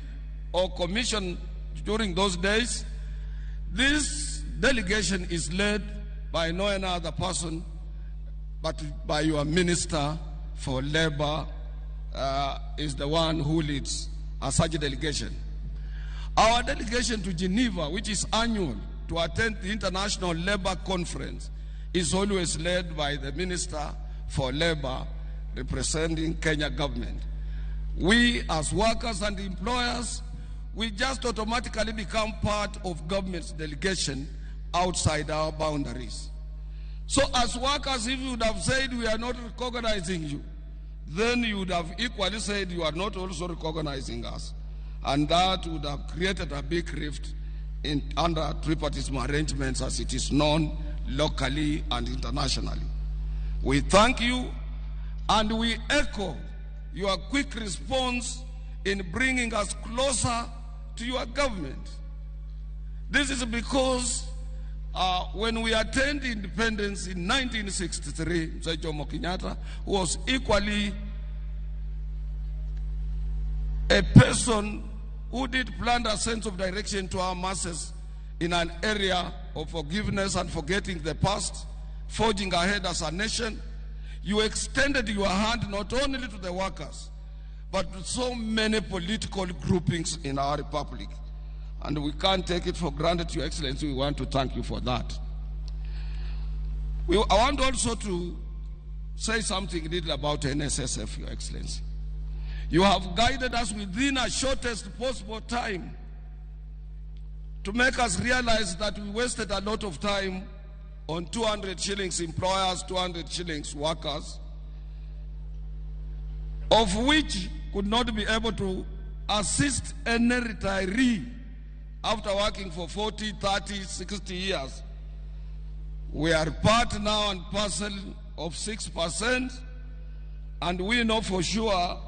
or Commission during those days. This delegation is led by no other person but by your Minister for Labor, is the one who leads such a delegation. Our delegation to Geneva, which is annual to attend the International Labor Conference, is always led by the Minister for Labor representing Kenya government. We as workers and employers, we just automatically become part of government's delegation outside our boundaries. So as workers, if you would have said we are not recognizing you, then you would have equally said you are not also recognizing us. And that would have created a big rift under tripartite arrangements as it is known locally and internationally. We thank you and we echo your quick response in bringing us closer to your government. This is because when we attained independence in 1963, Mzee Jomo Kenyatta was equally a person who did plant a sense of direction to our masses in an area of forgiveness and forgetting the past, forging ahead as a nation. You extended your hand not only to the workers, but to so many political groupings in our republic. And we can't take it for granted, Your Excellency. We want to thank you for that. I want also to say something little about NSSF, Your Excellency. You have guided us within the shortest possible time to make us realize that we wasted a lot of time on 200 shillings employers, 200 shillings workers, of which could not be able to assist any retiree after working for 40, 30, 60 years. We are part now and parcel of 6%, and we know for sure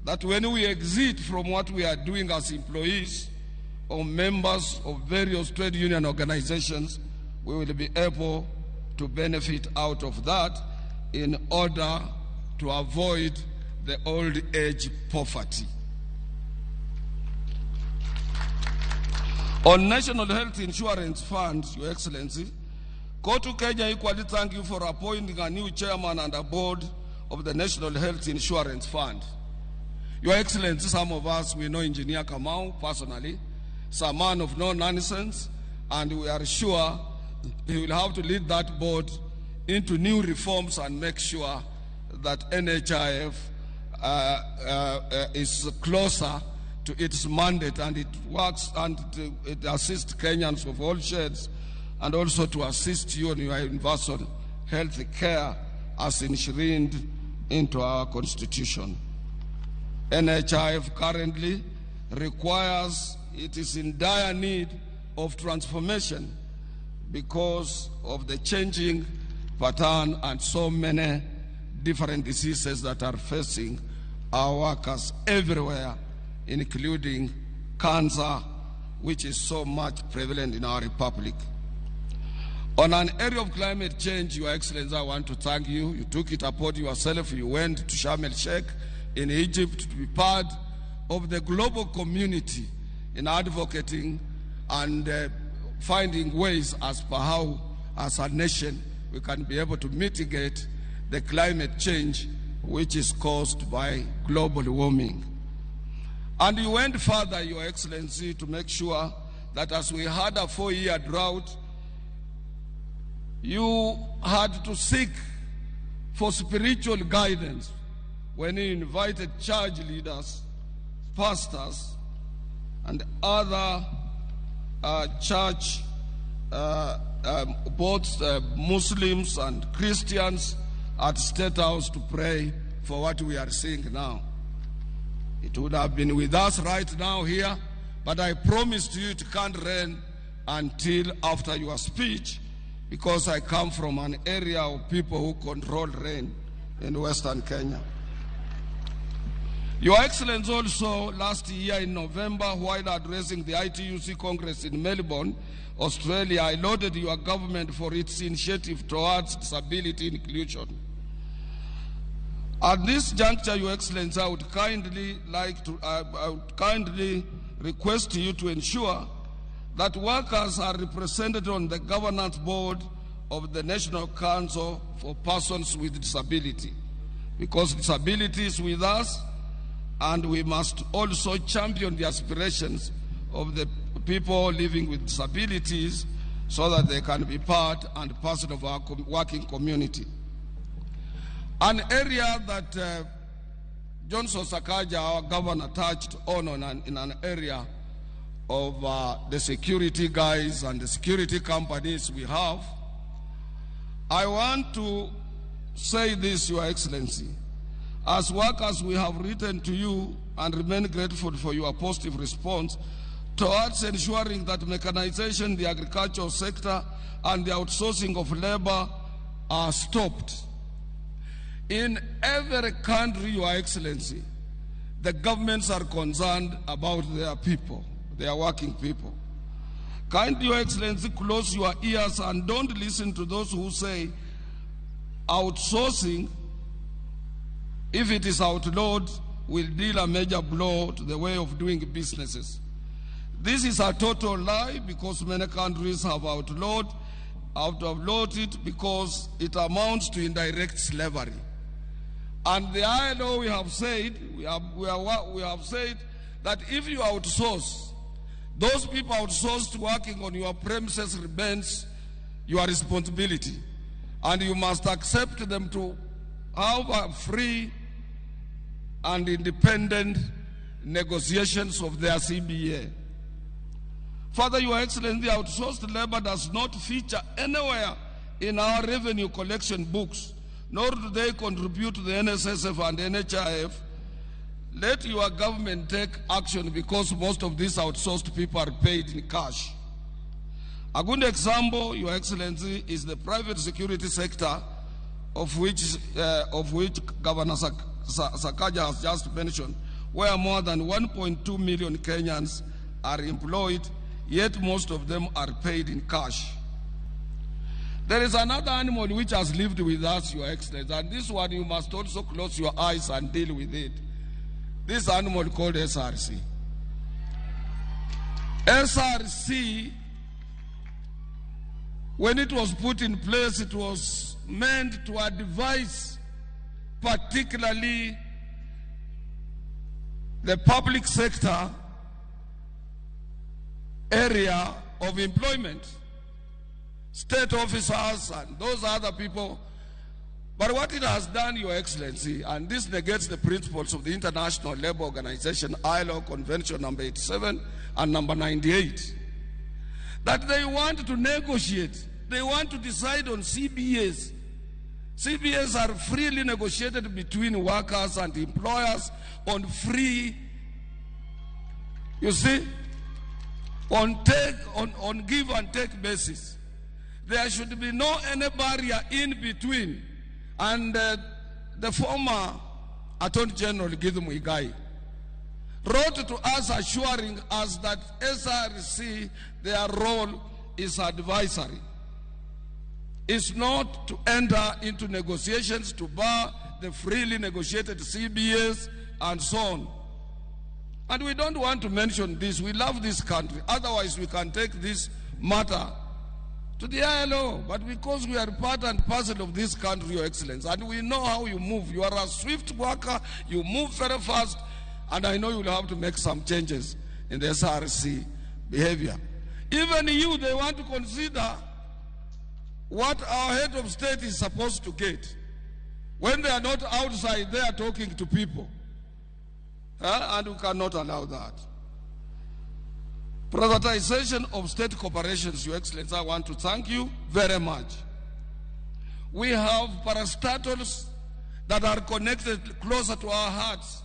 that when we exit from what we are doing as employees, or members of various trade union organizations, we will be able to benefit out of that in order to avoid the old age poverty. On National Health Insurance Fund, Your Excellency, Kotu Kenya equally thank you for appointing a new chairman and a board of the National Health Insurance Fund. Your Excellency, some of us, we know Engineer Kamau personally. He's a man of no nonsense, and we are sure he will have to lead that board into new reforms and make sure that NHIF is closer to its mandate, and it works and it assists Kenyans of all shades, and also to assist you in your universal health care as enshrined into our constitution. NHIF currently requires, it is in dire need of transformation because of the changing pattern and so many different diseases that are facing our workers everywhere, including cancer, which is so much prevalent in our republic. On an area of climate change, Your Excellency, I want to thank you. You took it upon yourself. You went to Sharm el-Sheikh in Egypt to be part of the global community in advocating and finding ways as per how, as a nation, we can be able to mitigate the climate change which is caused by global warming. And you went further, Your Excellency, to make sure that as we had a 4-year drought, you had to seek for spiritual guidance when you invited church leaders, pastors, and other church, both Muslims and Christians, at State House to pray for what we are seeing now. It would have been with us right now here, but I promised you it can't rain until after your speech, because I come from an area of people who control rain in Western Kenya. Your Excellency, also last year in November, while addressing the ITUC Congress in Melbourne, Australia, I lauded your government for its initiative towards disability inclusion. At this juncture, Your Excellency, I would kindly request you to ensure that workers are represented on the governance board of the National Council for Persons with Disability, because disability is with us, and we must also champion the aspirations of the people living with disabilities so that they can be part and parcel of our working community. An area that Johnson Sakaja, our governor, touched on in an area of the security guys and the security companies we have. I want to say this, Your Excellency. As workers, we have written to you and remain grateful for your positive response towards ensuring that mechanization, the agricultural sector, and the outsourcing of labor are stopped. In every country, Your Excellency, the governments are concerned about their people, their working people. Kindly, Your Excellency, close your ears and don't listen to those who say outsourcing, if it is outlawed, will deal a major blow to the way of doing businesses. This is a total lie, because many countries have outlawed it because it amounts to indirect slavery. And the ILO, we have said that if you outsource, those people outsourced working on your premises remains your responsibility, and you must accept them to have a free and independent negotiations of their CBA. Further, Your Excellency, outsourced labor does not feature anywhere in our revenue collection books, nor do they contribute to the NSSF and NHIF. Let your government take action, because most of these outsourced people are paid in cash. A good example, Your Excellency, is the private security sector, of which Governor Sakaja has just mentioned, where more than 1.2 million Kenyans are employed, yet most of them are paid in cash. There is another animal which has lived with us, Your Excellency, and this one you must also close your eyes and deal with it. This animal called SRC. SRC, when it was put in place, it was meant to advise particularly the public sector area of employment, state officers and those other people. But what it has done, Your Excellency, and this negates the principles of the International Labour Organization, ILO Convention number 87 and number 98, that they want to negotiate, they want to decide on CBAs. CBAs are freely negotiated between workers and employers on free, you see, on give and take basis. There should be no any barrier in between. And the former Attorney General Githu Muigai wrote to us assuring us that SRC, their role is advisory. It's not to enter into negotiations to bar the freely negotiated CBAs and so on. And we don't want to mention this. We love this country. Otherwise, we can take this matter to the ILO. But because we are part and parcel of this country, Your Excellency, and we know how you move. You are a swift worker. You move very fast. And I know you will have to make some changes in the SRC behavior. Even you, they want to consider what our head of state is supposed to get when they are not outside there talking to people. And we cannot allow that. Privatization of state corporations, Your Excellency, I want to thank you very much. We have parastatals that are connected closer to our hearts,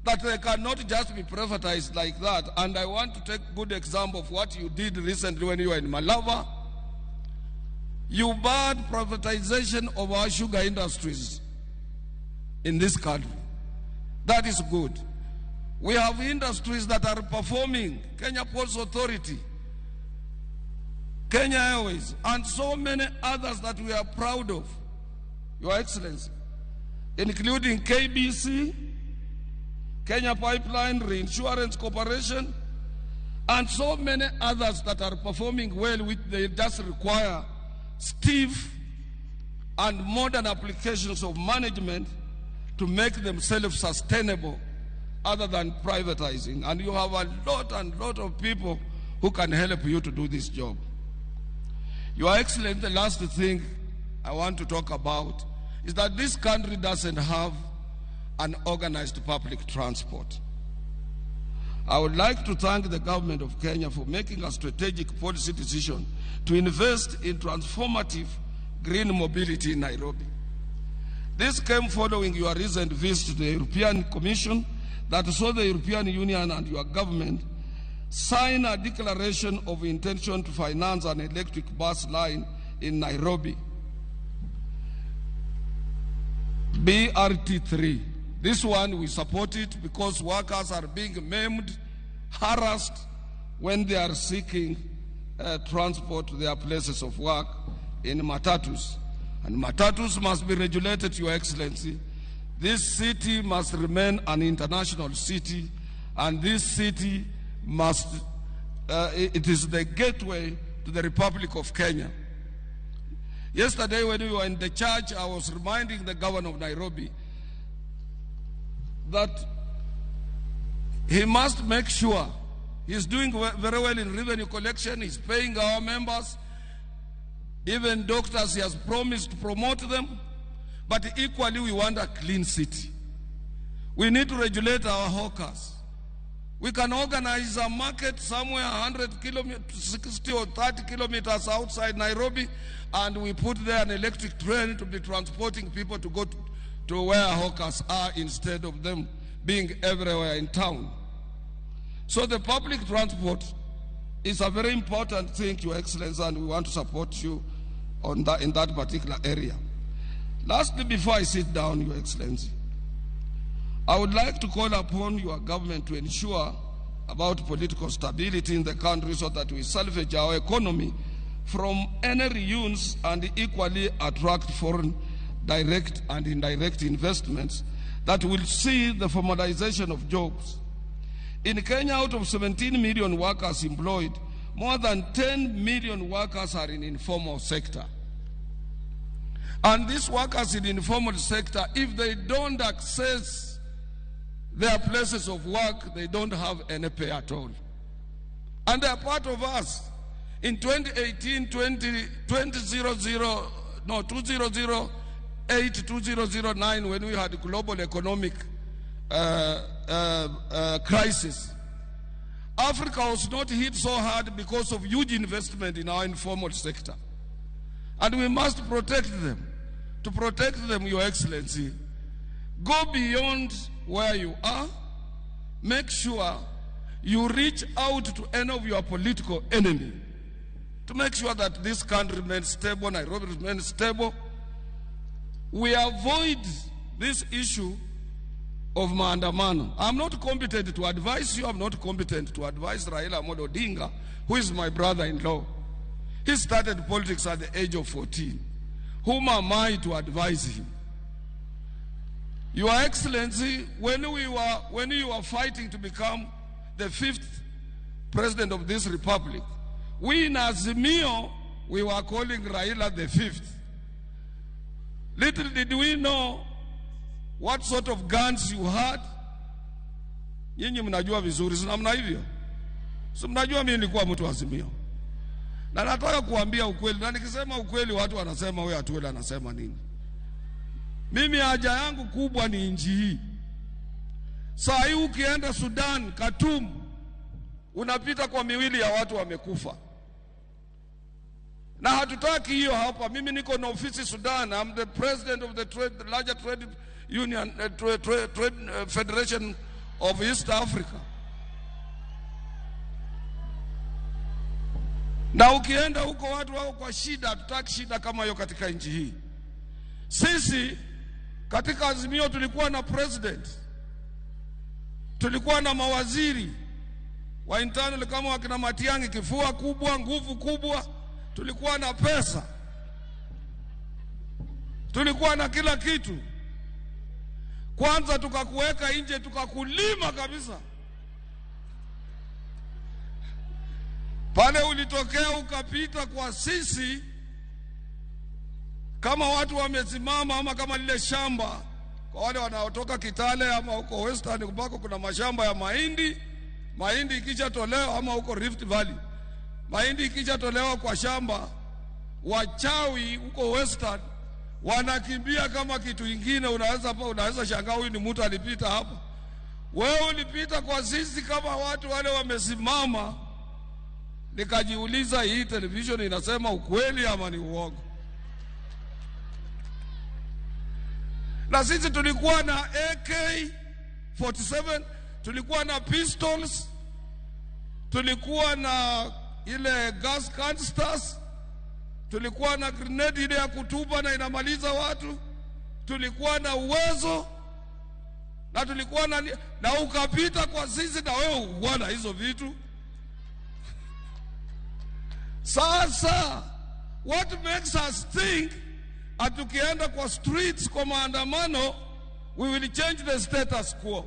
that they cannot just be privatized like that. And I want to take a good example of what you did recently when you were in Malava. You barred privatization of our sugar industries in this country. That is good. We have industries that are performing, Kenya Ports Authority, Kenya Airways, and so many others that we are proud of, Your Excellency, including KBC, Kenya Pipeline Reinsurance Corporation, and so many others that are performing well, which they just require stiff and modern applications of management to make them self-sustainable other than privatizing. And you have a lot of people who can help you to do this job. Your Excellency, the last thing I want to talk about is that this country doesn't have an organized public transport. I would like to thank the government of Kenya for making a strategic policy decision to invest in transformative green mobility in Nairobi. This came following your recent visit to the European Commission that saw the European Union and your government sign a declaration of intention to finance an electric bus line in Nairobi, BRT3. This one, we support it because workers are being maimed, harassed when they are seeking transport to their places of work in matatus. And matatus must be regulated, Your Excellency. This city must remain an international city, and this city must, it is the gateway to the Republic of Kenya. Yesterday when we were in the church, I was reminding the governor of Nairobi that he must make sure he's doing very well in revenue collection, he's paying our members, even doctors he has promised to promote them, but equally we want a clean city. We need to regulate our hawkers. We can organize a market somewhere 100 kilometers, 60 or 30 kilometers outside Nairobi, and we put there an electric train to be transporting people to go to where hawkers are instead of them being everywhere in town. So the public transport is a very important thing, Your Excellency, and we want to support you on that, in that particular area. Lastly, before I sit down, Your Excellency, I would like to call upon your government to ensure about political stability in the country so that we salvage our economy from any ruins and equally attract foreign direct and indirect investments that will see the formalization of jobs. In Kenya, out of 17 million workers employed, more than 10 million workers are in informal sector. And these workers in the informal sector, if they don't access their places of work, they don't have any pay at all. And they are part of us. In 2008, 2009, when we had global economic crisis, Africa was not hit so hard because of huge investment in our informal sector. And we must protect them. To protect them, Your Excellency, go beyond where you are. Make sure you reach out to any of your political enemy to make sure that this country remains stable, Nairobi remains stable. We avoid this issue of maandamano. I'm not competent to advise you. I'm not competent to advise Raila Amolo Odinga, who is my brother-in-law. He started politics at the age of 14. Whom am I to advise him? Your Excellency, when you were fighting to become the 5th president of this republic, we in Azimio, we were calling Raila the 5th. Little did we know what sort of guns you had. Nyinyi mnajua vizuri, si namna hivyo? Si mnajua mimi nilikuwa mtu wa Azimio. Na nataka kuambia ukweli, na nikisema ukweli watu wanasema wewe Atuoli anasema nini? Mimi haja yangu kubwa ni nchi hii. Saa hii ukienda Sudan, Khartoum, unapita kwa miwili ya watu wamekufa. Na hatutaki hiyo hapa. Mimi niko na ofisi Sudan. I'm the president of the larger trade union, Federation of East Africa. Na ukienda huko watu wako kwa shida, hatutaki shida kama hiyo katika nchi hii. Sisi katika Azimio tulikuwa na president, tulikuwa na mawaziri wa internal kama wakina Matiang'i, kifua kubwa, nguvu kubwa, tulikuwa na pesa, tulikuwa na kila kitu. Kwanza tukakuweka nje, tukakulima kabisa. Pale ulitokea ukapita kwa sisi kama watu wamesimama, ama kama lile shamba kwa wale wanaotoka Kitale ama huko Western ambako kuna mashamba ya mahindi. Mahindi ikija tolewa, ama huko Rift Valley, mahindi ikija tolewa kwa shamba, wachawi huko Western wanakimbia kama kitu kingine. Unaweza shangaa huyu ni mtu alipita hapa. Wewe ulipita kwa sisi kama watu wale wamesimama. Nikajiuliza, hii television inasema ukweli ama ni uongo? Na sisi tulikuwa na AK-47, tulikuwa na pistols, tulikuwa na ile gas canisters, tulikuwa na grenade ile ya kutupa na inamaliza watu, tulikuwa na uwezo, na tulikuwa na ukapita kwa sisi na wewe uona hizo vitu. Sasa, what makes us think atukienda kwa streets kwa maandamano, we will change the status quo?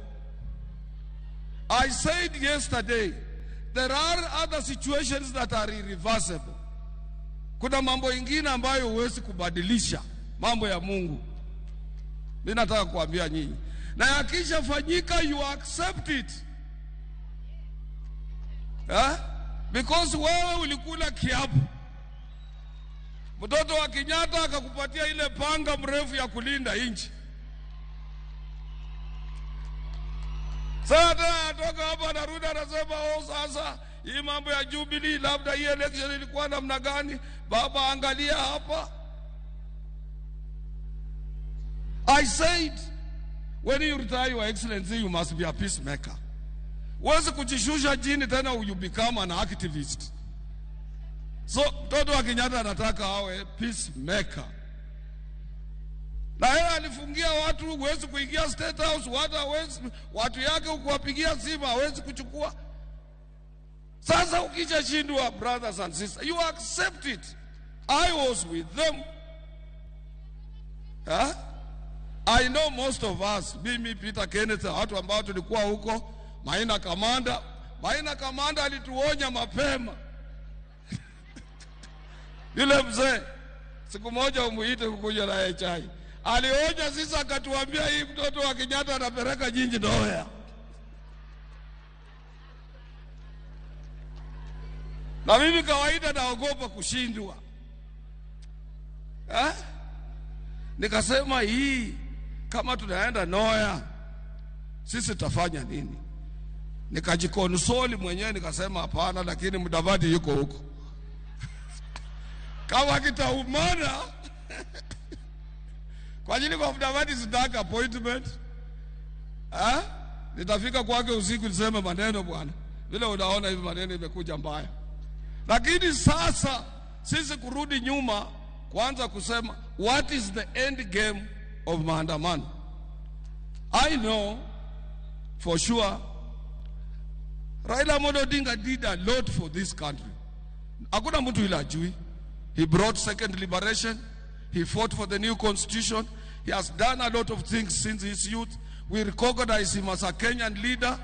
I said yesterday, there are other situations that are irreversible. Kuna mambo ingine ambayo huwezi kubadilisha, mambo ya Mungu. Mimi nataka kuambia nyinyi, na yakisha fanyika you accept it. Because wewe ulikula kiapo. Mtoto wa Kenyatta akakupatia ile panga mrefu ya kulinda nchi. Sasa atoka hapa anarudi anasema, sasa hii mambo ya Jubilee, labda hii election ilikuwa namna gani? Baba, angalia hapa. I said, when you retire, Your Excellency, you must be a peacemaker. Huwezi kujishusha jini tena you become an activist. So mtoto wa Kenyatta anataka awe peacemaker. Na yeye alifungia watu, huwezi kuingia State House, watu yake kuwapigia simu hawezi kuchukua. Sasa ukishashindwa, brothers and sisters, you accept it. I was with them. Huh? I know most of us, mimi, Peter, Kenneth, watu ambao tulikuwa huko, Maina Kamanda alituonya mapema. Yule mzee, siku moja umuite kukuja na chai. Alionya sisi akatuambia hii mtoto wa Kenyatta anapeleka jinji doya. Na mimi kawaida naogopa kushindwa. Nikasema hii kama tunaenda Noya sisi tutafanya nini? Nikajikonsoli mwenyewe nikasema hapana, lakini Mudavadi yuko huko. Kama kitaumana kwa ajili kwa Mudavadi sitaka appointment. Nitafika kwake usiku niseme maneno bwana. Vile unaona hivi maneno imekuja mbaya. Lakini sasa sisi kurudi nyuma kwanza kusema what is the end game of maandamano. I know for sure Raila Amolo Odinga did a lot for this country. Hakuna mtu ila ajui. He brought second liberation. He fought for the new constitution. He has done a lot of things since his youth. We recognize him as a Kenyan leader.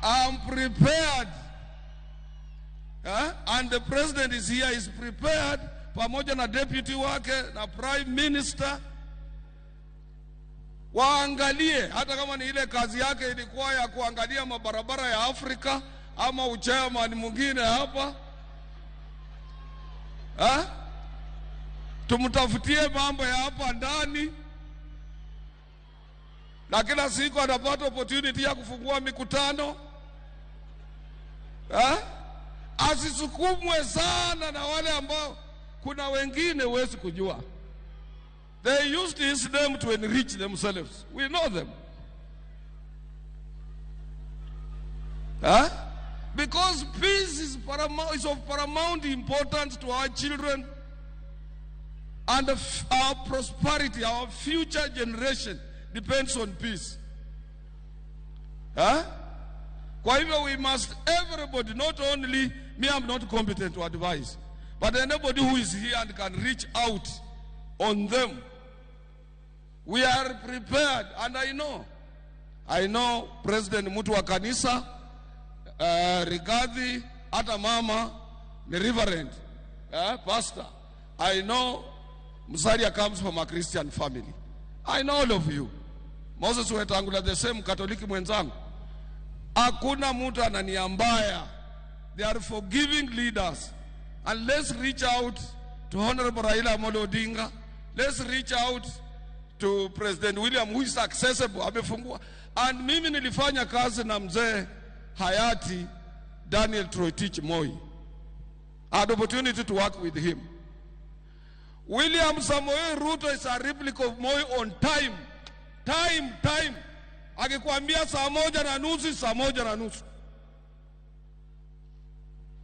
I'm prepared. And the president is here, is prepared, pamoja na deputy wake na prime minister. Waangalie, hata kama ni ile kazi yake ilikuwa ya kuangalia mabarabara ya Afrika ama uchairman mwingine hapa. Tumtafutie mambo ya hapa ndani. Na kila siku anapata opportunity ya kufungua mikutano. Asisukumwe sana na wale ambao kuna wengine huwezi kujua. They used his name to enrich themselves. We know them. Because peace is of paramount importance to our children and our prosperity, our future generation depends on peace. Kwa hivyo we must, everybody, not only me, I'm not competent to advise, but anybody who is here and can reach out on them. We are prepared, and I know President Mutu wa kanisa, Rigathi, hata mama, the reverend, pastor. I know Musalia comes from a Christian family. I know all of you. Moses Wetangula, the same Catholic mwenzangu. Hakuna mtu ananiambaya. They are forgiving leaders. And let's reach out to Honorable Raila Amolo Odinga. Let's reach out to President William, who is accessible. Amefungua. And mimi nilifanya kazi na mzee hayati Daniel Jotich Moi. I had opportunity to work with him. William Samoei Ruto is a replica of Moi on time. Time. Akikwambia saa 1:30, saa 1:30.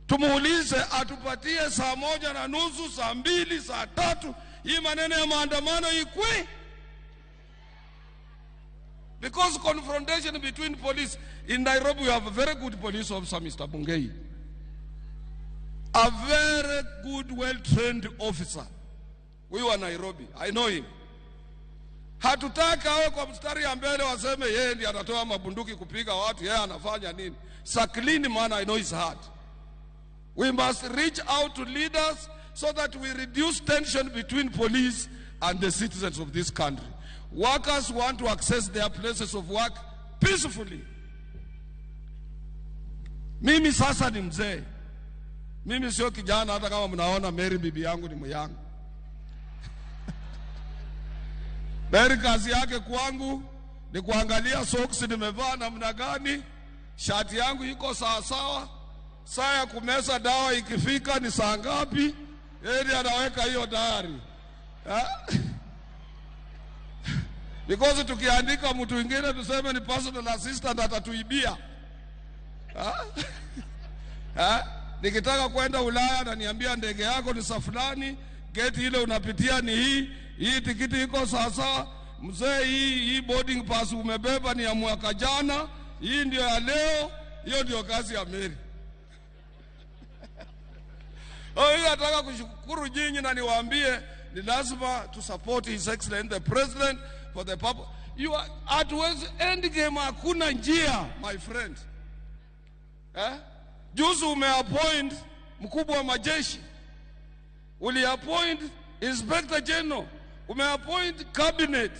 Tumuulize atupatie saa 1:30, saa 2, saa 3. Hii maneno ya maandamano ikwe. Because confrontation between police. In Nairobi we have a very good police officer, Mr. Bungei. A very good, well-trained officer. We were Nairobi. I know him. Hatutaki awe kwa mstari ya mbele waseme yeye ndiye anatoa mabunduki kupiga watu, yeye anafanya nini. It's a clean man, I know his heart. We must reach out to leaders so that we reduce tension between police and the citizens of this country. Workers want to access their places of work peacefully. Mimi sasa ni mzee. Mimi sio kijana, hata kama mnaona Mary bibi yangu ni myangu. Mary kazi yake kwangu ni kuangalia socks nimevaa namna gani, shati yangu iko sawa sawa, saa ya kumeza dawa ikifika ni saa ngapi, yeye anaweka hiyo diary. Because tukiandika mtu mwingine tuseme ni personal assistant atatuibia. Nikitaka kwenda Ulaya na niambia ndege yako ni saa fulani, gate ile unapitia ni hii tikiti iko sasa, mzee hii boarding pass umebeba ni ya mwaka jana, hii ndio ya leo, Hiyo ndio kazi ya Mary. Hiyo nataka kushukuru nyinyi na niwaambie ni lazima to support His Excellency the President for the purpose. You are at end game, hakuna njia my friend. Juzi umeappoint mkubwa wa majeshi, uliappoint Inspector General, umeappoint cabinet.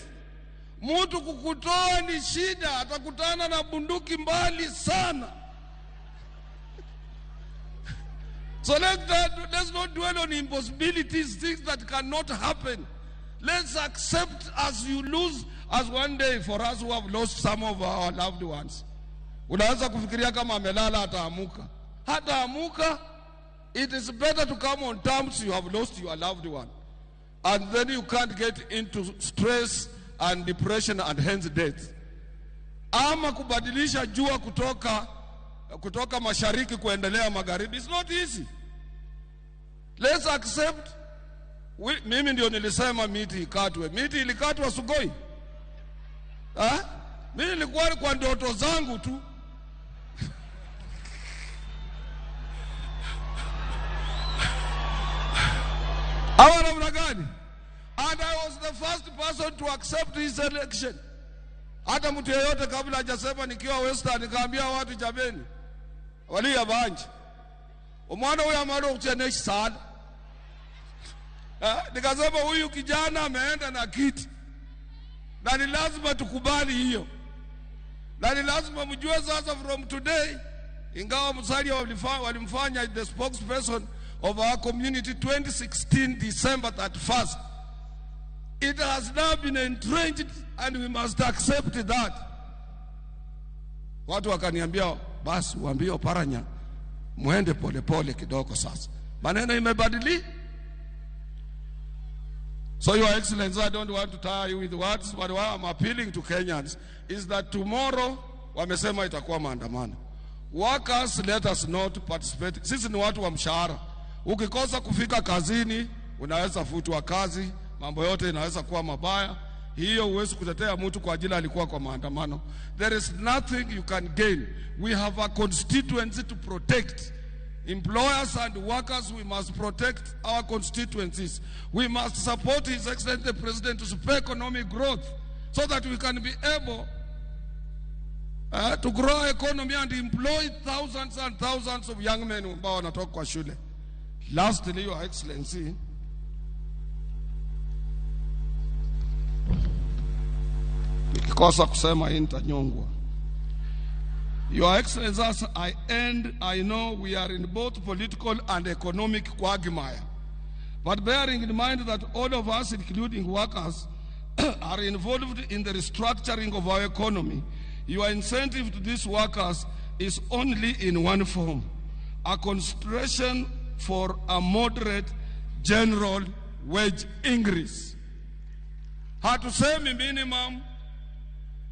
Mtu kukutoa ni shida, atakutana na bunduki mbali sana. So let's not dwell on impossibilities, things that cannot happen. Let's accept as you lose, as one day for us who have lost some of our loved ones. Unaweza kufikiria kama amelala ataamuka. Hataamuka. It is better to come on terms you have lost your loved one. And then you can't get into stress and depression and hence death. Ama kubadilisha jua kutoka mashariki kuendelea magharibi. It's not easy. Let's accept. Mimi ndio nilisema miti ikatwe. Miti ilikatwa Sugoi. Mimi nilikuwa kwa ndoto zangu tu. Hawa namna gani? And I was the first person to accept his election. Hata mtu yeyote kabla hajasema nikiwa Western nikaambia watu jameni, wali ya banji. Umwana huyu amaro kucheneshi sana. Nikasema huyu kijana ameenda na kiti. Na ni lazima tukubali hiyo. Na ni lazima mjue sasa from today, ingawa Musalia walimfanya the spokesperson of our community 2016 December 31st. It has now been entrenched and we must accept that. Watu wakaniambia basi uambie Oparanya muende pole pole kidogo sasa. Maneno imebadili. So Your Excellency, I don't want to tire you with words, but what I'm appealing to Kenyans is that tomorrow wamesema itakuwa maandamano. Workers, let us not participate. Sisi ni watu wa mshahara. Ukikosa kufika kazini, unaweza futwa kazi, mambo yote inaweza kuwa mabaya. Hiyo huwezi kutetea mtu kwa ajili alikuwa kwa maandamano. There is nothing you can gain. We have a constituency to protect. Employers and workers, we must protect our constituencies. We must support His Excellency the President to spur economic growth so that we can be able to grow our economy and employ thousands and thousands of young men ambao wanatoka kwa shule. Lastly, Your Excellency, nikikosa kusema hii nitanyongwa. Your Excellency, as I end, I know we are in both political and economic quagmire. But bearing in mind that all of us, including workers, are involved in the restructuring of our economy, your incentive to these workers is only in one form: a consideration for a moderate general wage increase. Hatusemi minimum.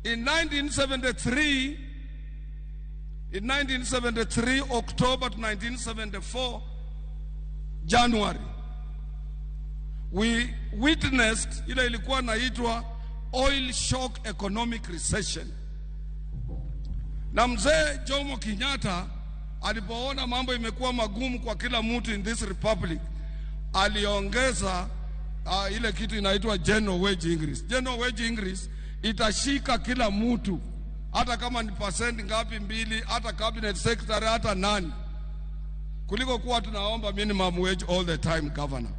In 1973, October to 1974, January, we witnessed ile ilikuwa naitwa oil shock economic recession. Na mzee Jomo Kenyatta alipoona mambo imekuwa magumu kwa kila mtu in this republic, aliongeza ile kitu inaitwa general wage increase. General wage increase itashika kila mtu, hata kama ni percent ngapi mbili, hata cabinet secretary, hata nani, kuliko kuwa tunaomba minimum wage all the time. Governor,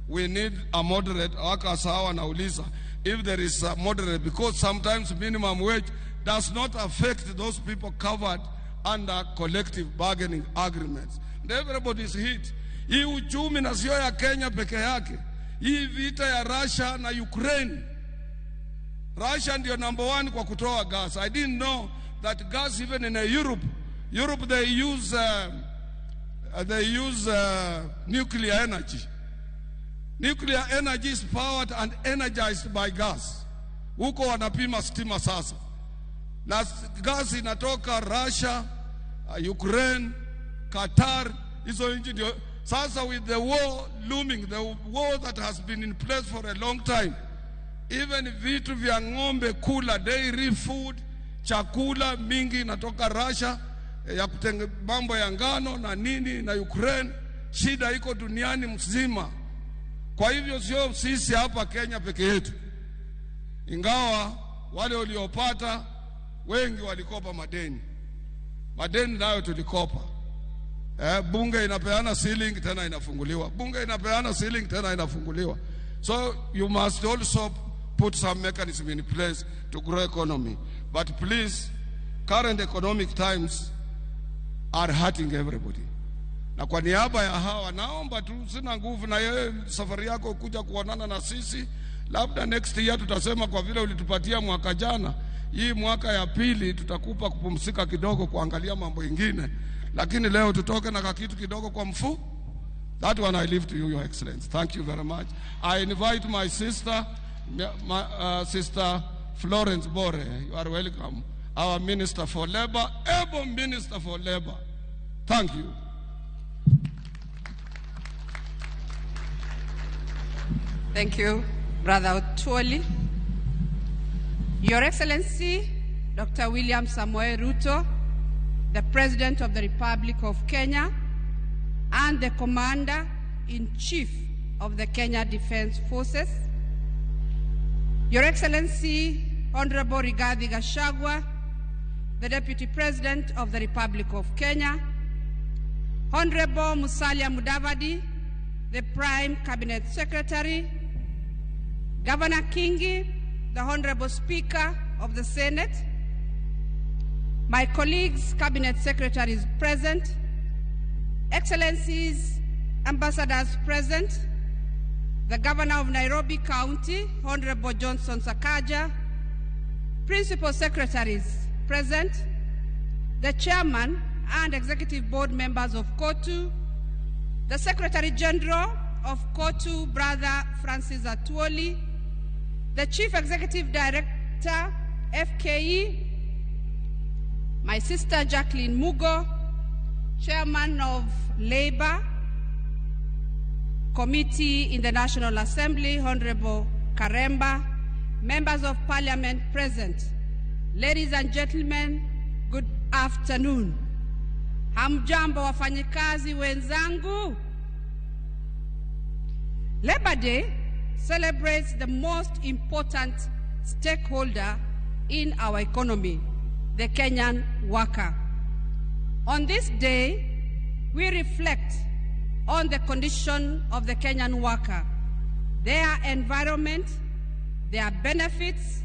we need a moderate. Waka sawa nauliza if there is a moderate, because sometimes minimum wage does not affect those people covered under collective bargaining agreements. And everybody is hit. Hii uchumi na sio ya Kenya peke yake. Hii vita ya Russia na Ukraine. Russia ndio number one kwa kutoa gas. I didn't know that gas even in Europe they use nuclear energy. Nuclear energy is powered and energized by gas. Huko wanapima stima sasa. Na gas inatoka Russia, Ukraine, Qatar, hizo nchi ndio. Sasa with the war looming, the war that has been in place for a long time, even vitu vya ng'ombe kula, dairy food, chakula mingi inatoka Russia, ya mambo ya ngano na nini na Ukraine. Shida iko duniani mzima. Kwa hivyo sio sisi hapa Kenya peke yetu. Ingawa wale waliopata wengi walikopa madeni. Madeni nayo tulikopa. Bunge inapeana ceiling tena inafunguliwa. Bunge inapeana ceiling tena inafunguliwa. So you must also put some mechanism in place to grow economy. But please, current economic times are hurting everybody. Na kwa niaba ya hawa naomba tu, sina nguvu na yeye safari yako kuja kuonana na sisi, labda next year tutasema kwa vile ulitupatia mwaka jana, hii mwaka ya pili tutakupa kupumzika kidogo kuangalia mambo mengine, lakini leo tutoke na kitu kidogo kwa mfu. That one I leave to you, Your Excellency. Thank you very much. I invite my sister, Sister Florence Bore. You are welcome. Our Minister for Labor, able Minister for Labor. Thank you. Thank you, Brother Otuoli. Your Excellency, Dr. William Samoei Ruto, the President of the Republic of Kenya, and the Commander-in-Chief of the Kenya Defense Forces, Your Excellency, Honorable Rigathi Gachagua, the Deputy President of the Republic of Kenya, Honorable Musalia Mudavadi, the Prime Cabinet Secretary, Governor Kingi, the Honorable Speaker of the Senate, my colleagues, Cabinet Secretaries present, Excellencies, Ambassadors present, the Governor of Nairobi County, Honorable Johnson Sakaja, Principal Secretaries present, the Chairman and Executive Board members of KOTU, the Secretary General of KOTU, Brother Francis Atwoli, the Chief Executive Director, FKE, my sister Jacqueline Mugo, Chairman of Labor Committee in the National Assembly, Honorable Karemba, members of Parliament present, ladies and gentlemen, good afternoon. Hamjambo wafanyikazi wenzangu. Labor Day celebrates the most important stakeholder in our economy, the Kenyan worker. On this day, we reflect on the condition of the Kenyan worker, their environment, their benefits,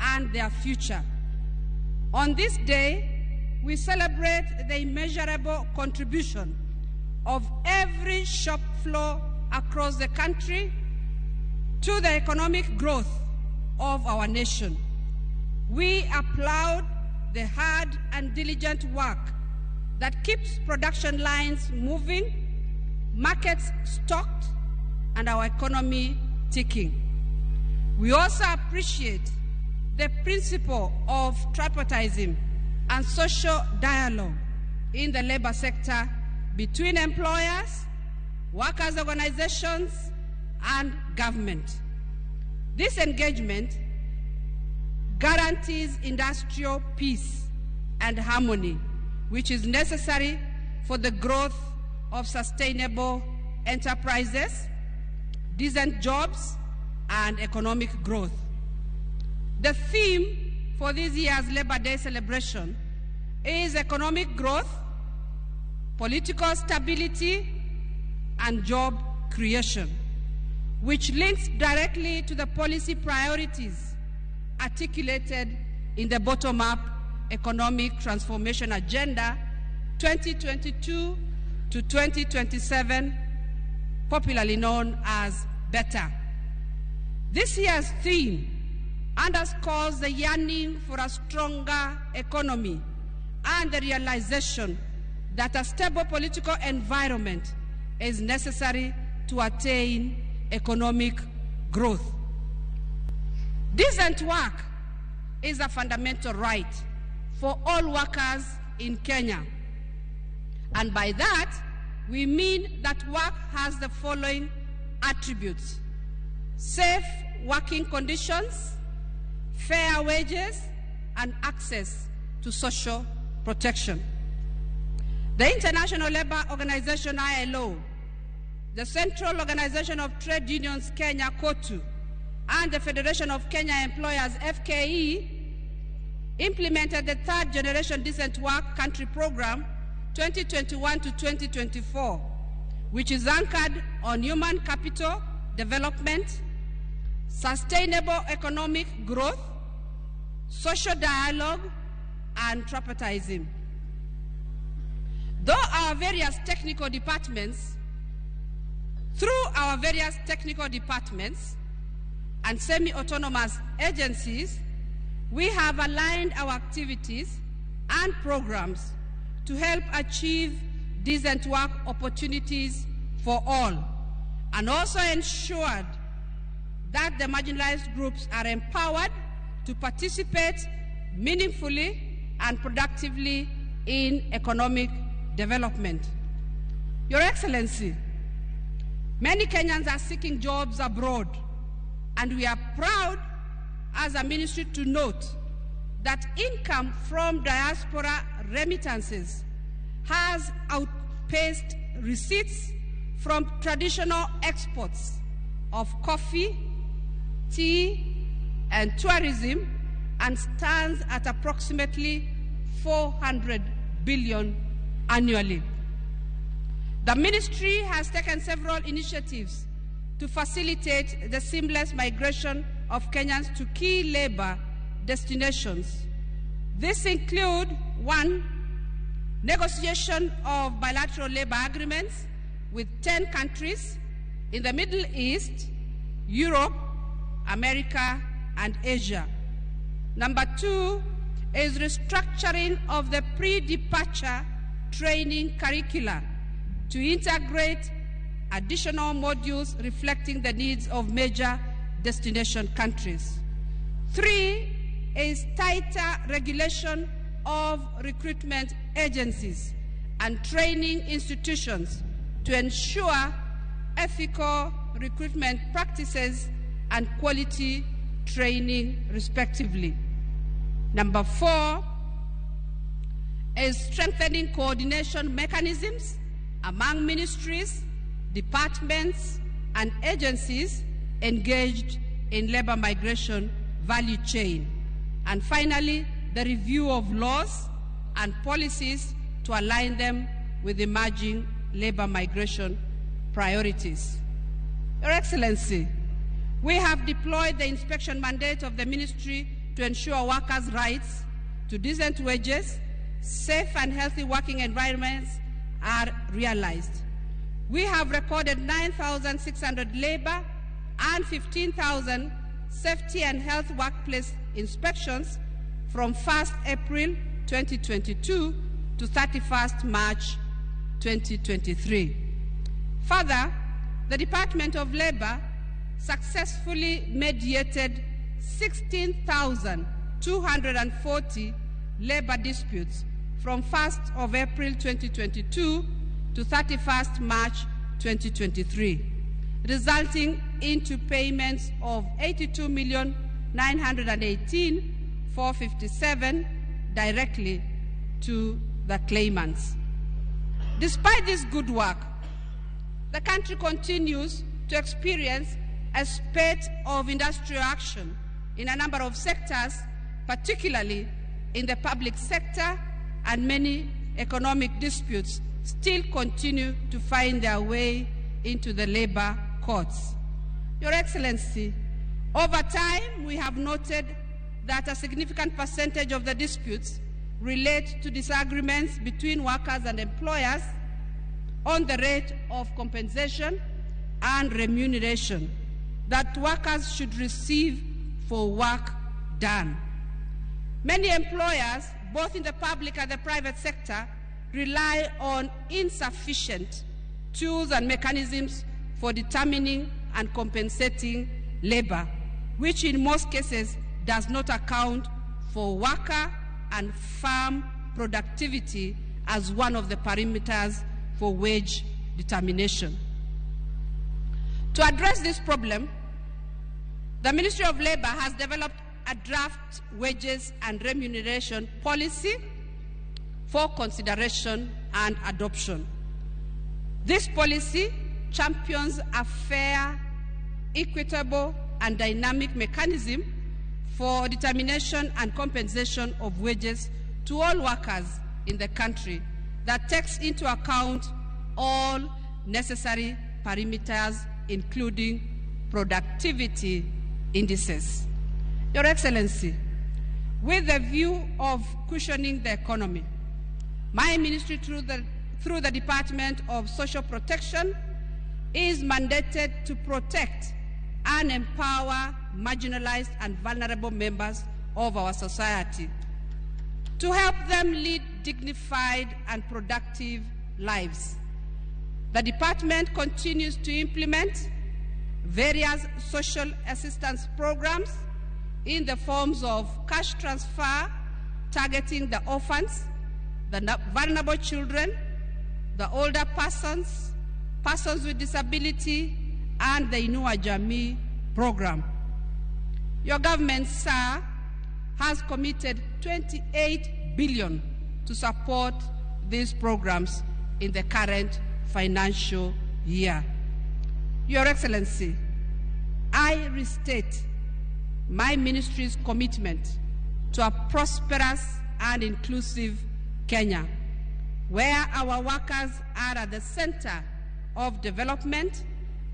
and their future. On this day, we celebrate the immeasurable contribution of every shop floor across the country to the economic growth of our nation. We applaud the hard and diligent work that keeps production lines moving, markets stocked, and our economy ticking. We also appreciate the principle of tripartism and social dialogue in the labor sector between employers, workers' organizations, and government. This engagement guarantees industrial peace and harmony, which is necessary for the growth of sustainable enterprises, decent jobs, and economic growth. The theme for this year's Labor Day celebration is economic growth, political stability, and job creation, which links directly to the policy priorities articulated in the bottom-up Economic Transformation Agenda 2022 to 2027, popularly known as BETTER. This year's theme underscores the yearning for a stronger economy and the realization that a stable political environment is necessary to attain economic growth. Decent work is a fundamental right for all workers in Kenya. And by that, we mean that work has the following attributes: safe working conditions, fair wages, and access to social protection. The International Labour Organization, ILO, the Central Organization of Trade Unions, Kenya, KOTU, and the Federation of Kenya Employers, FKE, implemented the Third Generation Decent Work Country Program 2021 to 2024, which is anchored on human capital development, sustainable economic growth, social dialogue, and tripartism. Through our various technical departments and semi-autonomous agencies, we have aligned our activities and programs to help achieve decent work opportunities for all, and also ensured that the marginalized groups are empowered to participate meaningfully and productively in economic development. Your Excellency, many Kenyans are seeking jobs abroad, and we are proud as a ministry to note that income from diaspora remittances has outpaced receipts from traditional exports of coffee, tea, and tourism, and stands at approximately 400 billion annually. The ministry has taken several initiatives to facilitate the seamless migration of Kenyans to key labor destinations. This include: 1, negotiation of bilateral labor agreements with 10 countries in the Middle East, Europe, America, and Asia. Number 2 is restructuring of the pre-departure training curricula to integrate additional modules reflecting the needs of major destination countries. 3 is tighter regulation of recruitment agencies and training institutions to ensure ethical recruitment practices and quality training, respectively. Number 4 is strengthening coordination mechanisms among ministries, departments, and agencies engaged in labor migration value chain. And finally, the review of laws and policies to align them with emerging labor migration priorities. Your Excellency, we have deployed the inspection mandate of the ministry to ensure workers' rights to decent wages, safe and healthy working environments are realized. We have recorded 9,600 labor and 15,000 safety and health workplace inspections from 1st April 2022 to 31st March 2023. Further, the Department of Labor successfully mediated 16,240 labor disputes from 1st of April 2022 to 31st March 2023, resulting into payments of 82,918,457 directly to the claimants. Despite this good work, the country continues to experience a spate of industrial action in a number of sectors, particularly in the public sector, and many economic disputes still continue to find their way into the labor courts. Your Excellency, over time we have noted that a significant percentage of the disputes relate to disagreements between workers and employers on the rate of compensation and remuneration that workers should receive for work done. Many employers, both in the public and the private sector, rely on insufficient tools and mechanisms for determining and compensating labor, which in most cases does not account for worker and farm productivity as one of the parameters for wage determination. To address this problem, the Ministry of Labor has developed a draft wages and remuneration policy for consideration and adoption. This policy champions a fair, equitable, and dynamic mechanism for determination and compensation of wages to all workers in the country that takes into account all necessary parameters, including productivity indices. Your Excellency, with the view of cushioning the economy, my ministry through the Department of Social Protection is mandated to protect and empower marginalized and vulnerable members of our society, to help them lead dignified and productive lives. The department continues to implement various social assistance programs in the forms of cash transfer targeting the orphans, the vulnerable children, the older persons, persons with disability, and the Inua Jamii program. Your government, sir, has committed 28 billion to support these programs in the current financial year. Your Excellency, I restate my ministry's commitment to a prosperous and inclusive Kenya, where our workers are at the center of development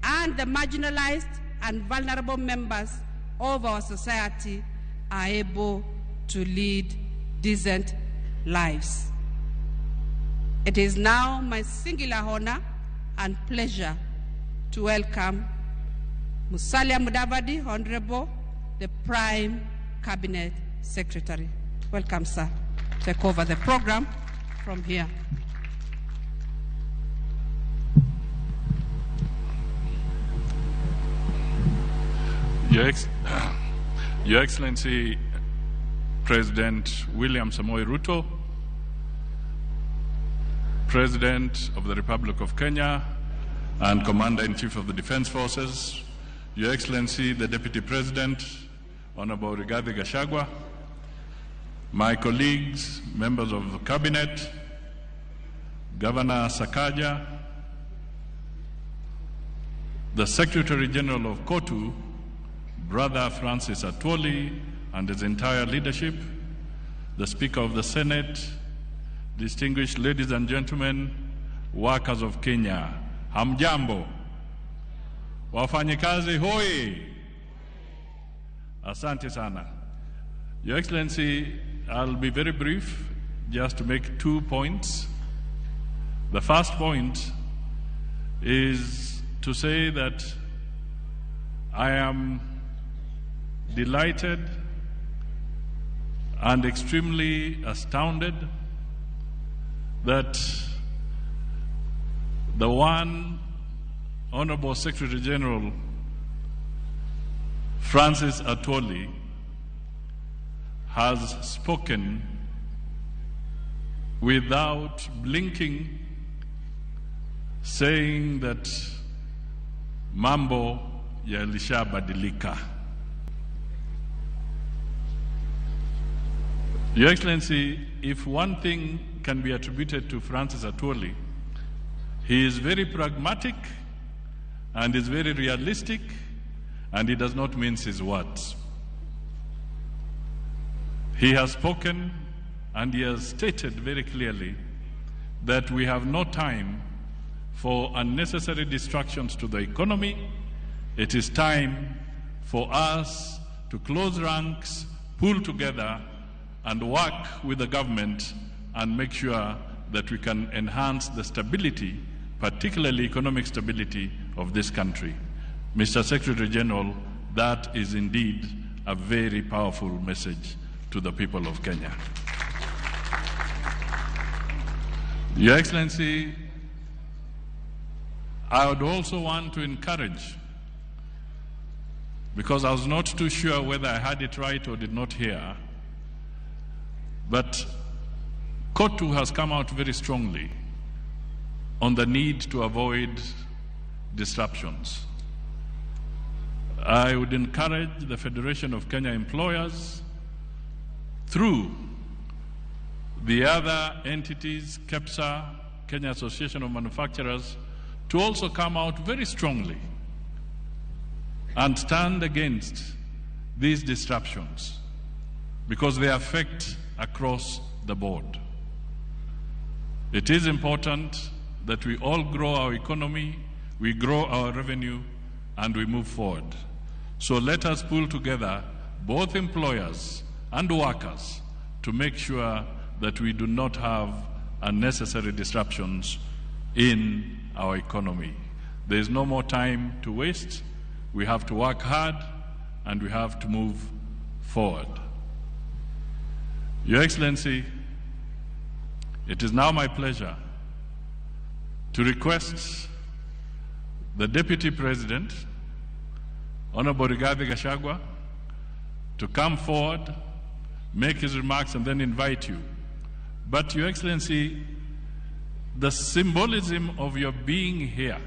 and the marginalized and vulnerable members of our society are able to lead decent lives. It is now my singular honor and pleasure to welcome Musalia Mudavadi, Honorable, the Prime Cabinet Secretary. Welcome, sir. Take over the program from here. Your Excellency, President William Samoei Ruto, President of the Republic of Kenya and Commander-in-Chief of the Defense Forces, Your Excellency, the Deputy President, Honorable Rigathi Gachagua, my colleagues, members of the Cabinet, Governor Sakaja, the Secretary General of KOTU, Brother Francis Atwoli, and his entire leadership, the Speaker of the Senate, distinguished ladies and gentlemen, workers of Kenya, hamjambo, wafanyikazi hoi, asante sana. Your Excellency, I'll be very brief, just to make 2 points. The first point is to say that I am delighted and extremely astounded that the one Honorable Secretary General Francis Atwoli has spoken without blinking, saying that mambo yalishabadilika. Your Excellency, if one thing can be attributed to Francis Atwoli, he is very pragmatic and is very realistic, and he does not mince his words. He has spoken and he has stated very clearly that we have no time for unnecessary distractions to the economy. It is time for us to close ranks, pull together, and work with the government and make sure that we can enhance the stability, particularly economic stability, of this country. Mr. Secretary General, that is indeed a very powerful message to the people of Kenya. Your Excellency, I would also want to encourage, because I was not too sure whether I had it right or did not hear, but KOTU has come out very strongly on the need to avoid disruptions. I would encourage the Federation of Kenya Employers, through the other entities, KEPSA, Kenya Association of Manufacturers, to also come out very strongly and stand against these disruptions, because they affect across the board. It is important that we all grow our economy, we grow our revenue, and we move forward. So let us pull together both employers and workers to make sure that we do not have unnecessary disruptions in our economy. There is no more time to waste. We have to work hard and we have to move forward. Your Excellency, it is now my pleasure to request the Deputy President, Honorable Rigathi Gachagua, to come forward, make his remarks, and then invite you. But, Your Excellency, the symbolism of your being here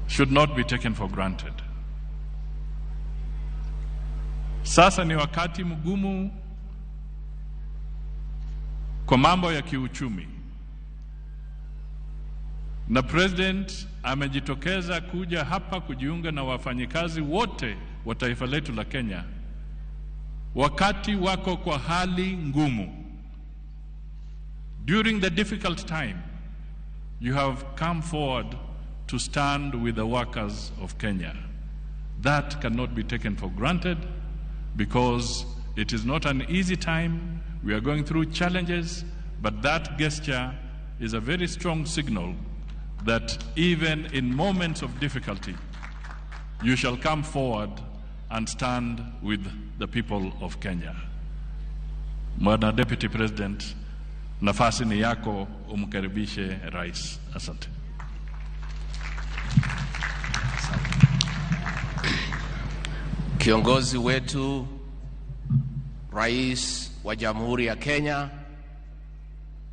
should not be taken for granted. Sasa ni wakati mgumu kwa mambo ya kiuchumi, na President amejitokeza kuja hapa kujiunga na wafanyikazi wote wa taifa letu la Kenya wakati wako kwa hali ngumu. During the difficult time, you have come forward to stand with the workers of Kenya. That cannot be taken for granted, because it is not an easy time. We are going through challenges, but that gesture is a very strong signal that even in moments of difficulty, you shall come forward and stand with the people of Kenya. Bwana Deputy President, nafasi ni yako, umkaribishe Rais. Asante. Kiongozi wetu, Rais wa Jamhuri ya Kenya,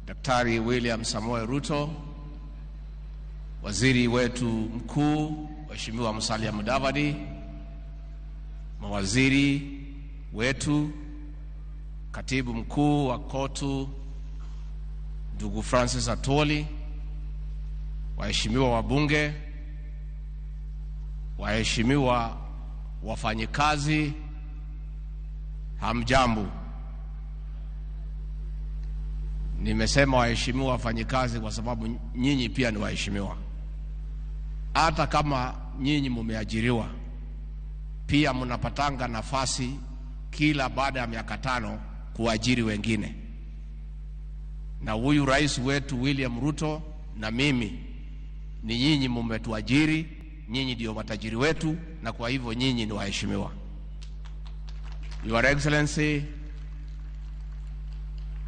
Daktari William Samoei Ruto, Waziri wetu mkuu, Mheshimiwa Musalia Mudavadi, mawaziri wetu, Katibu mkuu wa KOTU, ndugu Francis Atwoli, waheshimiwa wabunge, waheshimiwa wafanyikazi, hamjambo. Nimesema waheshimiwa wafanyikazi kwa sababu nyinyi pia ni waheshimiwa. Hata kama nyinyi mumeajiriwa, pia mnapatanga nafasi kila baada ya miaka 5 kuajiri wengine. Na huyu rais wetu William Ruto na mimi, ni nyinyi mmetuajiri, nyinyi ndio matajiri wetu, na kwa hivyo nyinyi ni waheshimiwa. Your Excellency,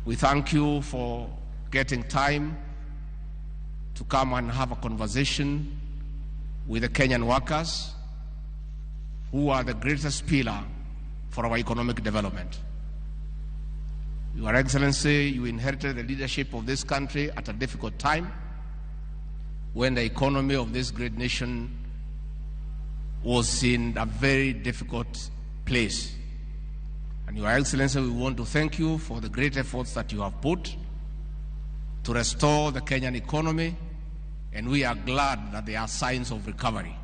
we thank you for getting time to come and have a conversation with the Kenyan workers, who are the greatest pillar for our economic development. Your Excellency, you inherited the leadership of this country at a difficult time, when the economy of this great nation was in a very difficult place. And Your Excellency, we want to thank you for the great efforts that you have put to restore the Kenyan economy, and we are glad that there are signs of recovery.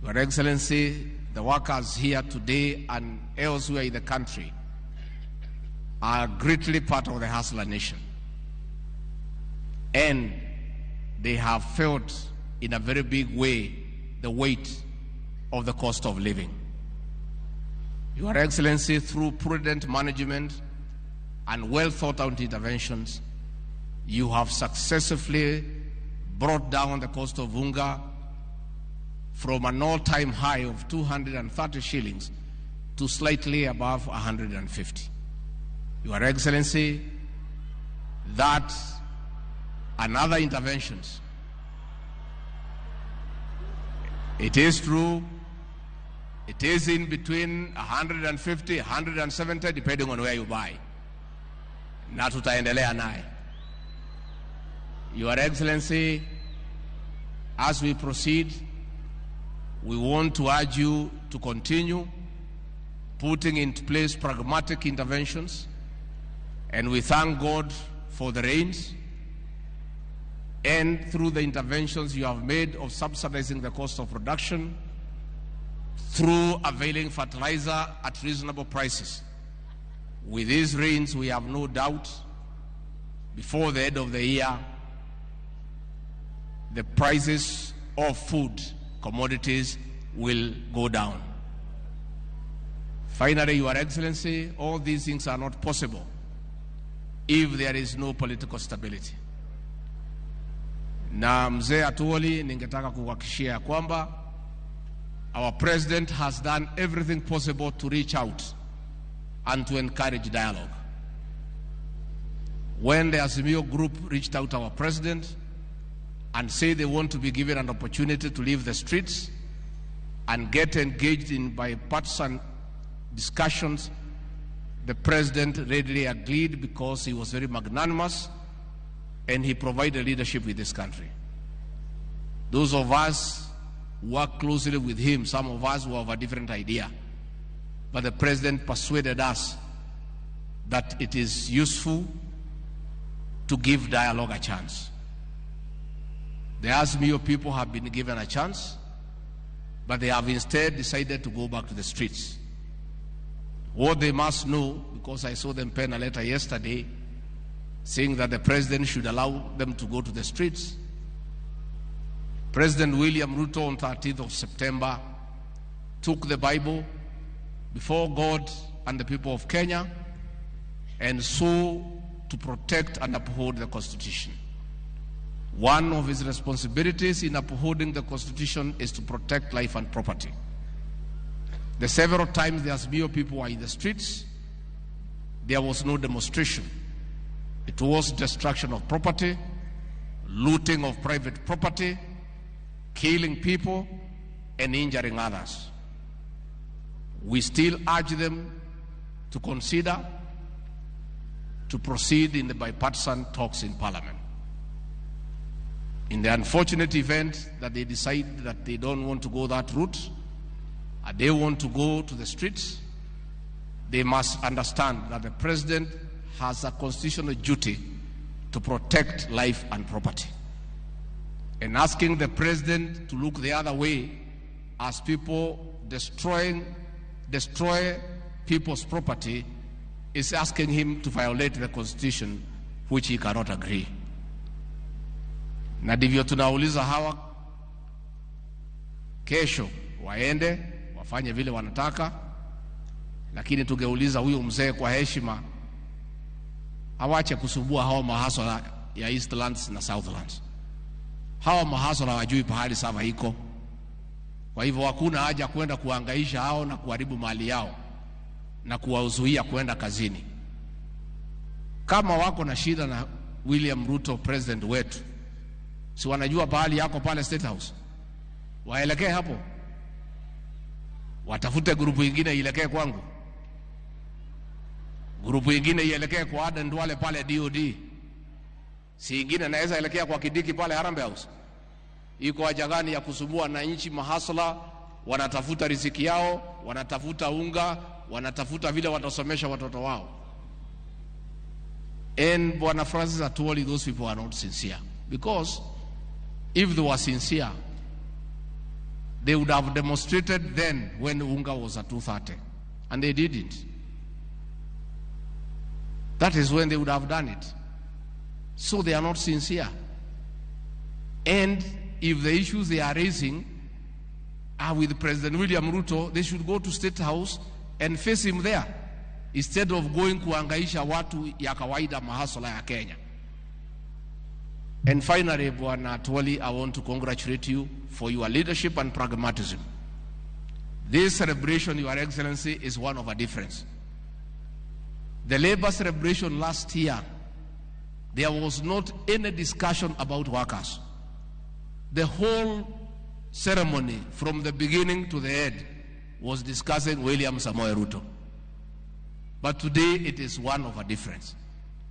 Your Excellency, the workers here today and elsewhere in the country are greatly part of the Hustler Nation, and they have felt in a very big way the weight of the cost of living. Your Excellency, through prudent management and well thought out interventions, you have successfully brought down the cost of unga from an all-time high of 230 shillings to slightly above 150. Your Excellency, that and other interventions, it is true, it is in between 150, 170, depending on where you buy. Na tutaendelea naye. Your Excellency, as we proceed, we want to urge you to continue putting into place pragmatic interventions, and we thank God for the rains and through the interventions you have made of subsidizing the cost of production, through availing fertilizer at reasonable prices. With these rains, we have no doubt before the end of the year, the prices of food commodities will go down. Finally, Your Excellency, all these things are not possible if there is no political stability. Na mzee Atuoli, ningetaka kuhakikishia kwamba our president has done everything possible to reach out and to encourage dialogue. When the Azimio group reached out to our president and said they want to be given an opportunity to leave the streets and get engaged in bipartisan discussions, the president readily agreed because he was very magnanimous and he provided leadership with this country. Those of us who work closely with him, some of us who have a different idea, but the president persuaded us that it is useful to give dialogue a chance. The Azimio people have been given a chance, but they have instead decided to go back to the streets. What they must know, because I saw them pen a letter yesterday saying that the president should allow them to go to the streets. President William Ruto on 13th of September took the Bible before God and the people of Kenya and swore to protect and uphold the Constitution. One of his responsibilities in upholding the Constitution is to protect life and property. The several times the Azimio people were in the streets, there was no demonstration. It was destruction of property, looting of private property, killing people, and injuring others. We still urge them to consider to proceed in the bipartisan talks in Parliament. In the unfortunate event that they decide that they don't want to go that route, and they want to go to the streets, they must understand that the president has a constitutional duty to protect life and property. And asking the president to look the other way as people destroy people's property is asking him to violate the Constitution, which he cannot agree. Na ndivyo tunauliza hawa kesho waende wafanye vile wanataka, lakini tungeuliza huyu mzee kwa heshima awache kusumbua hawa mahasala ya Eastlands na Southlands. Hawa mahasala hawajui pahali sava iko. Kwa hivyo hakuna haja kwenda kuhangaisha hao na kuharibu mali yao na kuwazuia kwenda kazini. Kama wako na shida na William Ruto president wetu, si wanajua pahali yako pale State House, waelekee hapo, watafute grupu ingine ielekee kwangu, grupu ingine ielekee kwa Aden Duale pale DOD, si ingine naweza elekea kwa Kidiki pale Harambee House. Iko haja gani ya kusumbua na nchi mahasla? Wanatafuta riziki yao, wanatafuta unga, wanatafuta vile watasomesha watoto wao. And Bwana Francis Atuoli, those people are not sincere, because if they were sincere, they would have demonstrated then when unga was at 230, and they didn't. That is when they would have done it. So they are not sincere. And if the issues they are raising are with President William Ruto, they should go to State House and face him there, instead of going kuangaisha watu ya kawaida mahasala ya Kenya. And finally, Bwana Atuoli, I want to congratulate you for your leadership and pragmatism. This celebration, Your Excellency, is one of a difference. The labor celebration last year, there was not any discussion about workers. The whole ceremony, from the beginning to the end, was discussing William Samoei Ruto. But today, it is one of a difference.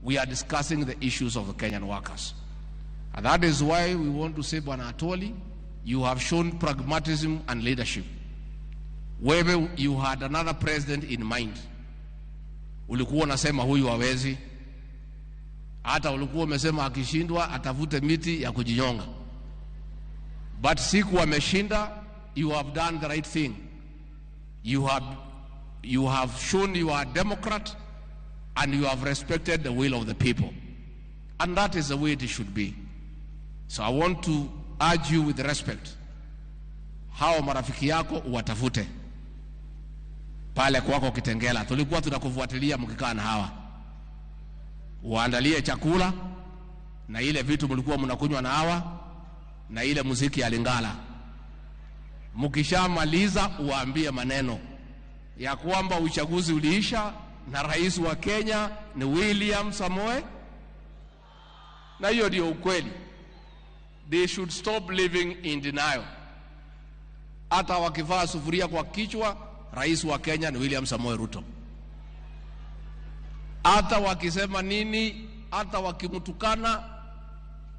We are discussing the issues of the Kenyan workers. And that is why we want to say, Bwana Atuoli, you have shown pragmatism and leadership. Wewe, you had another president in mind. Ulikuwa unasema huyu hawezi. Hata ulikuwa umesema akishindwa atavute miti ya kujinyonga. But siku ameshinda, you have done the right thing. You have shown you are a Democrat and you have respected the will of the people. And that is the way it should be. So I want to urge you with respect. Hao marafiki yako uwatafute pale kwako Kitengela. Tulikuwa tunakufuatilia mkikaa na hawa. Waandalie chakula na ile vitu mlikuwa mnakunywa na hawa na ile muziki ya Lingala. Mkishamaliza uwaambie maneno ya kwamba uchaguzi uliisha na rais wa Kenya ni William Samoei, na hiyo ndio ukweli. They should stop living in denial. Hata wakivaa sufuria kwa kichwa, rais wa Kenya ni William Samoei Ruto. Hata wakisema nini, hata wakimtukana,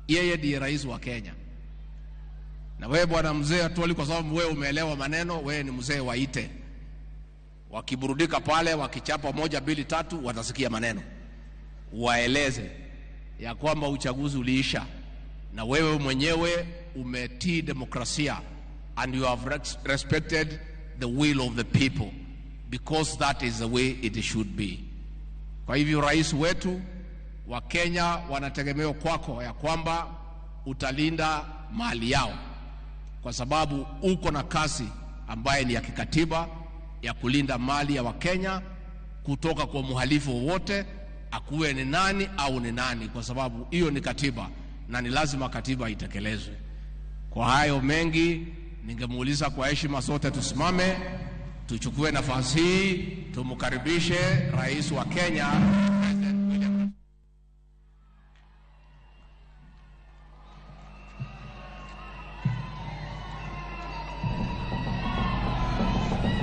yeye ndiye rais wa Kenya. Na wewe bwana mzee Atwoli, kwa sababu wewe umeelewa maneno, wewe ni mzee waite. Wakiburudika pale, wakichapa 1, 2, 3, watasikia maneno. Waeleze ya kwamba uchaguzi uliisha na wewe mwenyewe umetii demokrasia and you have respected the will of the people, because that is the way it should be. Kwa hivyo rais wetu wa Kenya wanategemea kwako ya kwamba utalinda mali yao, kwa sababu uko na kazi ambaye ni ya kikatiba ya kulinda mali ya Wakenya kutoka kwa muhalifu wote, akuwe ni nani au ni nani, kwa sababu hiyo ni katiba na ni lazima katiba itekelezwe. Kwa hayo mengi, ningemuuliza kwa heshima sote tusimame, tuchukue nafasi hii, tumkaribishe rais wa Kenya, President William.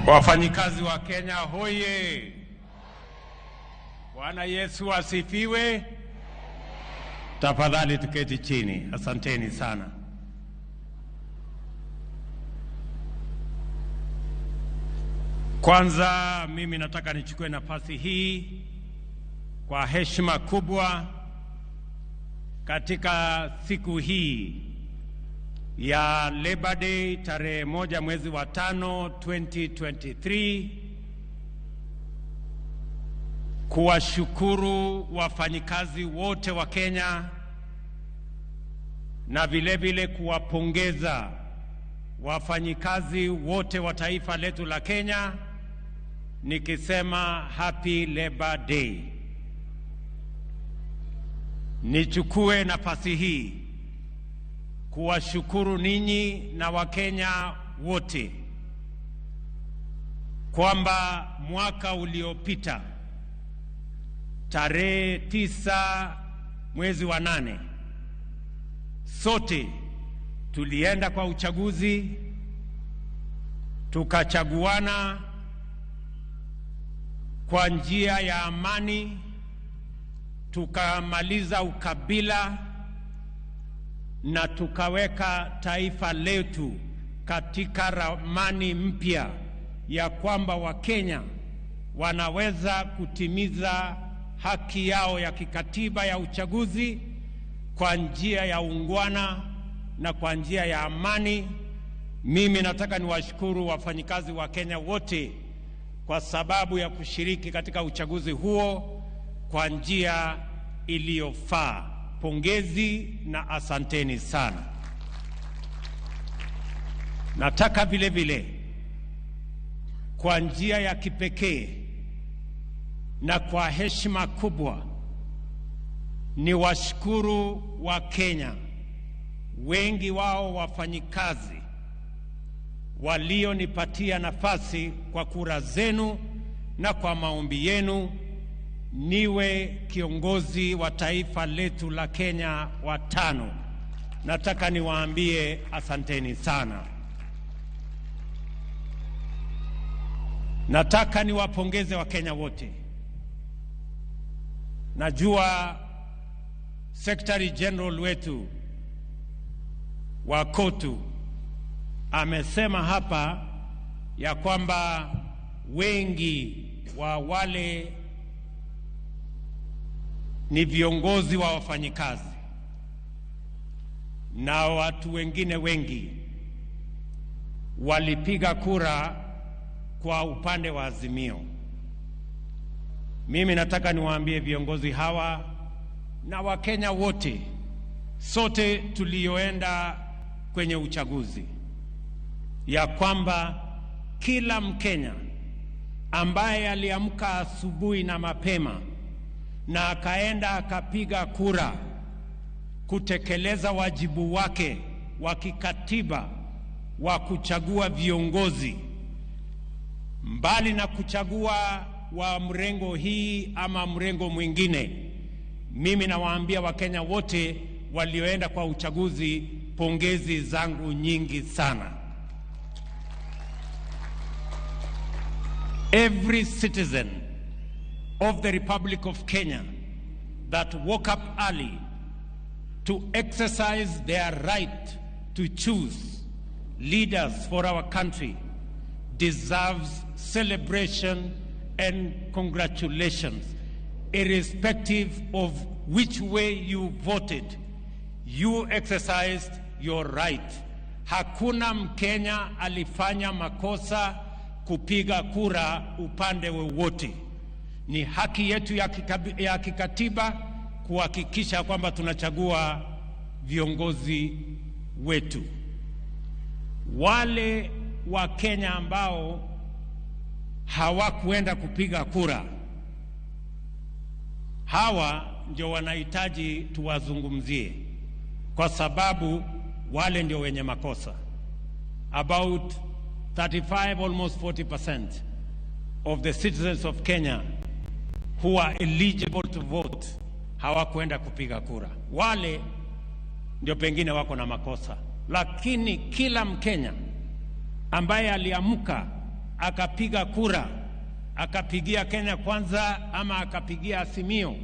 Wafanyikazi wa Kenya hoye! Bwana Yesu asifiwe. Tafadhali tuketi chini. Asanteni sana. Kwanza mimi nataka nichukue nafasi hii kwa heshima kubwa katika siku hii ya Labor Day tarehe 1 mwezi wa 5 2023 kuwashukuru wafanyikazi wote wa Kenya na vile vile kuwapongeza wafanyikazi wote wa taifa letu la Kenya nikisema Happy Labor Day. Nichukue nafasi hii kuwashukuru ninyi na Wakenya wote kwamba mwaka uliopita tarehe 9 mwezi wa 8 sote tulienda kwa uchaguzi, tukachaguana kwa njia ya amani, tukamaliza ukabila na tukaweka taifa letu katika ramani mpya ya kwamba Wakenya wanaweza kutimiza haki yao ya kikatiba ya uchaguzi kwa njia ya ungwana na kwa njia ya amani. Mimi nataka niwashukuru wafanyikazi wa Kenya wote kwa sababu ya kushiriki katika uchaguzi huo kwa njia iliyofaa. Pongezi na asanteni sana. Nataka vile vile kwa njia ya kipekee na kwa heshima kubwa ni washukuru wa Kenya, wengi wao wafanyikazi walionipatia nafasi kwa kura zenu na kwa maombi yenu niwe kiongozi wa taifa letu la Kenya wa 5. Nataka niwaambie asanteni sana. Nataka niwapongeze Wakenya wote. Najua Secretary General wetu wa KOTU amesema hapa ya kwamba wengi wa wale ni viongozi wa wafanyikazi na watu wengine wengi walipiga kura kwa upande wa Azimio. Mimi nataka niwaambie viongozi hawa na Wakenya wote, sote tulioenda kwenye uchaguzi, ya kwamba kila Mkenya ambaye aliamka asubuhi na mapema na akaenda akapiga kura kutekeleza wajibu wake wa kikatiba wa kuchagua viongozi, mbali na kuchagua wa mrengo hii ama mrengo mwingine, mimi nawaambia Wakenya wote walioenda kwa uchaguzi, pongezi zangu nyingi sana. Every citizen of the Republic of Kenya that woke up early to exercise their right to choose leaders for our country deserves celebration and congratulations. Irrespective of which way you voted, you exercised your right. Hakuna Mkenya alifanya makosa kupiga kura upande wowote. Ni haki yetu ya kikatiba kuhakikisha kwamba tunachagua viongozi wetu. Wale wa Kenya ambao hawakuenda kupiga kura, hawa ndio wanahitaji tuwazungumzie, kwa sababu wale ndio wenye makosa. About 35, almost 40% of the citizens of Kenya who are eligible to vote hawakuenda kupiga kura. Wale ndio pengine wako na makosa, lakini kila Mkenya ambaye aliamka akapiga kura, akapigia Kenya Kwanza ama akapigia Azimio,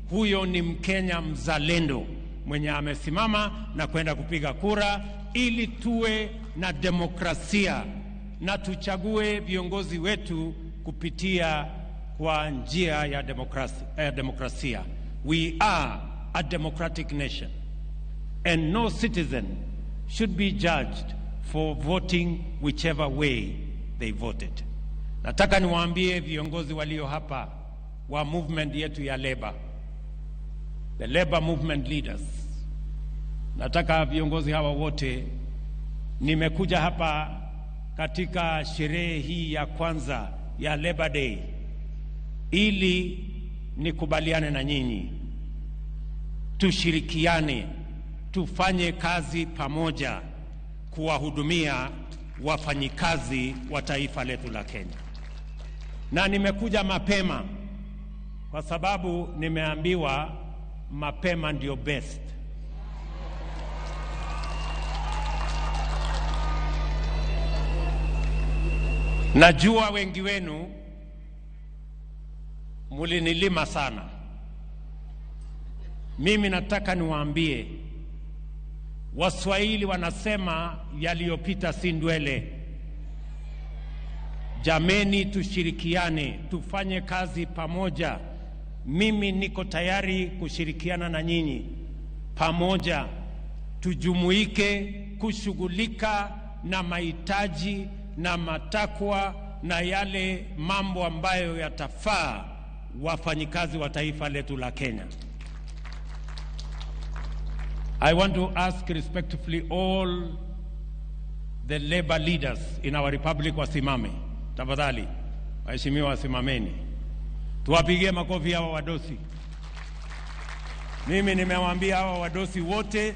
huyo ni Mkenya mzalendo mwenye amesimama na kwenda kupiga kura, ili tuwe na demokrasia na tuchague viongozi wetu kupitia kwa njia ya demokrasia. We are a democratic nation, and no citizen should be judged for voting whichever way they voted. Nataka niwaambie viongozi walio hapa wa movement yetu ya Labour, the Labour movement leaders, nataka viongozi hawa wote, nimekuja hapa katika sherehe hii ya kwanza ya Labor Day ili nikubaliane na nyinyi, tushirikiane, tufanye kazi pamoja kuwahudumia wafanyikazi wa taifa letu la Kenya. Na nimekuja mapema kwa sababu nimeambiwa mapema ndio best. Najua wengi wenu mulinilima sana. Mimi nataka niwaambie, Waswahili wanasema yaliyopita si ndwele. Jameni, tushirikiane, tufanye kazi pamoja. Mimi niko tayari kushirikiana na nyinyi pamoja, tujumuike kushughulika na mahitaji na matakwa na yale mambo ambayo yatafaa wafanyikazi wa taifa letu la Kenya. I want to ask respectfully all the labor leaders in our republic wasimame. Tafadhali, waheshimiwa wasimameni. Tuwapigie makofi hawa wadosi. Mimi nimewaambia hawa wadosi wote,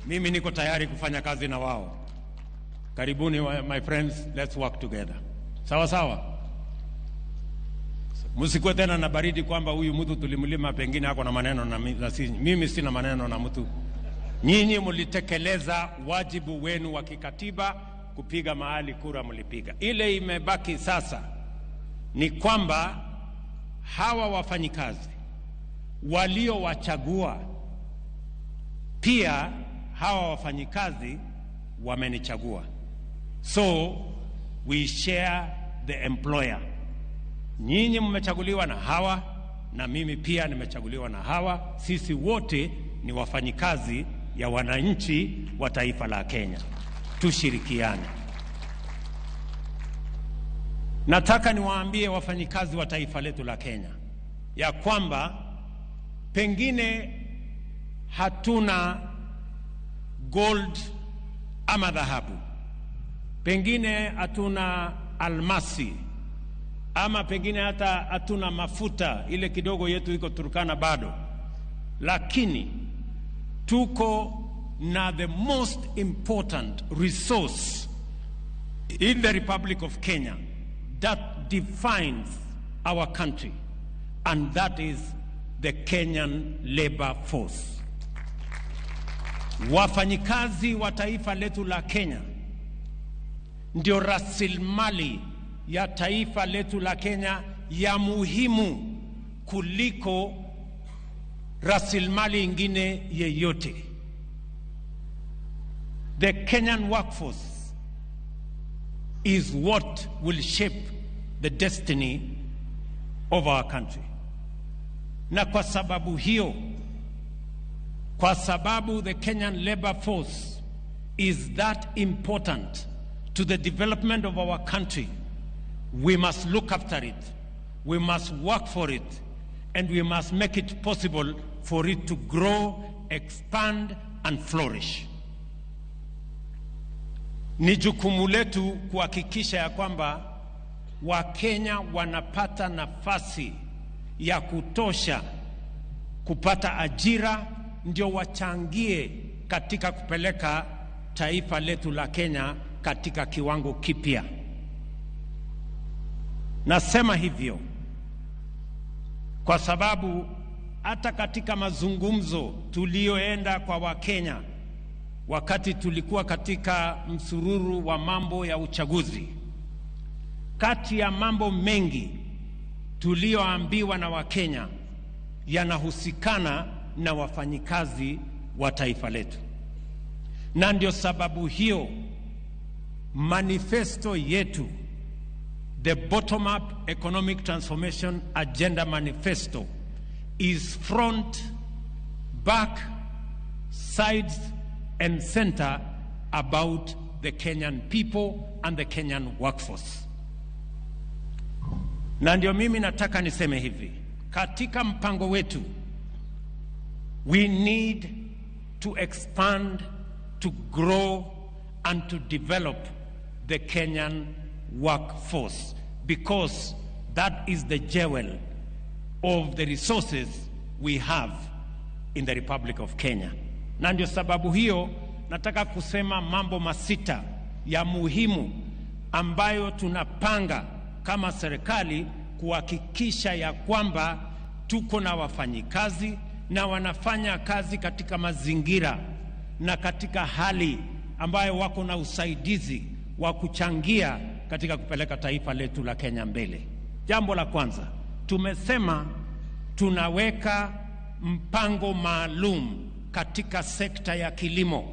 mimi niko tayari kufanya kazi na wao. Karibuni my friends, let's work together. Sawa sawa. Msikuwe tena na baridi kwamba huyu mtu tulimlima pengine hako na maneno na sisi. Mimi sina maneno na mtu. Nyinyi mlitekeleza wajibu wenu wa kikatiba kupiga mahali kura mlipiga. Ile imebaki sasa ni kwamba hawa wafanyikazi waliowachagua, pia hawa wafanyikazi wamenichagua. So we share the employer. Nyinyi mmechaguliwa na hawa na mimi pia nimechaguliwa na hawa. Sisi wote ni wafanyikazi ya wananchi wa taifa la Kenya. Tushirikiane. Nataka niwaambie wafanyikazi wa taifa letu la Kenya ya kwamba pengine hatuna gold ama dhahabu, pengine hatuna almasi, ama pengine hata hatuna mafuta, ile kidogo yetu iko Turkana bado, lakini tuko na the most important resource in the Republic of Kenya that defines our country, and that is the Kenyan labor force. Wafanyikazi wa taifa letu la Kenya ndio rasilimali ya taifa letu la Kenya ya muhimu kuliko rasilimali ingine yeyote. The Kenyan workforce is what will shape the destiny of our country. Na kwa sababu hiyo, kwa sababu the Kenyan labor force is that important to the development of our country, we must look after it, we must work for it, and we must make it possible for it to grow, expand, and flourish. Ni jukumu letu kuhakikisha ya kwamba Wakenya wanapata nafasi ya kutosha kupata ajira, ndio wachangie katika kupeleka taifa letu la Kenya katika kiwango kipya. Nasema hivyo kwa sababu hata katika mazungumzo tulioenda kwa Wakenya wakati tulikuwa katika msururu wa mambo ya uchaguzi, kati ya mambo mengi tulioambiwa na Wakenya yanahusikana na wafanyikazi wa taifa letu. Na ndio sababu hiyo manifesto yetu, the bottom-up economic transformation agenda manifesto, is front, back, sides and center about the Kenyan people and the Kenyan workforce. Na ndio mimi nataka niseme hivi, katika mpango wetu, we need to expand, to grow and to develop the Kenyan workforce, because that is the jewel of the resources we have in the Republic of Kenya. Na ndio sababu hiyo nataka kusema mambo masita ya muhimu ambayo tunapanga kama serikali kuhakikisha ya kwamba tuko na wafanyikazi na wanafanya kazi katika mazingira na katika hali ambayo wako na usaidizi wa kuchangia katika kupeleka taifa letu la Kenya mbele. Jambo la kwanza, tumesema tunaweka mpango maalum katika sekta ya kilimo,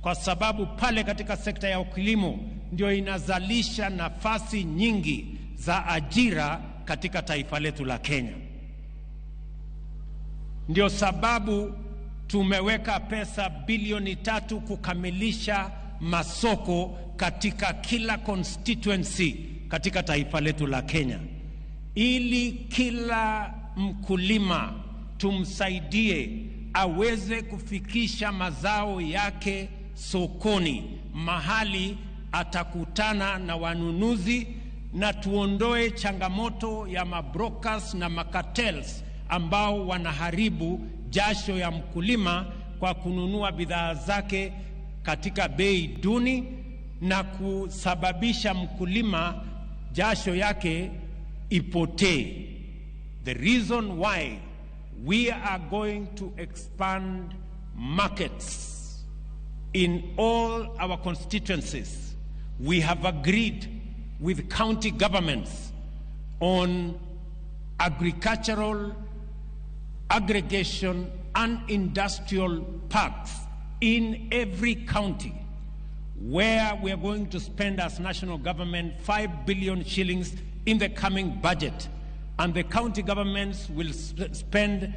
kwa sababu pale katika sekta ya kilimo ndio inazalisha nafasi nyingi za ajira katika taifa letu la Kenya. Ndio sababu tumeweka pesa bilioni 3 kukamilisha masoko katika kila constituency katika taifa letu la Kenya, ili kila mkulima tumsaidie aweze kufikisha mazao yake sokoni, mahali atakutana na wanunuzi, na tuondoe changamoto ya mabrokers na makartels ambao wanaharibu jasho ya mkulima kwa kununua bidhaa zake katika bei duni na kusababisha mkulima jasho yake ipotee. The reason why we are going to expand markets in all our constituencies, we have agreed with county governments on agricultural aggregation and industrial parks in every county, where we are going to spend as national government 5 billion shillings in the coming budget, and the county governments will spend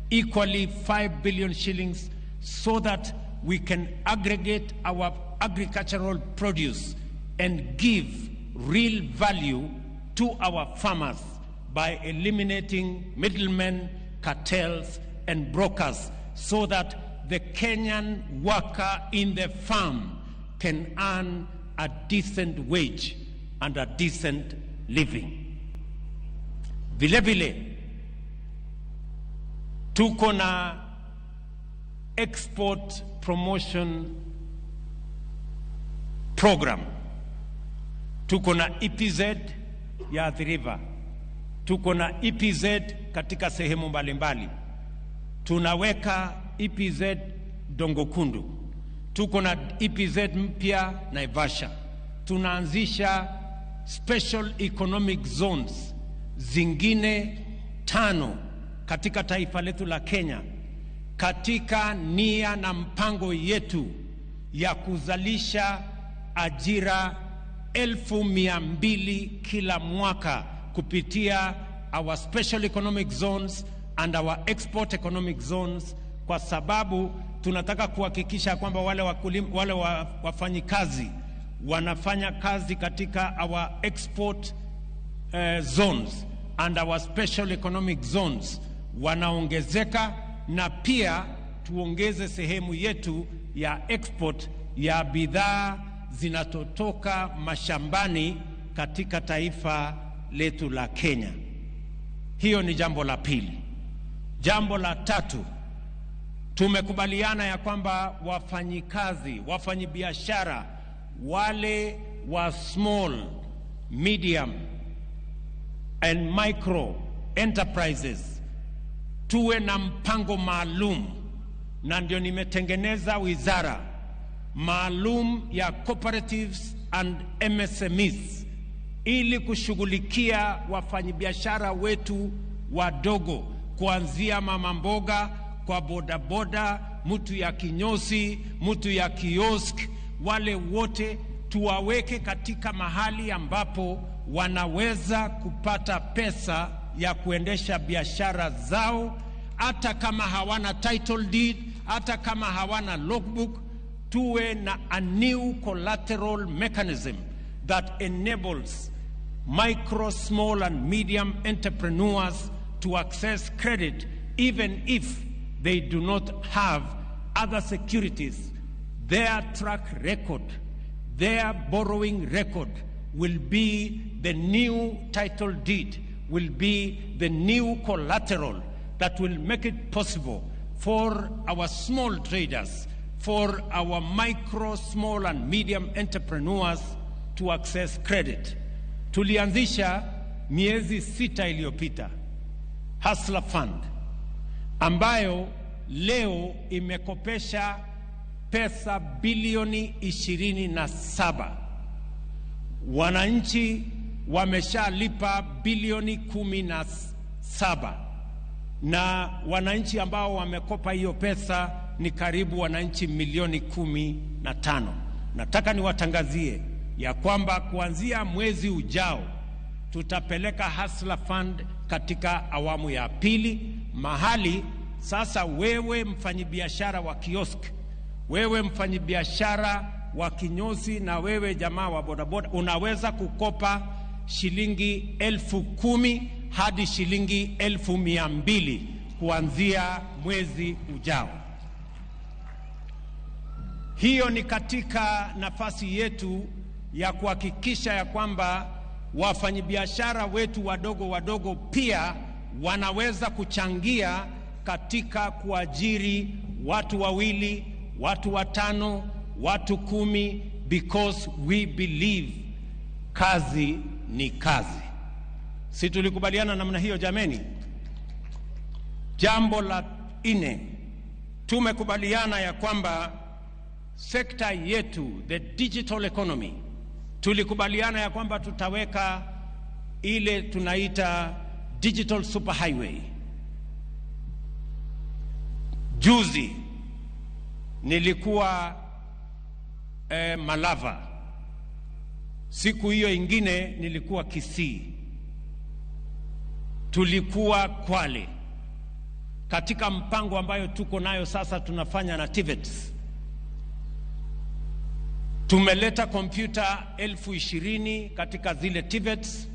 equally 5 billion shillings so that we can aggregate our agricultural produce and give real value to our farmers by eliminating middlemen, cartels, and brokers, so that the Kenyan worker in the farm can earn a decent wage and a decent living. Vile vile, tuko na export promotion program. Tuko na EPZ ya Athi River. Tuko na EPZ katika sehemu mbalimbali. Tunaweka EPZ Dongokundu. Tuko na EPZ mpya Naivasha. Tunaanzisha special economic zones zingine 5 katika taifa letu la Kenya, katika nia na mpango yetu ya kuzalisha ajira 200,000 kila mwaka kupitia our special economic zones and our export economic zones, kwa sababu tunataka kuhakikisha kwamba wale wafanyikazi wanafanya kazi katika our export zones and our special economic zones wanaongezeka, na pia tuongeze sehemu yetu ya export ya bidhaa zinatotoka mashambani katika taifa letu la Kenya. Hiyo ni jambo la pili. Jambo la tatu, tumekubaliana ya kwamba wafanyibiashara wale wa small, medium and micro enterprises tuwe na mpango maalum, na ndio nimetengeneza wizara maalum ya cooperatives and MSMEs ili kushughulikia wafanyibiashara wetu wadogo, kuanzia mama mboga, kwa bodaboda, mtu ya kinyozi, mtu ya kiosk, wale wote tuwaweke katika mahali ambapo wanaweza kupata pesa ya kuendesha biashara zao, hata kama hawana title deed, hata kama hawana logbook. Tuwe na a new collateral mechanism that enables micro, small and medium entrepreneurs to access credit even if they do not have other securities. Their track record, their borrowing record will be the new title deed, will be the new collateral that will make it possible for our small traders, for our micro, small and medium entrepreneurs to access credit. Tulianzisha miezi 6 iliyopita Hustler Fund, ambayo leo imekopesha pesa bilioni 27. Wananchi wameshalipa bilioni 17, na wananchi ambao wamekopa hiyo pesa ni karibu wananchi milioni 15. Nataka niwatangazie ya kwamba kuanzia mwezi ujao tutapeleka Hustler Fund katika awamu ya pili, mahali sasa wewe mfanyibiashara wa kiosk, wewe mfanyibiashara wa kinyozi, na wewe jamaa wa bodaboda unaweza kukopa shilingi 10,000 hadi shilingi 1,200 kuanzia mwezi ujao. Hiyo ni katika nafasi yetu ya kuhakikisha ya kwamba wafanyibiashara wetu wadogo pia wanaweza kuchangia katika kuajiri watu 2, watu 5, watu 10, because we believe kazi ni kazi. Si tulikubaliana namna hiyo jameni? Jambo la 4, tumekubaliana ya kwamba sekta yetu, the digital economy, tulikubaliana ya kwamba tutaweka ile tunaita digital superhighway. Juzi nilikuwa Malava. Siku hiyo ingine nilikuwa Kisii, tulikuwa Kwale, katika mpango ambayo tuko nayo sasa tunafanya na TVETs. Tumeleta kompyuta 20,000 katika zile TVETs.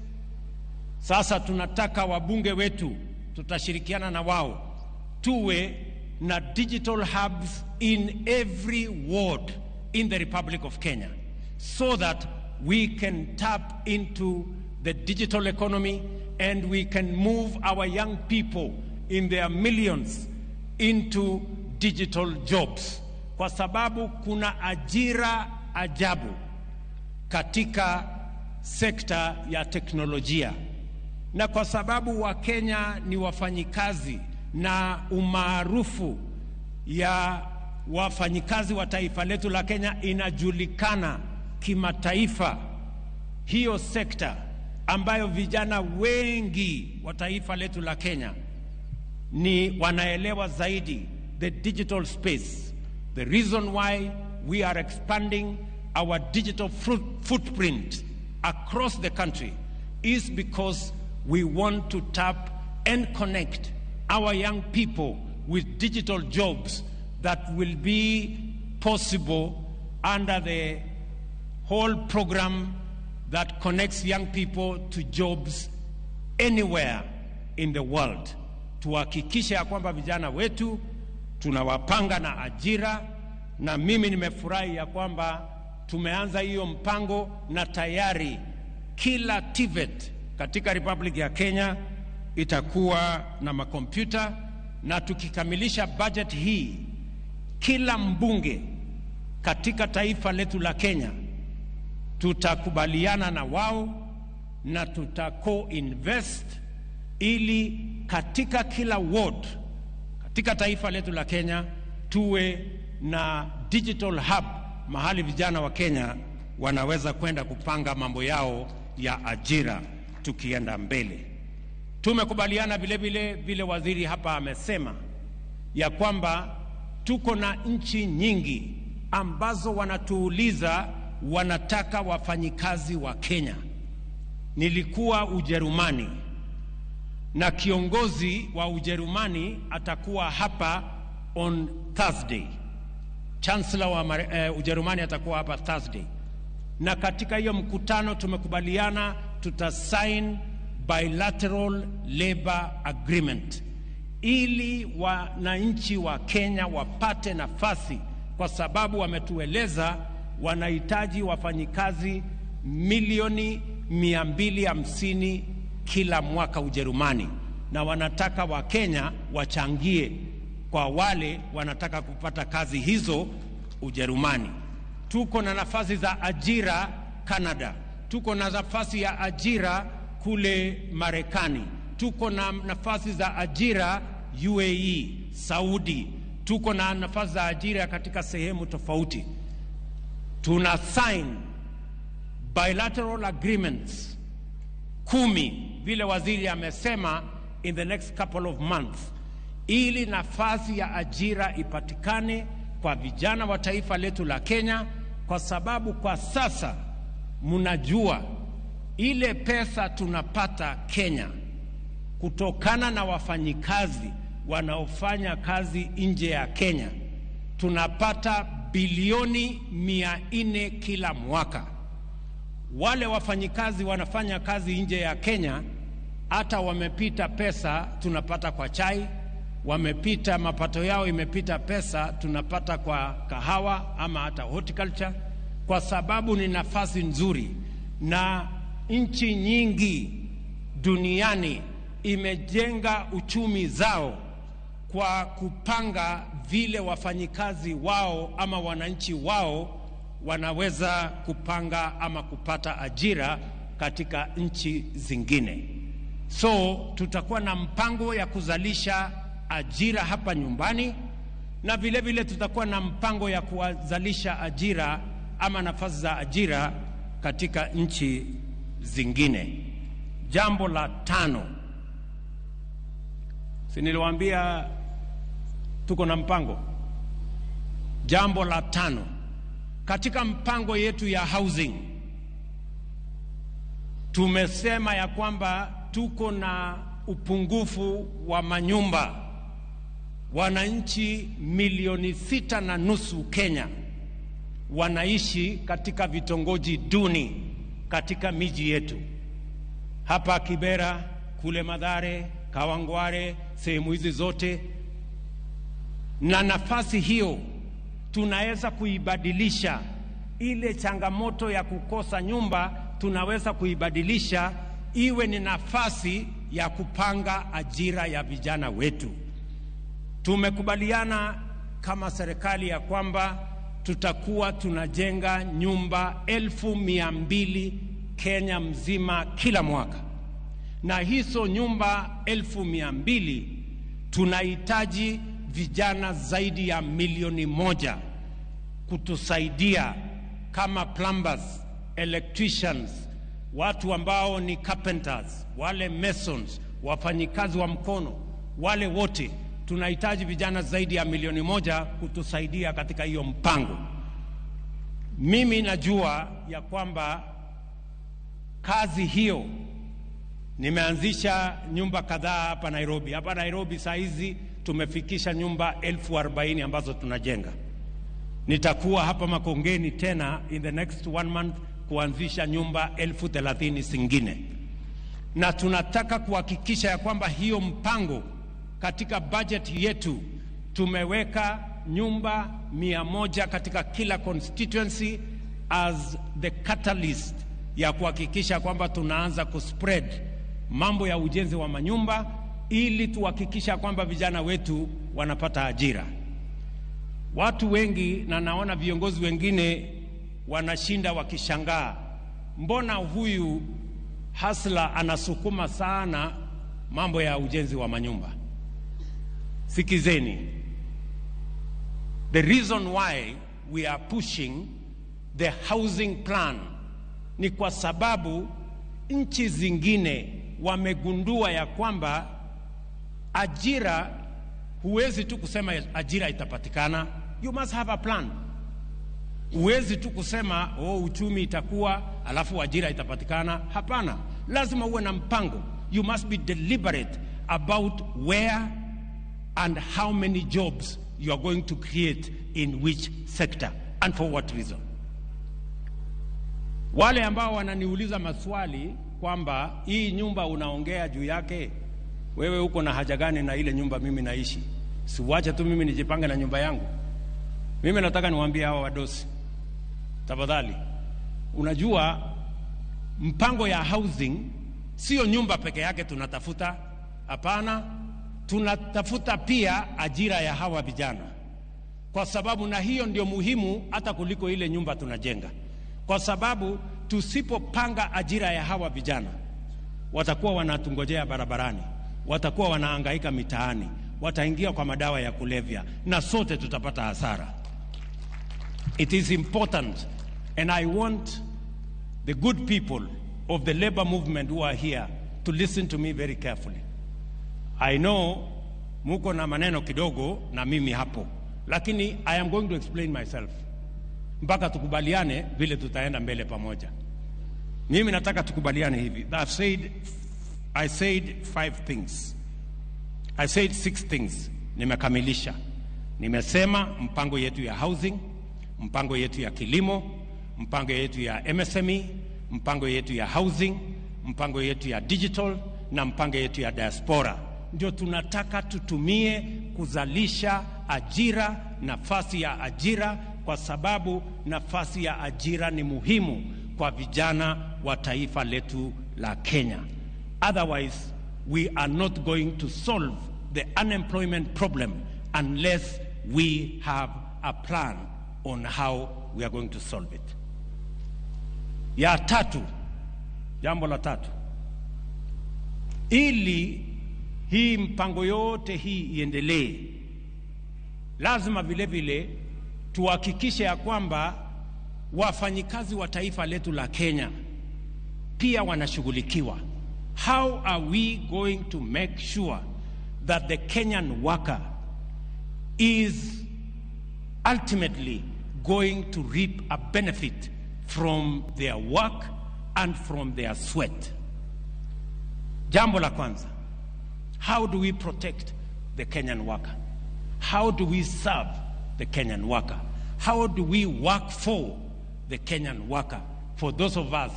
Sasa tunataka wabunge wetu, tutashirikiana na wao, tuwe na digital hubs in every ward in the Republic of Kenya, so that we can tap into the digital economy and we can move our young people in their millions into digital jobs, kwa sababu kuna ajira ajabu katika sekta ya teknolojia, na kwa sababu Wakenya ni wafanyikazi na umaarufu ya wafanyikazi wa taifa letu la Kenya inajulikana kimataifa. Hiyo sekta ambayo vijana wengi wa taifa letu la Kenya ni wanaelewa zaidi the digital space. The reason why we are expanding our digital footprint across the country is because we want to tap and connect our young people with digital jobs that will be possible under the whole program that connects young people to jobs anywhere in the world. Tuhakikishe ya kwamba vijana wetu tunawapanga na ajira, na mimi nimefurahi ya kwamba tumeanza hiyo mpango, na tayari kila TVET katika Republic ya Kenya itakuwa na makompyuta, na tukikamilisha budget hii, kila mbunge katika taifa letu la Kenya tutakubaliana na wao na tutako-invest ili katika kila ward katika taifa letu la Kenya tuwe na digital hub, mahali vijana wa Kenya wanaweza kwenda kupanga mambo yao ya ajira tukienda mbele. Tumekubaliana vile waziri hapa amesema ya kwamba tuko na nchi nyingi ambazo wanatuuliza wanataka wafanyikazi wa Kenya. Nilikuwa Ujerumani na kiongozi wa Ujerumani atakuwa hapa on Thursday. Chancellor wa Ujerumani atakuwa hapa Thursday, na katika hiyo mkutano tumekubaliana tutasign bilateral labor agreement ili wananchi wa Kenya wapate nafasi, kwa sababu wametueleza wanahitaji wafanyikazi milioni 250 kila mwaka Ujerumani, na wanataka wa Kenya wachangie kwa wale wanataka kupata kazi hizo Ujerumani. Tuko na nafasi za ajira Canada, tuko na nafasi ya ajira kule Marekani, tuko na nafasi za ajira UAE, Saudi, tuko na nafasi za ajira katika sehemu tofauti. Tuna sign bilateral agreements 10 vile waziri amesema in the next couple of months, ili nafasi ya ajira ipatikane kwa vijana wa taifa letu la Kenya, kwa sababu kwa sasa mnajua ile pesa tunapata Kenya kutokana na wafanyikazi wanaofanya kazi nje ya Kenya, tunapata bilioni 400 kila mwaka. Wale wafanyikazi wanafanya kazi nje ya Kenya hata wamepita pesa tunapata kwa chai, wamepita mapato yao imepita pesa tunapata kwa kahawa ama hata horticulture, kwa sababu ni nafasi nzuri. Na nchi nyingi duniani imejenga uchumi zao kwa kupanga vile wafanyikazi wao ama wananchi wao wanaweza kupanga ama kupata ajira katika nchi zingine. So tutakuwa na mpango ya kuzalisha ajira hapa nyumbani, na vile tutakuwa na mpango ya kuzalisha ajira ama nafasi za ajira katika nchi zingine. Jambo la 5, si niliwaambia tuko na mpango? Jambo la 5, katika mpango yetu ya housing tumesema ya kwamba tuko na upungufu wa manyumba. Wananchi 6.5 Kenya wanaishi katika vitongoji duni katika miji yetu. Hapa Kibera, kule Mathare, Kawangware, sehemu hizi zote. Na nafasi hiyo tunaweza kuibadilisha. Ile changamoto ya kukosa nyumba tunaweza kuibadilisha iwe ni nafasi ya kupanga ajira ya vijana wetu. Tumekubaliana kama serikali ya kwamba tutakuwa tunajenga nyumba 200,000 Kenya mzima kila mwaka. Na hizo nyumba 200,000 tunahitaji vijana zaidi ya 1,000,000 kutusaidia kama plumbers, electricians, watu ambao ni carpenters, wale masons, wafanyikazi wa mkono, wale wote tunahitaji vijana zaidi ya 1,000,000 kutusaidia katika hiyo mpango. Mimi najua ya kwamba kazi hiyo, nimeanzisha nyumba kadhaa hapa Nairobi. Hapa Nairobi saa hizi tumefikisha nyumba 40,000 ambazo tunajenga. Nitakuwa hapa Makongeni tena in the next 1 month kuanzisha nyumba 30,000 zingine. Na tunataka kuhakikisha ya kwamba hiyo mpango katika budget yetu tumeweka nyumba 100 katika kila constituency as the catalyst ya kuhakikisha kwamba tunaanza kuspread mambo ya ujenzi wa manyumba ili tuhakikisha kwamba vijana wetu wanapata ajira. Watu wengi na naona viongozi wengine wanashinda wakishangaa, mbona huyu hasla anasukuma sana mambo ya ujenzi wa manyumba? Sikizeni. The reason why we are pushing the housing plan ni kwa sababu nchi zingine wamegundua ya kwamba ajira, huwezi tu kusema ajira itapatikana. You must have a plan. Huwezi tu kusema uchumi itakuwa alafu ajira itapatikana. Hapana, lazima uwe na mpango. You must be deliberate about where and how many jobs you are going to create in which sector and for what reason. Wale ambao wananiuliza maswali kwamba hii nyumba unaongea juu yake, wewe uko na haja gani na ile nyumba mimi naishi? Siwache tu mimi nijipange na nyumba yangu. Mimi nataka niwaambie hawa wadosi, tafadhali, unajua mpango ya housing sio nyumba peke yake tunatafuta. Hapana, tunatafuta pia ajira ya hawa vijana, kwa sababu na hiyo ndio muhimu hata kuliko ile nyumba tunajenga. Kwa sababu tusipopanga ajira ya hawa vijana, watakuwa wanatungojea barabarani, watakuwa wanahangaika mitaani, wataingia kwa madawa ya kulevya, na sote tutapata hasara. It is important, and I want the good people of the labor movement who are here to listen to me very carefully. I know muko na maneno kidogo na mimi hapo, lakini I am going to explain myself mpaka tukubaliane vile tutaenda mbele pamoja. Mimi nataka tukubaliane hivi. I said 5 things. I said 6 things. Nimekamilisha. Nimesema mpango yetu ya housing, mpango yetu ya kilimo, mpango yetu ya MSME, mpango yetu ya housing, mpango yetu ya digital na mpango yetu ya diaspora. Ndio tunataka tutumie kuzalisha ajira, nafasi ya ajira, kwa sababu nafasi ya ajira ni muhimu kwa vijana wa taifa letu la Kenya. Otherwise, we are not going to solve the unemployment problem unless we have a plan on how we are going to solve it. Ya tatu, jambo la tatu, ili hii mpango yote hii iendelee, lazima vile vile tuhakikishe ya kwamba wafanyikazi wa taifa letu la Kenya pia wanashughulikiwa. How are we going to make sure that the Kenyan worker is ultimately going to reap a benefit from their work and from their sweat. Jambo la kwanza, how do we protect the Kenyan worker? How do we serve the Kenyan worker? How do we work for the Kenyan worker? For those of us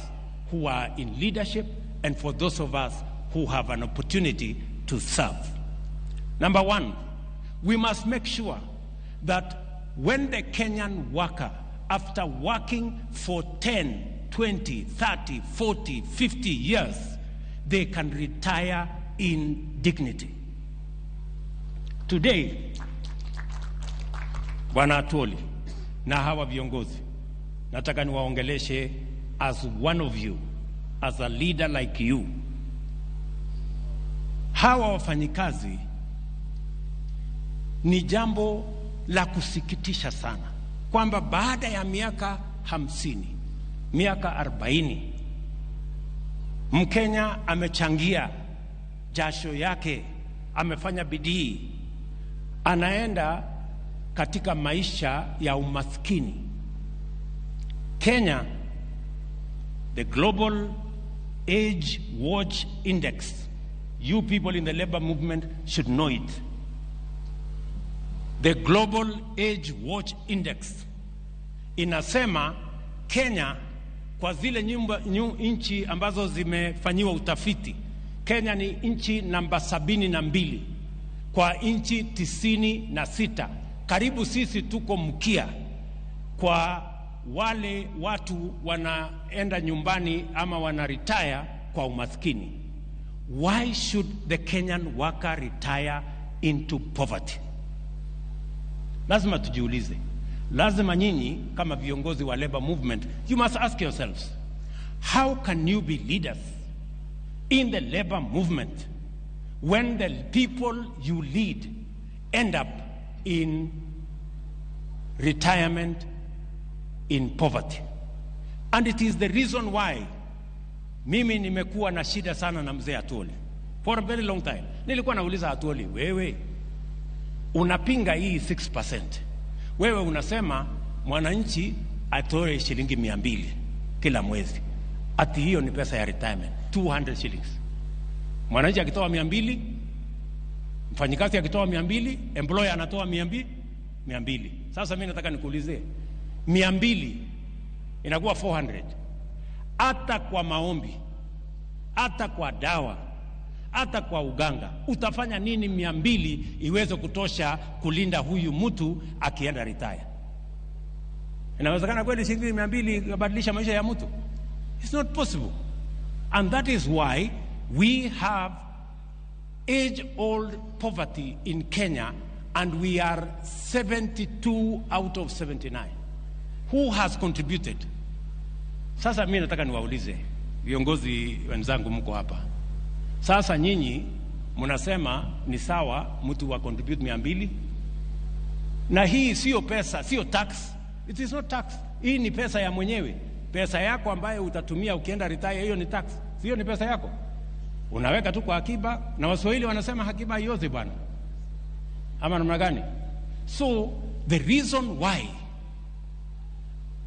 who are in leadership and for those of us who have an opportunity to serve. Number one, we must make sure that when the Kenyan worker, after working for 10, 20, 30, 40, 50 years, they can retire in dignity. Today, Bwana Atwoli na hawa viongozi, nataka niwaongeleshe as one of you, as a leader like you. Hawa wafanyikazi ni jambo la kusikitisha sana kwamba baada ya miaka 50, miaka 40, Mkenya amechangia jasho yake, amefanya bidii, anaenda katika maisha ya umaskini. Kenya, the Global Age Watch Index, you people in the labor movement should know it. The Global Age Watch Index inasema Kenya, kwa zile nchi ambazo zimefanyiwa utafiti, Kenya ni nchi namba 72 kwa nchi 96. Karibu sisi tuko mkia kwa wale watu wanaenda nyumbani ama wanaretire kwa umaskini. Why should the Kenyan worker retire into poverty? Lazima tujiulize. Lazima nyinyi kama viongozi wa labor movement, you must ask yourselves, how can you be leaders in the labor movement when the people you lead end up in retirement, in poverty? And it is the reason why mimi nimekuwa na shida sana na mzee Atwoli for a very long time. Nilikuwa nauliza Atwoli, wewe unapinga hii 6%. Wewe unasema mwananchi atoe shilingi 200 kila mwezi. Ati hiyo ni pesa ya retirement, 200 shillings. Mwananchi akitoa 200, mfanyikazi akitoa 200, employer anatoa 200. Sasa mimi nataka nikuulize, 200 inakuwa 400. Hata kwa maombi, hata kwa dawa, hata kwa uganga, utafanya nini 200 iweze kutosha kulinda huyu mtu akienda retire? Inawezekana kweli shilingi 200 kubadilisha maisha ya mtu? It's not possible. And that is why we have age-old poverty in Kenya, and we are 72 out of 79. Who has contributed? Sasa mimi nataka niwaulize viongozi wenzangu, mko hapa sasa, nyinyi mnasema ni sawa mtu wa contribute 200, na hii sio pesa, sio tax. It is not tax. Hii ni pesa ya mwenyewe. Pesa yako ambayo utatumia ukienda retire, hiyo ni tax. Sio, ni pesa yako. Unaweka tu kwa akiba, na Waswahili wanasema akiba haiozi bwana. Ama namna gani? So the reason why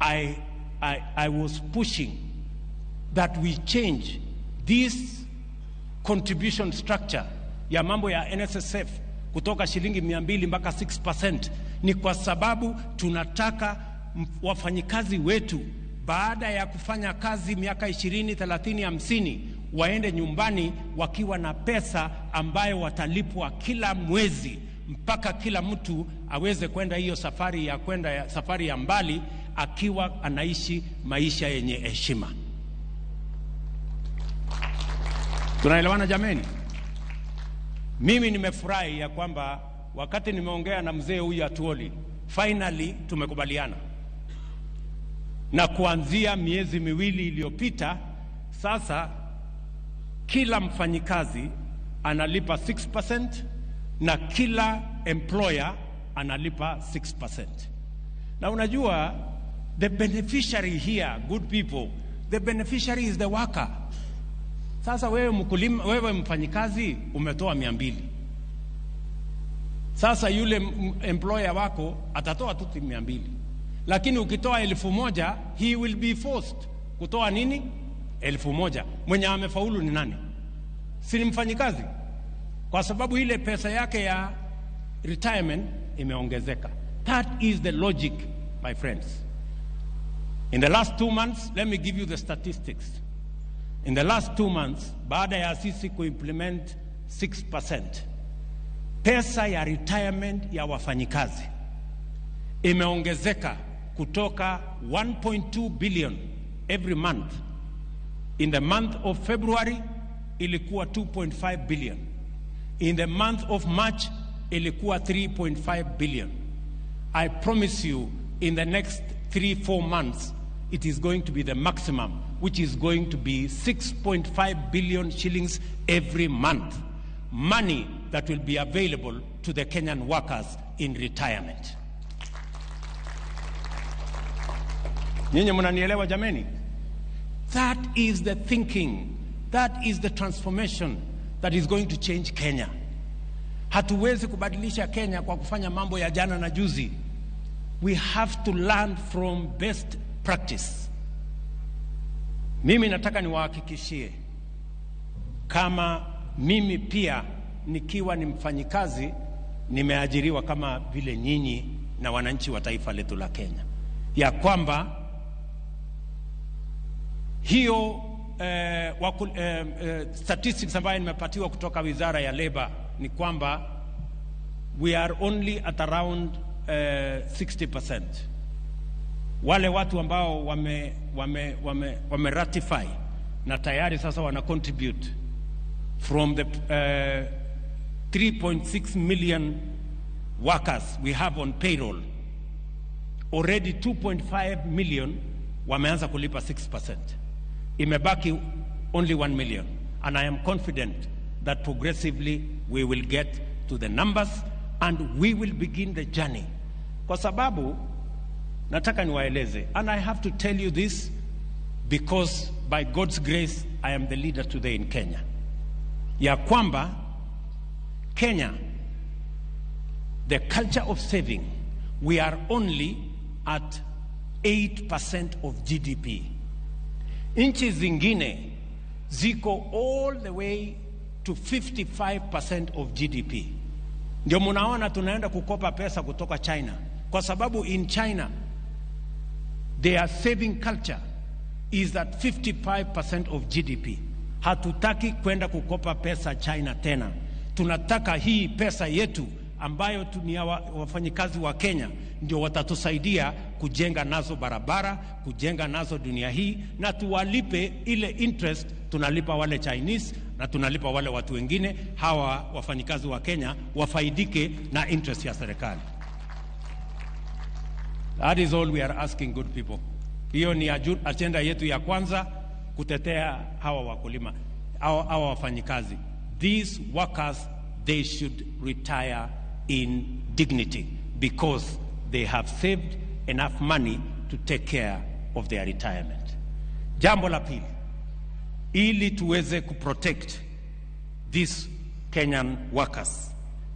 I was pushing that we change this contribution structure ya mambo ya NSSF kutoka shilingi 200 mpaka 6% ni kwa sababu tunataka wafanyikazi wetu baada ya kufanya kazi miaka 20, 30, 50 waende nyumbani wakiwa na pesa ambayo watalipwa kila mwezi, mpaka kila mtu aweze kwenda hiyo safari ya mbali akiwa anaishi maisha yenye heshima. Tunaelewana jameni? Mimi nimefurahi ya kwamba wakati nimeongea na mzee huyu Atwoli, finally tumekubaliana. Na kuanzia miezi miwili iliyopita, sasa kila mfanyikazi analipa 6% na kila employer analipa 6%. Na unajua, the beneficiary here, good people, the beneficiary is the worker. Sasa wewe mfanyikazi umetoa 200. Sasa yule employer wako atatoa tu 200. lakini ukitoa 1,000 he will be forced kutoa nini? 1,000. Mwenye amefaulu ni nani? Si ni mfanyikazi, kwa sababu ile pesa yake ya retirement imeongezeka. That is the logic, my friends. In the last 2 months, let me give you the statistics. In the last 2 months, baada ya sisi kuimplement 6%, pesa ya retirement ya wafanyikazi imeongezeka kutoka 1.2 billion every month. In the month of February ilikuwa 2.5 billion. In the month of March ilikuwa 3.5 billion. I promise you, in the next 3-4 months, it is going to be the maximum, which is going to be 6.5 billion shillings every month. Money that will be available to the Kenyan workers in retirement. Nyinyi mnanielewa jameni? That is the thinking. That is the transformation that is going to change Kenya. Hatuwezi kubadilisha Kenya kwa kufanya mambo ya jana na juzi. We have to learn from best practice. Mimi nataka niwahakikishie, kama mimi pia nikiwa ni mfanyikazi, nimeajiriwa kama vile nyinyi na wananchi wa taifa letu la Kenya, ya kwamba hiyo statistics ambayo nimepatiwa kutoka Wizara ya Labor ni kwamba we are only at around 60%. Wale watu ambao wame ratify na tayari sasa wana contribute from the 3.6 million workers we have on payroll, already 2.5 million wameanza kulipa 6%. Imebaki only 1 million, and I am confident that progressively we will get to the numbers and we will begin the journey. Kwa sababu nataka niwaeleze, and I have to tell you this because by God's grace I am the leader today in Kenya, ya kwamba Kenya, the culture of saving, we are only at 8% of GDP. Nchi zingine ziko all the way to 55% of GDP. Ndio munaona tunaenda kukopa pesa kutoka China, kwa sababu in China their saving culture is at 55% of GDP. Hatutaki kwenda kukopa pesa China tena. Tunataka hii pesa yetu ambayo ni wafanyikazi wa Kenya ndio watatusaidia kujenga nazo barabara, kujenga nazo dunia hii, na tuwalipe ile interest tunalipa wale Chinese na tunalipa wale watu wengine. Hawa wafanyikazi wa Kenya wafaidike na interest ya serikali. That is all we are asking, good people. Hiyo ni agenda yetu ya kwanza, kutetea hawa wakulima, hawa wafanyikazi. These workers, they should retire in dignity because they have saved enough money to take care of their retirement. Jambo la pili, ili tuweze kuprotect these Kenyan workers,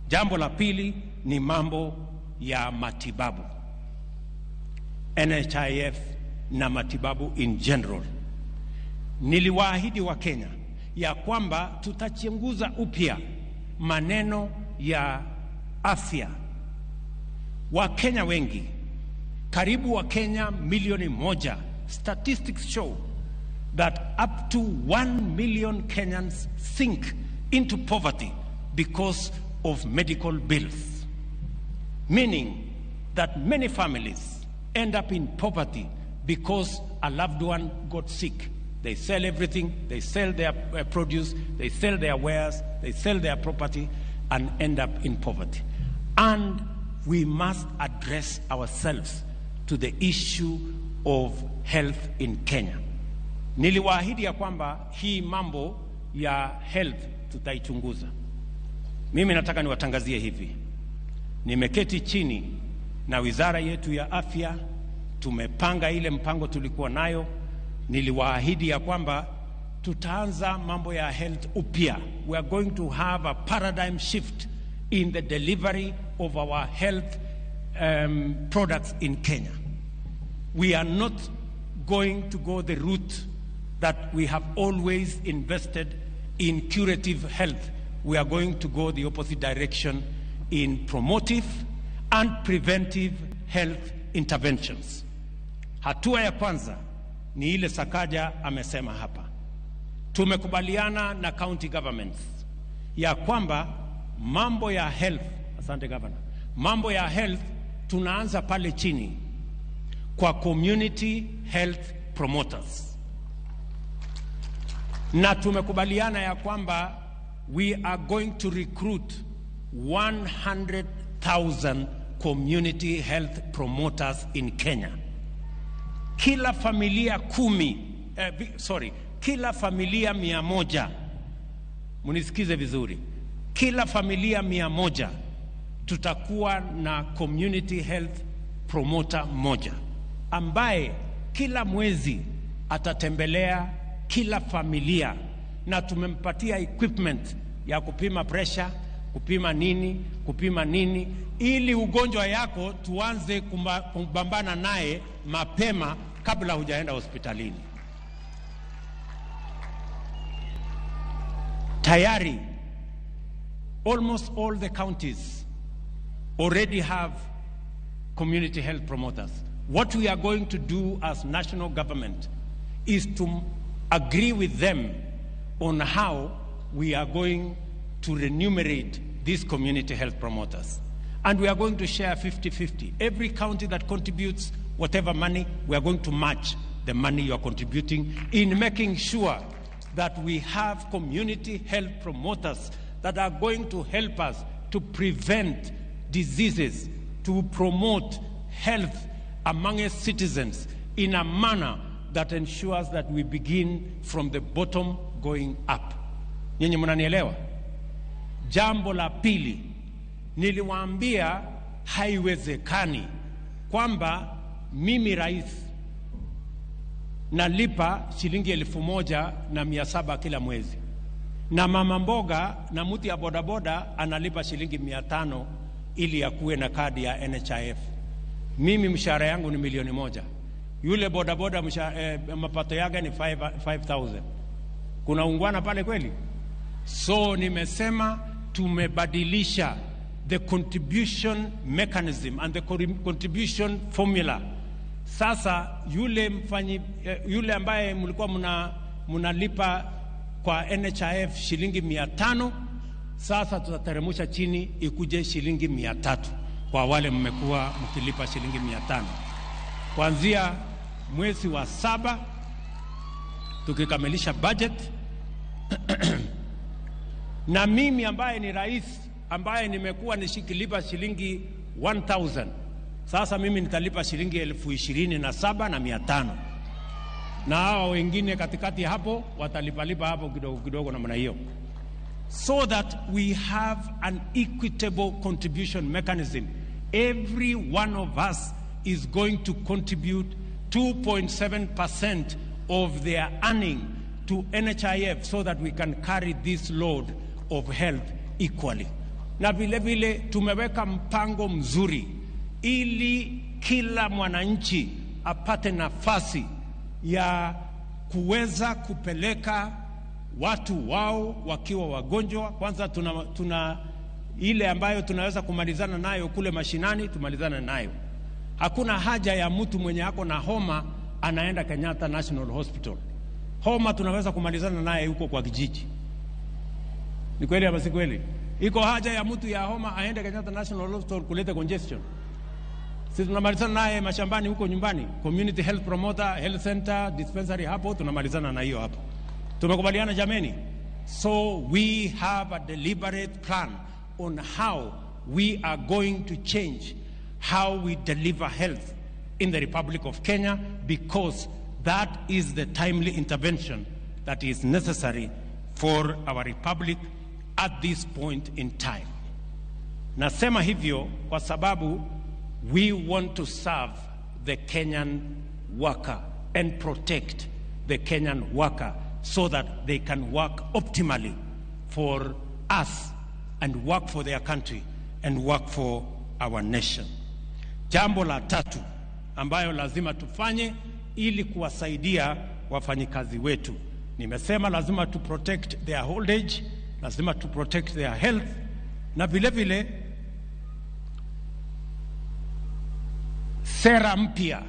jambo la pili ni mambo ya matibabu, NHIF na matibabu in general. Niliwaahidi wa Kenya ya kwamba tutachunguza upya maneno ya afya. Wakenya wengi, karibu Wakenya milioni 1, statistics show that up to 1 million Kenyans sink into poverty because of medical bills, meaning that many families end up in poverty because a loved one got sick. They sell everything, they sell their produce, they sell their wares, they sell their property and end up in poverty. And we must address ourselves to the issue of health in Kenya. Niliwaahidi ya kwamba hii mambo ya health tutaichunguza. Mimi nataka niwatangazie hivi. Nimeketi chini na wizara yetu ya afya, tumepanga ile mpango tulikuwa nayo. Niliwaahidi ya kwamba tutaanza mambo ya health upya. We are going to have a paradigm shift in the delivery of our health products in Kenya. we are not going to go the route that we have always invested in curative health. We are going to go the opposite direction in promotive and preventive health interventions. Hatua ya kwanza ni ile Sakaja amesema hapa. Tumekubaliana na county governments ya kwamba mambo ya health, asante governor, mambo ya health tunaanza pale chini kwa community health promoters. Na tumekubaliana ya kwamba we are going to recruit 100,000 community health promoters in Kenya. Kila familia kila familia 100, munisikize vizuri, kila familia 100 tutakuwa na community health promoter moja ambaye kila mwezi atatembelea kila familia, na tumempatia equipment ya kupima pressure, kupima nini, ili ugonjwa yako tuanze kumbambana naye mapema kabla hujaenda hospitalini. Tayari, almost all the counties already have community health promoters. What we are going to do as national government is to agree with them on how we are going to remunerate these community health promoters. And we are going to share 50-50. Every county that contributes whatever money, we are going to match the money you are contributing in making sure that we have community health promoters that are going to help us to prevent diseases, to promote health among us citizens in a manner that ensures that we begin from the bottom going up. Nyinyi mnanielewa? Jambo la pili, niliwaambia haiwezekani kwamba mimi rais nalipa shilingi 1,700 kila mwezi, na mama mboga na mtu ya bodaboda analipa shilingi 500 ili akuwe na kadi ya NHIF. Mimi mshahara yangu ni 1,000,000. Yule bodaboda mapato yake ni 5,000. Kuna ungwana pale kweli? So nimesema tumebadilisha the contribution mechanism and the contribution formula. Sasa yule ambaye mlikuwa mnalipa kwa NHIF shilingi 500, sasa tutateremsha chini ikuje shilingi 300 kwa wale mmekuwa mkilipa shilingi 500. Kuanzia mwezi wa 7 tukikamilisha budget na mimi ambaye ni rais ambaye nimekuwa nishikilipa shilingi 1,000, sasa mimi nitalipa shilingi 27,500, na hao wengine katikati hapo watalipalipa hapo kidogo namna hiyo, so that we have an equitable contribution mechanism. Every one of us is going to contribute 2.7% of their earning to NHIF so that we can carry this load of health equally. Na vile vile tumeweka mpango mzuri ili kila mwananchi apate nafasi ya kuweza kupeleka watu wao wakiwa wagonjwa. Kwanza tuna ile ambayo tunaweza kumalizana nayo kule mashinani, tumalizana nayo. Hakuna haja ya mtu mwenye ako na homa anaenda Kenyatta National Hospital. Homa tunaweza kumalizana naye huko kwa kijiji. Ni kweli ama si kweli? Iko haja ya mtu ya homa aende Kenyatta National Hospital kuleta congestion? Sisi tunamalizana naye mashambani huko nyumbani. Community health promoter, health center, dispensary, hapo tunamalizana na hiyo hapo. Tumekubaliana jameni? So we have a deliberate plan on how we are going to change how we deliver health in the Republic of Kenya, because that is the timely intervention that is necessary for our republic at this point in time. Nasema hivyo kwa sababu we want to serve the Kenyan worker and protect the Kenyan worker so that they can work optimally for us and work for their country and work for our nation. Jambo la tatu ambayo lazima tufanye ili kuwasaidia wafanyikazi wetu. Nimesema lazima to protect their old age, lazima to protect their health, na vile vile sera mpya.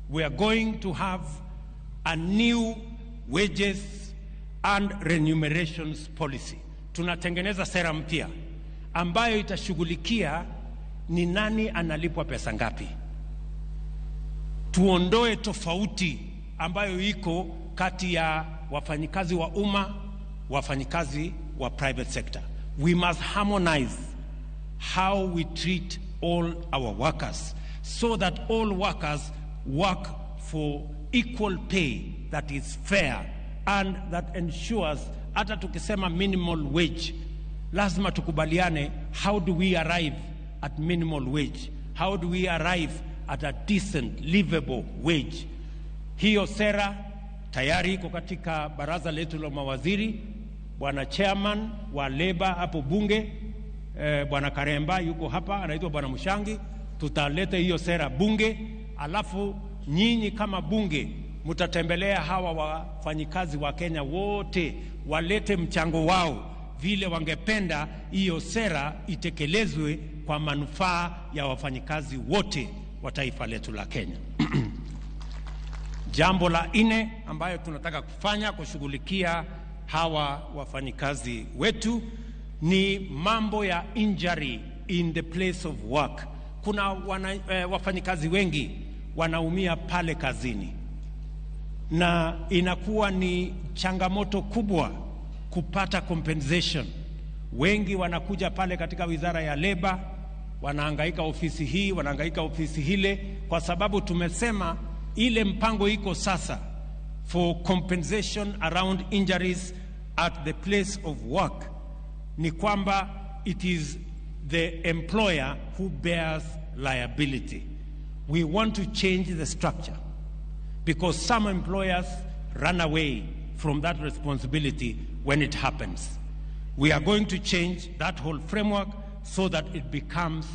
We are going to have a new wages and remunerations policy. Tunatengeneza sera mpya ambayo itashughulikia ni nani analipwa pesa ngapi. Tuondoe tofauti ambayo iko kati ya wafanyikazi wa umma, wafanyikazi wa private sector. We must harmonize how we treat all our workers so that all workers work for equal pay that is fair and that ensures, hata tukisema minimal wage, lazima tukubaliane, how do we arrive at minimal wage? How do we arrive at a decent, livable wage? Hiyo sera tayari iko katika baraza letu la mawaziri. Bwana chairman wa Labour hapo bunge, Bwana Karemba yuko hapa, anaitwa Bwana Mushangi. Tutaleta hiyo sera bunge, alafu nyinyi kama bunge mutatembelea hawa wafanyikazi wa Kenya wote, walete mchango wao vile wangependa hiyo sera itekelezwe kwa manufaa ya wafanyikazi wote wa taifa letu la Kenya. Jambo la nne ambayo tunataka kufanya kushughulikia hawa wafanyikazi wetu ni mambo ya injury in the place of work. Kuna wafanyikazi wengi wanaumia pale kazini, na inakuwa ni changamoto kubwa kupata compensation. Wengi wanakuja pale katika wizara ya Labor, wanahangaika ofisi hii, wanahangaika ofisi hile, kwa sababu tumesema ile mpango iko sasa for compensation around injuries at the place of work ni kwamba it is the employer who bears liability. We want to change the structure because some employers run away from that responsibility when it happens. We are going to change that whole framework so that it becomes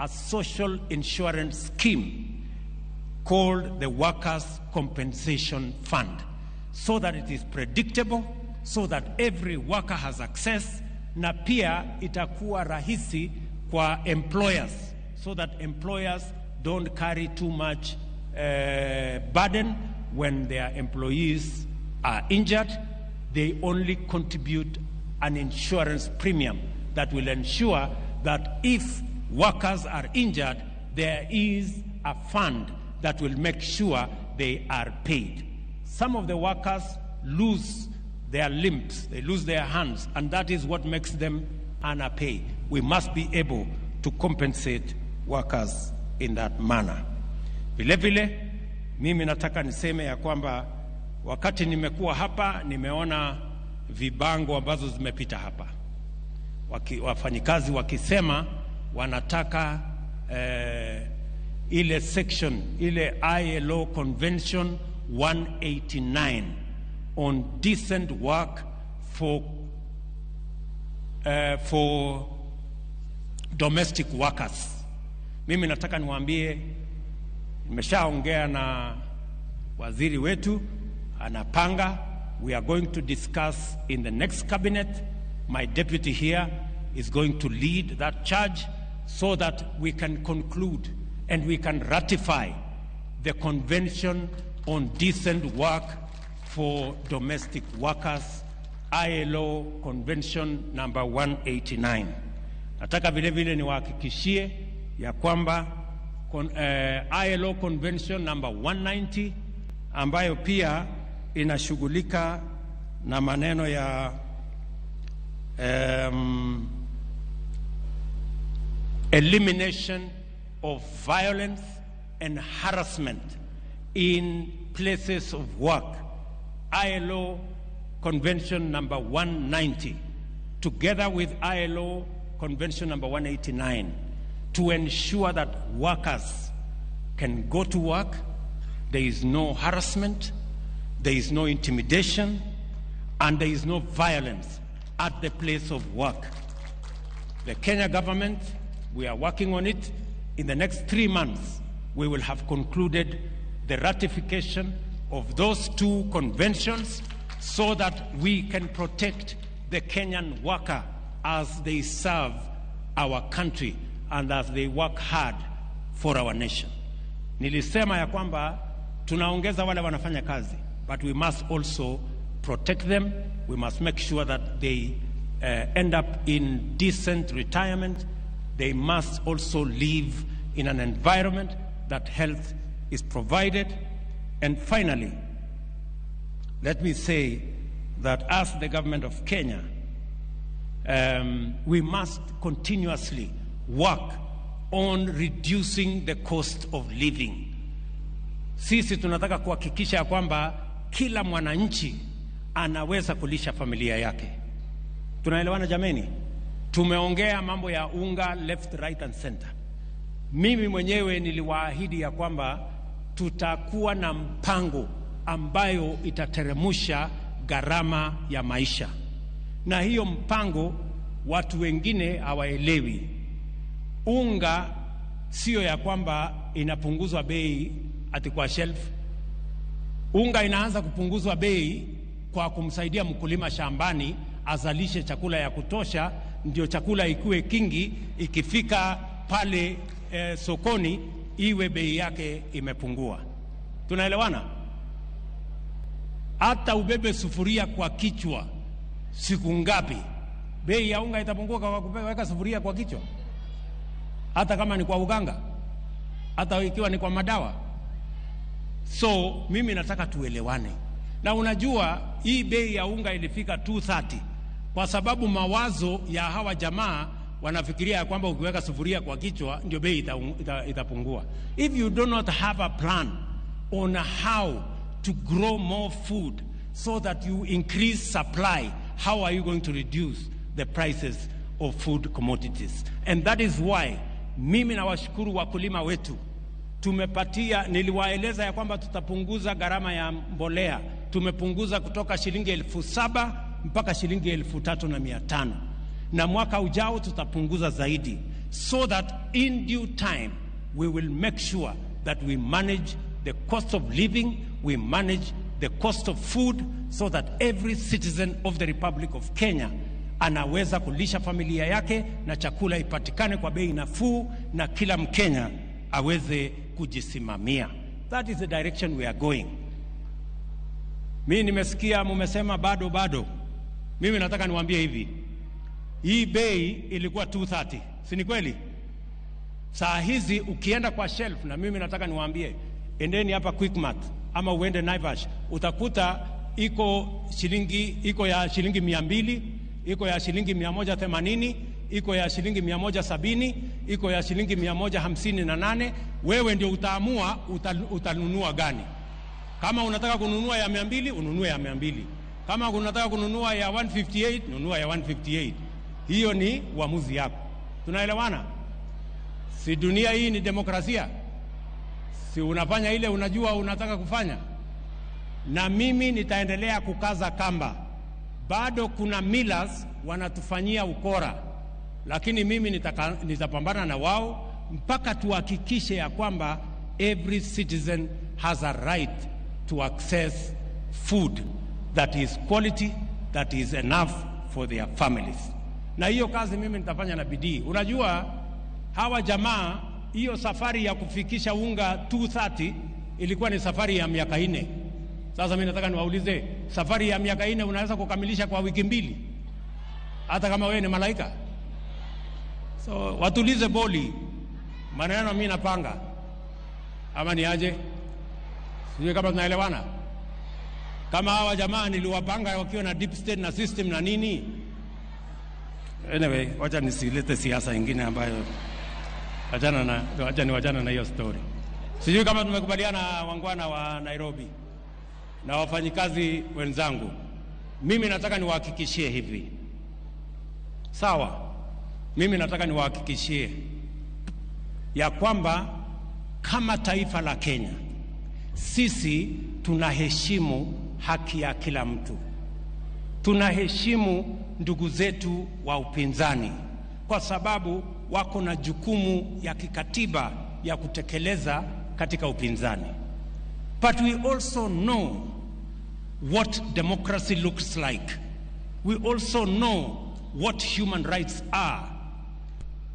a social insurance scheme called the Workers' Compensation Fund, so that it is predictable, so that every worker has access, na pia itakuwa rahisi kwa employers, so that employers don't carry too much burden when their employees are injured. They only contribute an insurance premium that will ensure that if workers are injured, there is a fund that will make sure they are paid. Some of the workers lose their limbs, they lose their hands, and that is what makes them underpaid. We must be able to compensate workers in that manner. Vile vile, mimi nataka niseme ya kwamba wakati nimekuwa hapa nimeona vibango ambazo zimepita hapa. Wafanyikazi wakisema wanataka ile section, ile ILO Convention 189 on decent work for domestic workers. Mimi nataka niwaambie, nimeshaongea na waziri wetu, anapanga. We are going to discuss in the next cabinet. My deputy here is going to lead that charge so that we can conclude and we can ratify the Convention on Decent Work for Domestic Workers, ILO Convention number 189. Nataka vile vile niwahakikishie ya kwamba ILO Convention number 190 ambayo pia inashughulika na maneno ya elimination of violence and harassment in places of work, ILO Convention number 190, together with ILO Convention number 189, to ensure that workers can go to work, there is no harassment, there is no intimidation, and there is no violence at the place of work. The Kenya government, we are working on it. In the next 3 months, we will have concluded the ratification of those 2 conventions so that we can protect the Kenyan worker as they serve our country and as they work hard for our nation. Nilisema ya kwamba tunaongeza wale wanafanya kazi, but we must also protect them. We must make sure that they end up in decent retirement. They must also live in an environment that health is provided. And finally, let me say that as the government of Kenya, we must continuously work on reducing the cost of living. Sisi tunataka kuhakikisha kwamba kila mwananchi anaweza kulisha familia yake. Tunaelewana jameni? Tumeongea mambo ya unga left, right and center. Mimi mwenyewe niliwaahidi ya kwamba tutakuwa na mpango ambayo itateremusha gharama ya maisha. Na hiyo mpango watu wengine hawaelewi. Unga sio ya kwamba inapunguzwa bei ati kwa shelf. Unga inaanza kupunguzwa bei kwa kumsaidia mkulima shambani azalishe chakula ya kutosha, ndio chakula ikuwe kingi, ikifika pale sokoni iwe bei yake imepungua. Tunaelewana? Hata ubebe sufuria kwa kichwa siku ngapi, bei ya unga itapungua kwa kuweka sufuria kwa kichwa? Hata kama ni kwa uganga, hata ikiwa ni kwa madawa. So mimi nataka tuelewane. Na unajua hii bei ya unga ilifika 230 kwa sababu mawazo ya hawa jamaa wanafikiria ya kwamba ukiweka sufuria kwa kichwa ndio bei itapungua. If you do not have a plan on how to grow more food so that you increase supply, how are you going to reduce the prices of food commodities? And that is why mimi nawashukuru wakulima wetu. Niliwaeleza ya kwamba tutapunguza gharama ya mbolea. Tumepunguza kutoka shilingi 7,000 mpaka shilingi 3,500. Na mwaka ujao tutapunguza zaidi, so that in due time we will make sure that we manage the cost of living, we manage the cost of food, so that every citizen of the Republic of Kenya anaweza kulisha familia yake na chakula ipatikane kwa bei nafuu na kila Mkenya aweze kujisimamia. That is the direction we are going. Mimi nimesikia mumesema bado. Mimi nataka niwaambie hivi. Hii bei ilikuwa 230. Si ni kweli? Saa hizi ukienda kwa shelf, na mimi nataka niwaambie, endeni hapa Quickmart ama uende Naivas, utakuta iko ya shilingi 200, iko ya shilingi 180, iko ya shilingi 170, iko ya shilingi 158. Wewe ndio utaamua utanunua gani. Kama unataka kununua ya 200, ununue ya 200. Kama unataka kununua ya 158, nunua ya 158. Hiyo ni uamuzi yako. Tunaelewana? Si dunia hii ni demokrasia? Si unafanya ile unajua unataka kufanya? Na mimi nitaendelea kukaza kamba. Bado kuna millers wanatufanyia ukora, lakini mimi nitapambana na wao mpaka tuhakikishe ya kwamba every citizen has a right to access food that is quality, that is enough for their families. Na hiyo kazi mimi nitafanya na bidii. Unajua hawa jamaa, hiyo safari ya kufikisha unga 230 ilikuwa ni safari ya miaka 4. Sasa mimi nataka niwaulize, safari ya miaka 4 unaweza kukamilisha kwa wiki 2? Hata kama wewe ni malaika? So watulize boli. Maneno mimi napanga. Ama ni aje? Sijui kama tunaelewana. Kama hawa jamaa niliwapanga wakiwa na deep state na system na nini. Anyway, wacha nisilete siasa nyingine ambayo wachana na hiyo story. Sijui kama tumekubaliana wangwana wa Nairobi na wafanyikazi wenzangu. Mimi nataka niwahakikishie hivi. Sawa? Mimi nataka niwahakikishie ya kwamba kama taifa la Kenya, sisi tunaheshimu haki ya kila mtu. Tunaheshimu ndugu zetu wa upinzani kwa sababu wako na jukumu ya kikatiba ya kutekeleza katika upinzani. But we also know what democracy looks like. We also know what human rights are.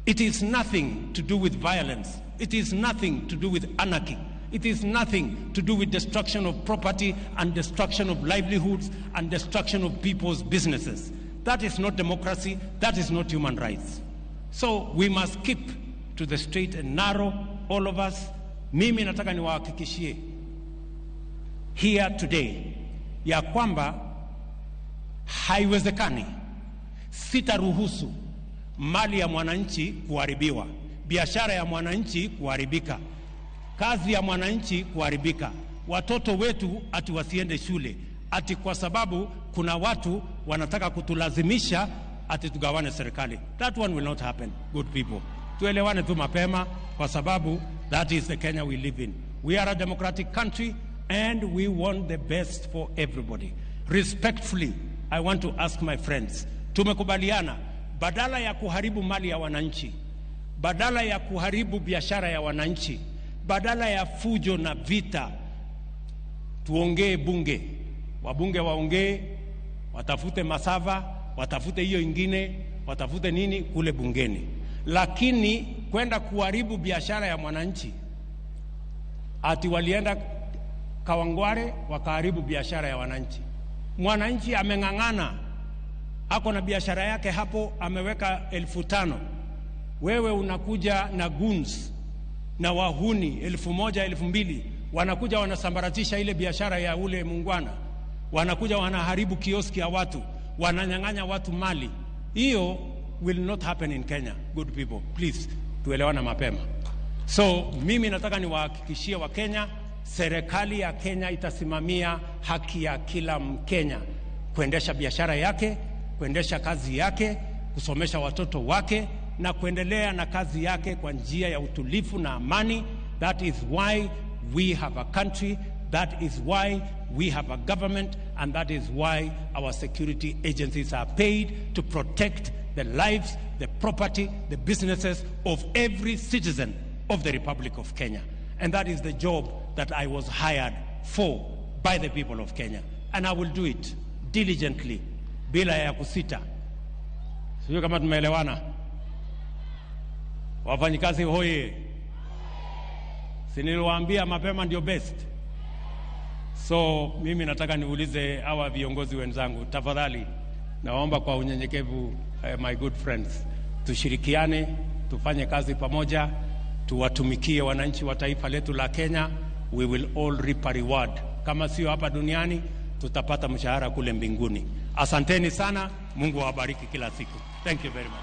It is nothing to do with violence. It is nothing to do with anarchy. It is nothing to do with destruction of property and destruction of livelihoods and destruction of people's businesses. That is not democracy. That is not human rights. So we must keep to the straight and narrow, all of us. Mimi nataka niwahakikishie here today ya kwamba haiwezekani, sitaruhusu mali ya mwananchi kuharibiwa, biashara ya mwananchi kuharibika, kazi ya mwananchi kuharibika, watoto wetu ati wasiende shule, ati kwa sababu kuna watu wanataka kutulazimisha ati tugawane serikali. That one will not happen, good people. Tuelewane tu mapema, kwa sababu that is the Kenya we live in. We are a democratic country and we want the best for everybody. Respectfully, I want to ask my friends, tumekubaliana badala ya kuharibu mali ya wananchi, badala ya kuharibu biashara ya wananchi, badala ya fujo na vita, tuongee bunge. Wabunge waongee, watafute masava, watafute hiyo ingine, watafute nini kule bungeni. Lakini kwenda kuharibu biashara ya mwananchi, ati walienda Kawangware wakaharibu biashara ya wananchi. Mwananchi ameng'ang'ana, ako na biashara yake hapo, ameweka 5,000. Wewe unakuja na goons na wahuni 1,000, 2,000, wanakuja wanasambaratisha ile biashara ya ule mungwana, wanakuja wanaharibu kioski ya watu, wananyang'anya watu mali. Hiyo will not happen in Kenya, good people. Please, tuelewana mapema. So mimi nataka niwahakikishie wa Kenya, serikali ya Kenya itasimamia haki ya kila Mkenya kuendesha biashara yake, kuendesha kazi yake, kusomesha watoto wake na kuendelea na kazi yake kwa njia ya utulivu na amani. That is why we have a country, that is why we have a government, and that is why our security agencies are paid to protect the lives, the property, the businesses of every citizen of the Republic of Kenya. And that is the job that I was hired for by the people of Kenya. And I will do it diligently, bila ya kusita. Sio kama tumeelewana? Wafanyikazi hoye. Siniliwaambia mapema ndio best. So mimi nataka niulize hawa viongozi wenzangu, tafadhali naomba kwa unyenyekevu, my good friends, tushirikiane, tufanye kazi pamoja, tuwatumikie wananchi wa taifa letu la Kenya. We will all reap a reward. Kama sio hapa duniani, tutapata mshahara kule mbinguni. Asanteni sana, Mungu awabariki kila siku. Thank you very much.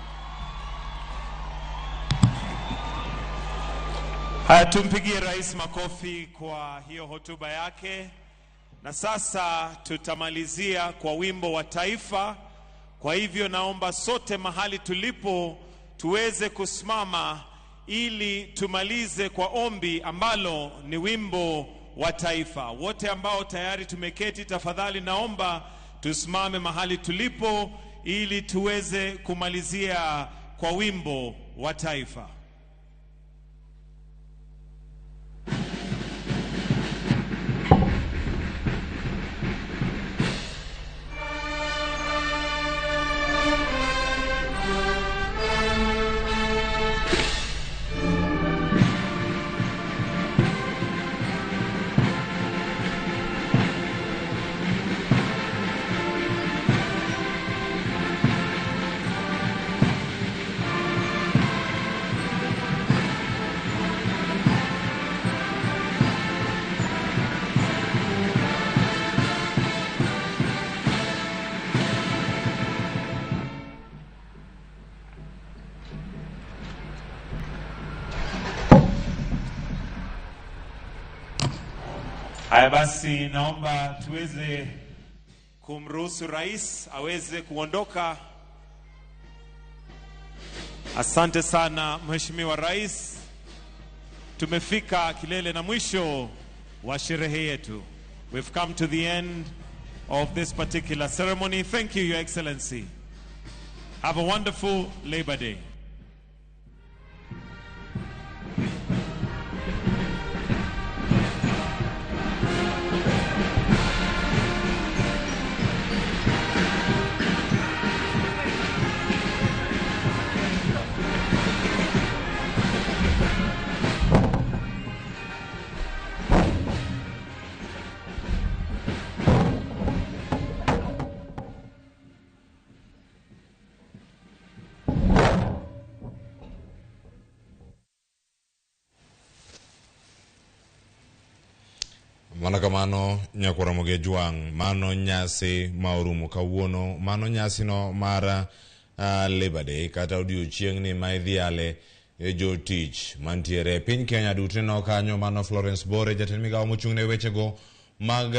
Haya, tumpigie rais makofi kwa hiyo hotuba yake. Na sasa tutamalizia kwa wimbo wa taifa. Kwa hivyo naomba sote mahali tulipo tuweze kusimama ili tumalize kwa ombi ambalo ni wimbo wa taifa. Wote ambao tayari tumeketi, tafadhali naomba tusimame mahali tulipo ili tuweze kumalizia kwa wimbo wa taifa. Haya basi, naomba tuweze kumruhusu rais aweze kuondoka. Asante sana Mheshimiwa Rais. Tumefika kilele na mwisho wa sherehe yetu. We've come to the end of this particular ceremony. Thank you, Your Excellency. Have a wonderful Labor Day. Mana kamano nyakora moge juang mano nyasi maurumo kawuono mano nyasi no mara Labor Day kata odiochieng ni maidhiale jotich mantiere piny Kenya dutre no kanyo mano Florence Bore jatend migawo mochung'ne wechego mag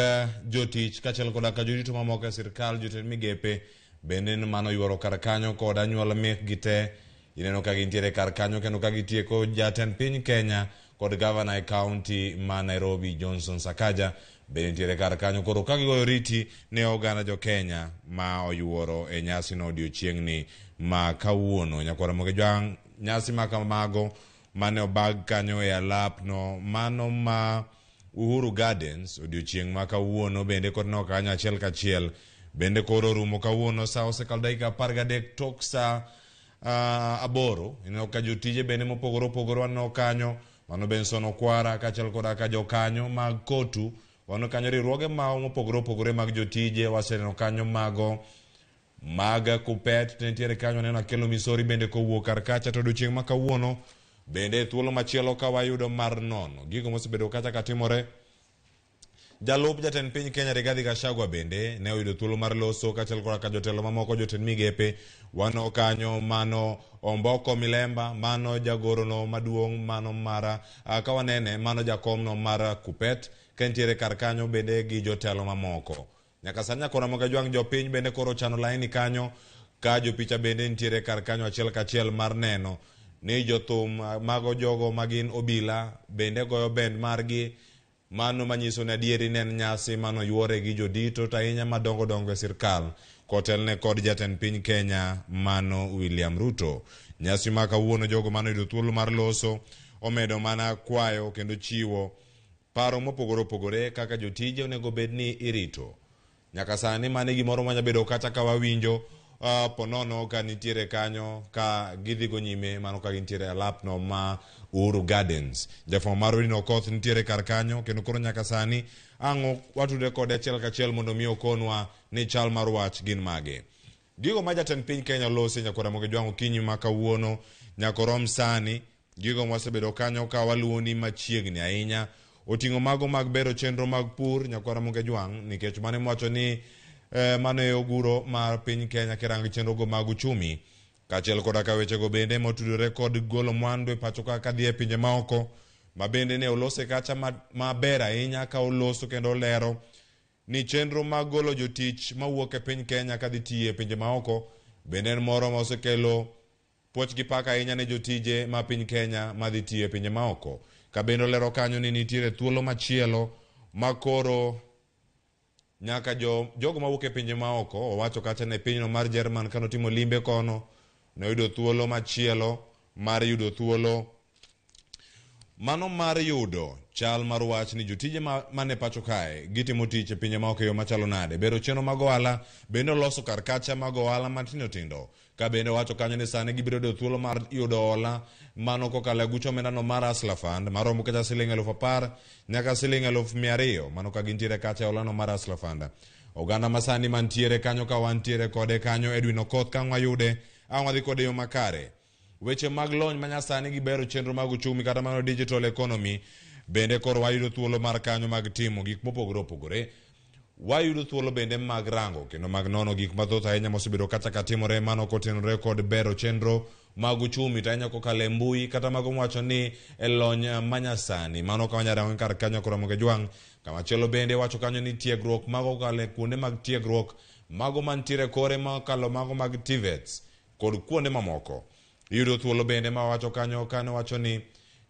jotich kaachiel koda ka jorito mamoko e sirkal jotend migepe bende mano yuoro kar kanyo kod anyuola mek gite ineno ka gintiere kar kanyo kendo ka gitieko jatend piny Kenya kod governor e county ma Nairobi Johnson Sakaja bende ntiere kar kanyo koro ka gigoyo riti ne oganda jo Kenya ma oyuoro e nyasi no odiochieng ni ma kawuono nyakwara moge jwang nyasi ma kamago mane obag kanyo e alap no mano ma Uhuru Gardens odiochieng ma kawuono bende kod no kanyo achiel kachiel bende koro rumo kawuono sa osekalo dakika 13 tok sa aboro ineno ka jotije bende mopogore opogore waneno kanyo mano Benson Okwara kaachiel koda ka jokanyo mag kotu wano kanyo riwruoge mopogore opogore mag jotije waseneno kanyo mago mag kupet nitiere kanyo neno kelo misori bende kowuok kar kacha to odiochieng ma kawuono bende thuolo machielo ka wayudo mar nono gigo mosebedo kacha katimore jalup jatend piny Kenya Rigathi Gachagua bende ne oyudo thuolo mar loso kaachiel koda ka jotelo mamoko jotend migepe wano kanyo mano Omboko Milemba mano jagoro no maduong' mano mara kawanene mano jakom no mara kupet kentiere kar kanyo bende gi jotelo mamoko nyaka sanya kora moga jwang jopiny bende koro chano laini kanyo ka jopicha bende ntiere kar kanyo achiel kachiel mar neno ni jothum mago jogo magin obila bende goyo bend margi mano manyiso ni adieri nen nyasi mano yuore gi jodito to ahinya madongo dongo e sirkal kotelne kod jatend piny Kenya mano William Ruto nyasi ma kawuono jogo mano yudo thuolo mar loso omedo mana kwayo kendo chiwo paro mopogore opogore kaka jotije onego bed ni irito nyaka sani mane gimoro manya bedo kata ka wawinjo ponono ka nitiere kanyo ka gidhigo nyime mano ka gintiere alap no ma Uhuru Gardens jafo mar Rino Koth nitiere kar kanyo kendo koro nyaka sani ang'o watude kode achiel kachiel mondo mi okonwa ni chal mar wach gin mage gigo ma jatend piny Kenya lose nyakora moge jwango kinyi ma kawuono nyakorom sani gigo mosebedo kanyo ka waluoni machiegni ahinya oting'o mago mag bero chenro mag pur nyakwara moge jwang nikech mane mwacho ni mano e oguro mar piny Kenya kirang chenro go mag uchumi kaachiel koda ka wechego bende motudore kod golo mwandu e pacho ka dhi e pinje maoko ma bende ne olose kacha maber ahinya ka oloso kendo olero ni chenro mag golo jotich mawuok e piny Kenya ka dhi tiyo e pinje maoko bende en moro ma osekelo puoch gi paka ahinya ne jotije ma piny Kenya ma dhi tiyo e pinje maoko ka bende olero kanyo ni nitiere thuolo machielo ma koro nyaka jogo mawuok e pinje maoko owacho kacha ne pinyno mar Jerman kano timo limbe kono ne yudo thuolo machielo mar yudo thuolo mano mar yudo chal mar wach ni jotije mane pacho kae gitimo tich e pinje maoko yo machalo nade bero chenro mag ohala bende loso kar kacha mag ohala matindo tindo ka bende wacho kanyo ni sani gibiro yudo thuolo mar yudo ohala mano kokalo gucho omenda no mar Hustler Fund maromo kacha $10,000 nyaka $200,000 mano ka gintiere kacha ohala no mar Hustler Fund oganda masani mantiere kanyo ka wantiere kode kanyo Edwin Okoth ka wayude wadhi kode yo makare weche mag lony manyasani gibero chenro mag uchumi kata mano digital economy bende koro wayudo thuolo mar kanyo mag timo gik mopogore opogore wayudo thuolo bende mag rango kendo mag nono gik mathoth ahinya mosebedo kata katimore mano kotenore kod bero chenro mag uchumi tanya kokalo e mbui kata mago mwacho ni e lony manyasani mano ka wanyarango kar kanyo koro moge jwang kamachielo bende wacho kanyo ni tiegruok mago kale kuonde mag tiegruok mago mantiere kore makalo mago mag TVETs kod kuonde mamoko yudo thuolo bende ma wacho kanyo kano wacho ni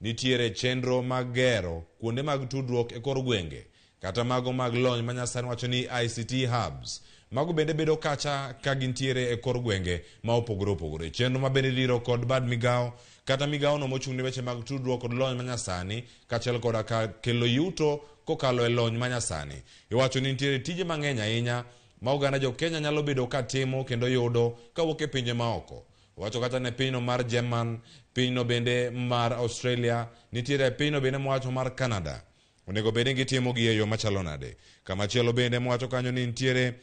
nitiere chenro mag gero kuonde mag tudruok e kor gwenge kata mago mag lony manyasani wacho ni ICT hubs mago bende bedo kacha ka gintiere e kor gwenge ma opogore opogore chenro ma bende diro kod bad migawo kata migawo no mochung' ne weche mag tudruok kod lony manyasani kaachiel koda ka kelo yuto kokalo e lony manyasani iwacho ni nitiere tije mang'eny ahinya ma oganda jo Kenya nyalo bedo ka timo kendo yudo kawuok e pinje maoko wacho kata ne pinyno mar German pinyno bende mar Australia nitiere pinyno bende mwacho mar Canada onego bende gitimo gi e yo machalo nade kamachielo bende mwacho kanyo ni nitiere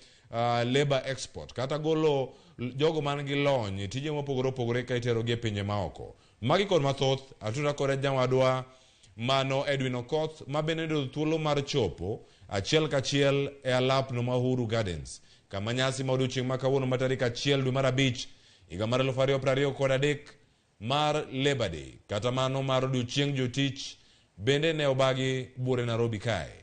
labor export kata golo jogo man gi lony tije mopogore opogore ka itero gi e pinje maoko magi kod mathoth atuda kod jawadwa mano Edwin Okoth mabende do thuolo mar chopo achiel kachiel e alapno ma Uhuru Gardens kama nyasi ma odiochieng' ma kawuono ma tarik 1 dwe mar 5 higa mar 2023 mar Labor Day kata mano mar odiochieng' jotich bende ne obagi bure Nairobi kae.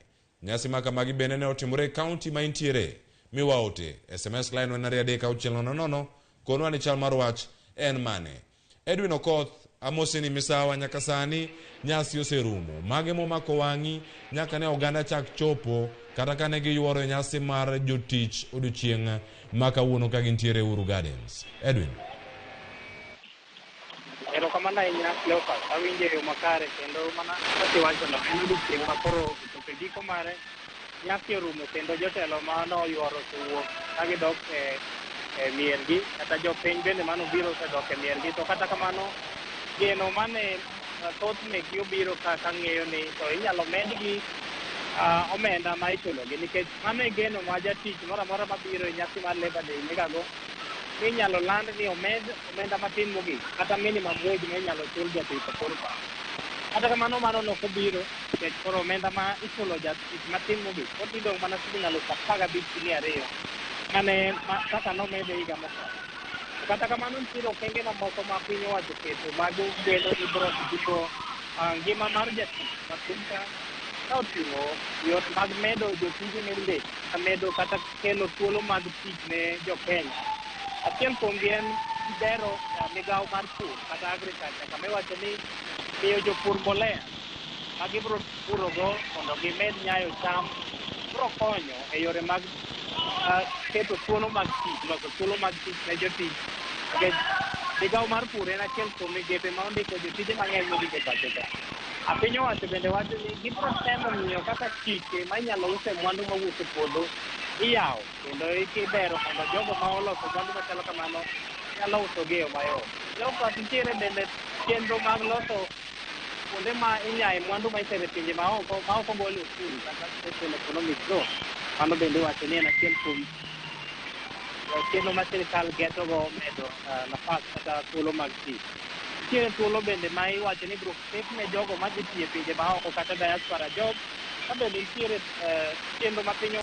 Nyasi ma kamagi bende ne otimore kaunti ma intiere miwaote SMS line 33600 konwa ni chal mar wach en mane. Edwin Okoth amoseni misawa nyaka sani nyasi oserumo mage momako wangi nyaka ne oganda chak chopo kata kane giyuoro nyasi mar jotich odiochieng' ma kawuono ka gintiere Uhuru Gardens. Edwin. Erokamano ahinya Leopard, awinjo yo makare kendo mana kaka iwachono en odiochieng' ma koro ochopo e giko mare, nyasi orumo kendo jotelo manoyuoro osewuok ka gidok e miergi kata jopiny bende manobiro osedok e miergi, to kata kamano geno mane thoth mekgi obiro ka ng'eyo ni to inyalo medgi omenda ma ichulogi nikech mano e geno ma jatich moro amora mabiro e nyasi mar Labor Day nigago ni inyalo land ni omenda matin mogik kata minimum wage ma inyalo chul jatich e kor pa. Kata kamano mano nokobiro nikech koro omenda ma ichulo jatich matin mogik pod idong' mana siling 15,200 mane kaka nomede higa mokalo. Kata kamano nitiere okenge mamoko ma piny owacho keto mag geno ni biro siko ngima mar jatich matin ka oting'o yot mag medo jotije bende medo kata kelo thuolo mag tich ne jokenya. Achiel kuomgi en bero migawo mar pur kata agriculture kama iwacho ni miyo jopur mbolea ma gibiro purogo mondo gimed nyayo cham biro konyo e yore mag keto thuolo mag tich, loso thuolo mag tich ne jotich. Nikech migawo mar pur en achiel kuom migepe ma ondiko jotije mang'eny mogik e pacho ka. Piny owacho bende wacho ni gibiro temo ng'iyo kaka chike ma inyalo use mwandu mawuok e puodho iyawo kendo ikibero mondo jogo ma oloso mwandu machalo kamano nyalo usogi e yo mayot. Leopard nitiere bende chenro mag loso kuonde ma inyaye mwandu ma itere pinje ma ok ogol osuru kata special economic zone. Mano bende wacho ni en achiel kuom chenro ma sirikal getogo medo nafas kata thuolo mag tich. Nitiere thuolo bende ma iwacho ni biro ket ne jogo ma dhi tiyo e pinje ma oko kata diaspora job. Ka bende nitiere chenro ma piny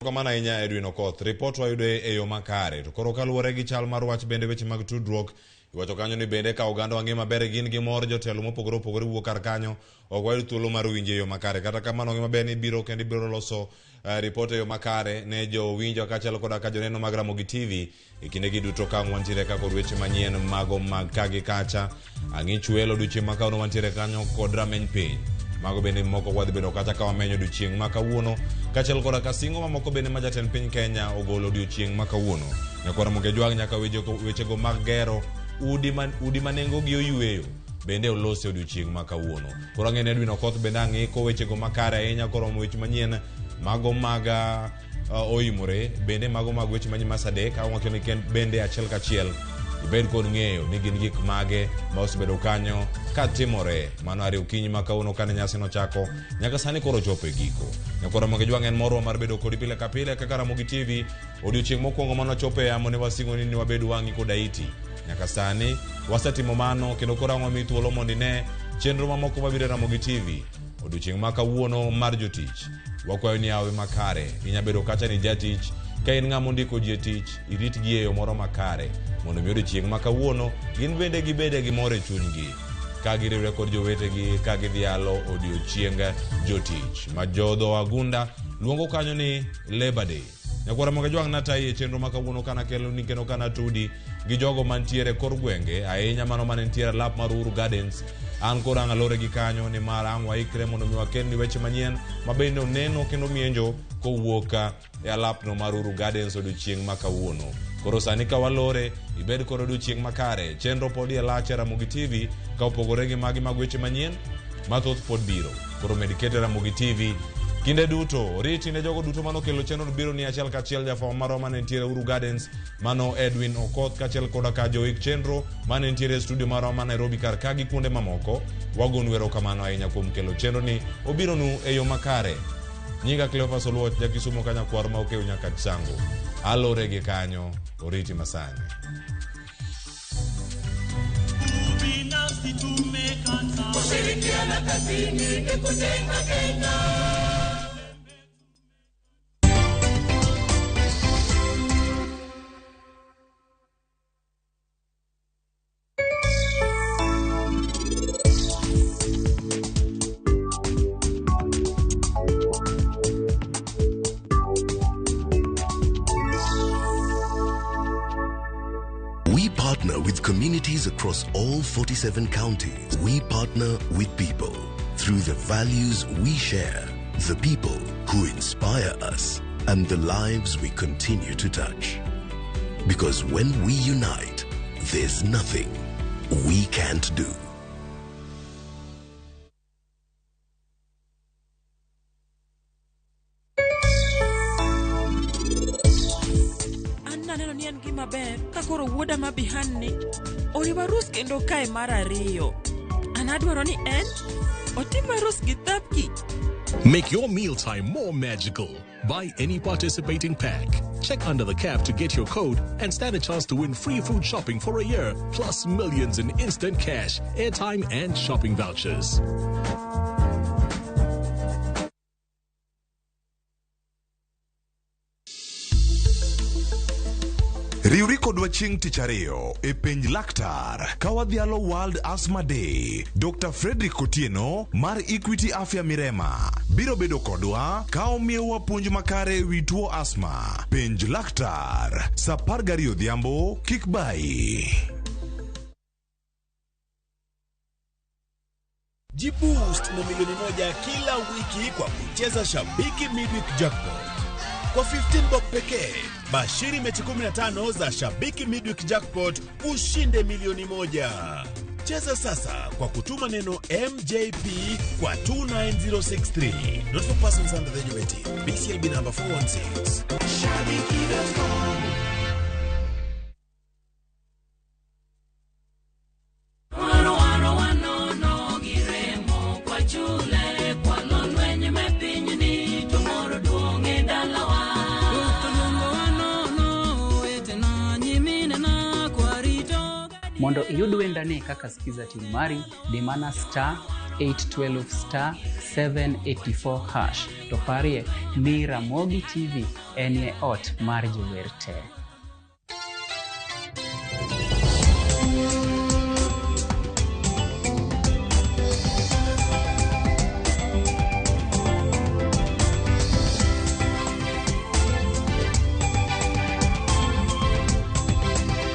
kamano ahinya Edwin Okoth. Ripot wayudo e yo makare. To koro kaluwore gi chal mar wach bende weche mag tudruok iwacho kanyo ni bende ka oganda wang'e maber gin gi mor jotelo mopogore opogore wuok kar kanyo ok wayud thuolo mar winjo e yo makare. Kata kamano wang'e maber ni biro kendo ibiro loso ripot e yo makare ne jo winjo kaachiel koda ka joneno mag Ramogi TV e kindegi duto ka wantiere ka kod weche manyien mago mag kagi kacha ang'ich welo odiochieng' ma kawuono wantiere kanyo kod rameny piny. Mago bende moko wadhi bedo kata ka wamenyo odiochieng' ma kawuono kaachiel koda ka singo mamoko bende ma jatend piny Kenya ogolo odiochieng' ma kawuono. Nyaka Ramogi jwang' nyaka wechego mag gero udi ma nengogi oyweyo bende olose odiochieng' ma kawuono. Koro ang'e ni Edwin Okoth bende ang'iko wechego makare ahinya koromo weche manyien mago mag oimore bende mago mag weche manyien ma Sadek awacho ni bende achiel kachiel ibed kod ng'eyo ni gin gik mage ma osebedo kanyo ka timore mano ari okinyi ma kawuono kane nyasi nochako nyaka sani koro chopo e giko. Nyaka Ramogi jwang' en morwa mar bedo kodi pile ka pile kaka Ramogi TV odiochieng' mokwongo mano chopo e yamo ne wasingo ni wabed wang'i koda iti. Nyaka sani wasetimo mano kendo koro ang'o mi thuolo mondo ine chenro mamoko mabiro e Ramogi TV odiochieng' ma kawuono mar jotich. Wakwayo ni awe makare inya bedo kacha ni jatich ka in ng'ama ondiko ji e tich irit gi e yo moro makare mondo mi odiochieng' ma kawuono gin bende gibede gi mor e chunygi ka giriwre kod jowetegi ka gidhialo odiochieng' jotich ma jodho agunda luongo kanyo ni Labor Day. Nyaka Ramogi jwang' natayi e chenro ma kawuono kana kelo ni kendo kana tudi gi jogo mantiere kor gwenge ahinya mano mane nitiere lap mar Uhuru Gardens. An koro ang' alore gi kanyo ni mar ang' waikre mondo mi wakel ni weche manyien ma bende oneno kendo mienjo kowuok e alapno mar Uhuru Gardens odiochieng' ma kawuono. Koro sani ka walore ibed kod odiochieng' makare chenro pod e lach Ramogi TV ka opogore gi magi mag weche manyien mathoth pod biro. Koro med kete Ramogi TV kinde duto riti ne jogo duto mano kelo chenro biro ni achiel kachiel jafwambo marwa mane nitiere Uhuru Gardens mano Edwin Okoth kaachiel koda ka joik chenro mane nitiere e studio marwa ma Nairobi kar ka gi kuonde mamoko. Wagonu erokamano ahinya kuom kelo chenro ni obironu e yo makare. Nyinga Cleophas Oluoch jakisumo kanyakwar ma okew nyaka Chango alore gi kanyo oriti masani. kushirikiana kazini ni kujenga Kenya. We partner with communities across all 47 counties. We partner with people through the values we share, the people who inspire us, and the lives we continue to touch. Because when we unite, there's nothing we can't do. Maber kakoro wuoda mabihanni oriwa rus kendo kae mar ariyo anadwaro ni en otima rus gi thapki. Make your mealtime more magical. Buy any participating pack. Check under the cap to get your code and stand a chance to win free food shopping for a year, plus millions in instant cash, airtime, and shopping vouchers. Riuri kodwa chieng' tich ariyo e penj laktar kawadhialo World Asthma Day. Dr. Frederick Otieno mar Equity Afya Mirema biro bedo kodwa ka omiyowa puonj makare wi tuo asthma. Penj laktar saa 12 odhiambo, kik bayi. Jiboost na milioni 1 kila wiki kwa kucheza Shabiki Midweek Jackpot. Kwa 15 bob pekee, bashiri mechi 15 za Shabiki Midweek Jackpot ushinde milioni 1. Cheza sasa kwa kutuma neno MJP kwa 29063. Not for persons under the age of 18. BCLB number 416. Shabiki.com. Mondo iyud wendane kaka sikiza timu mari dimana *812 *784#. To parie ni Ramogi TV enye ot mar jower te.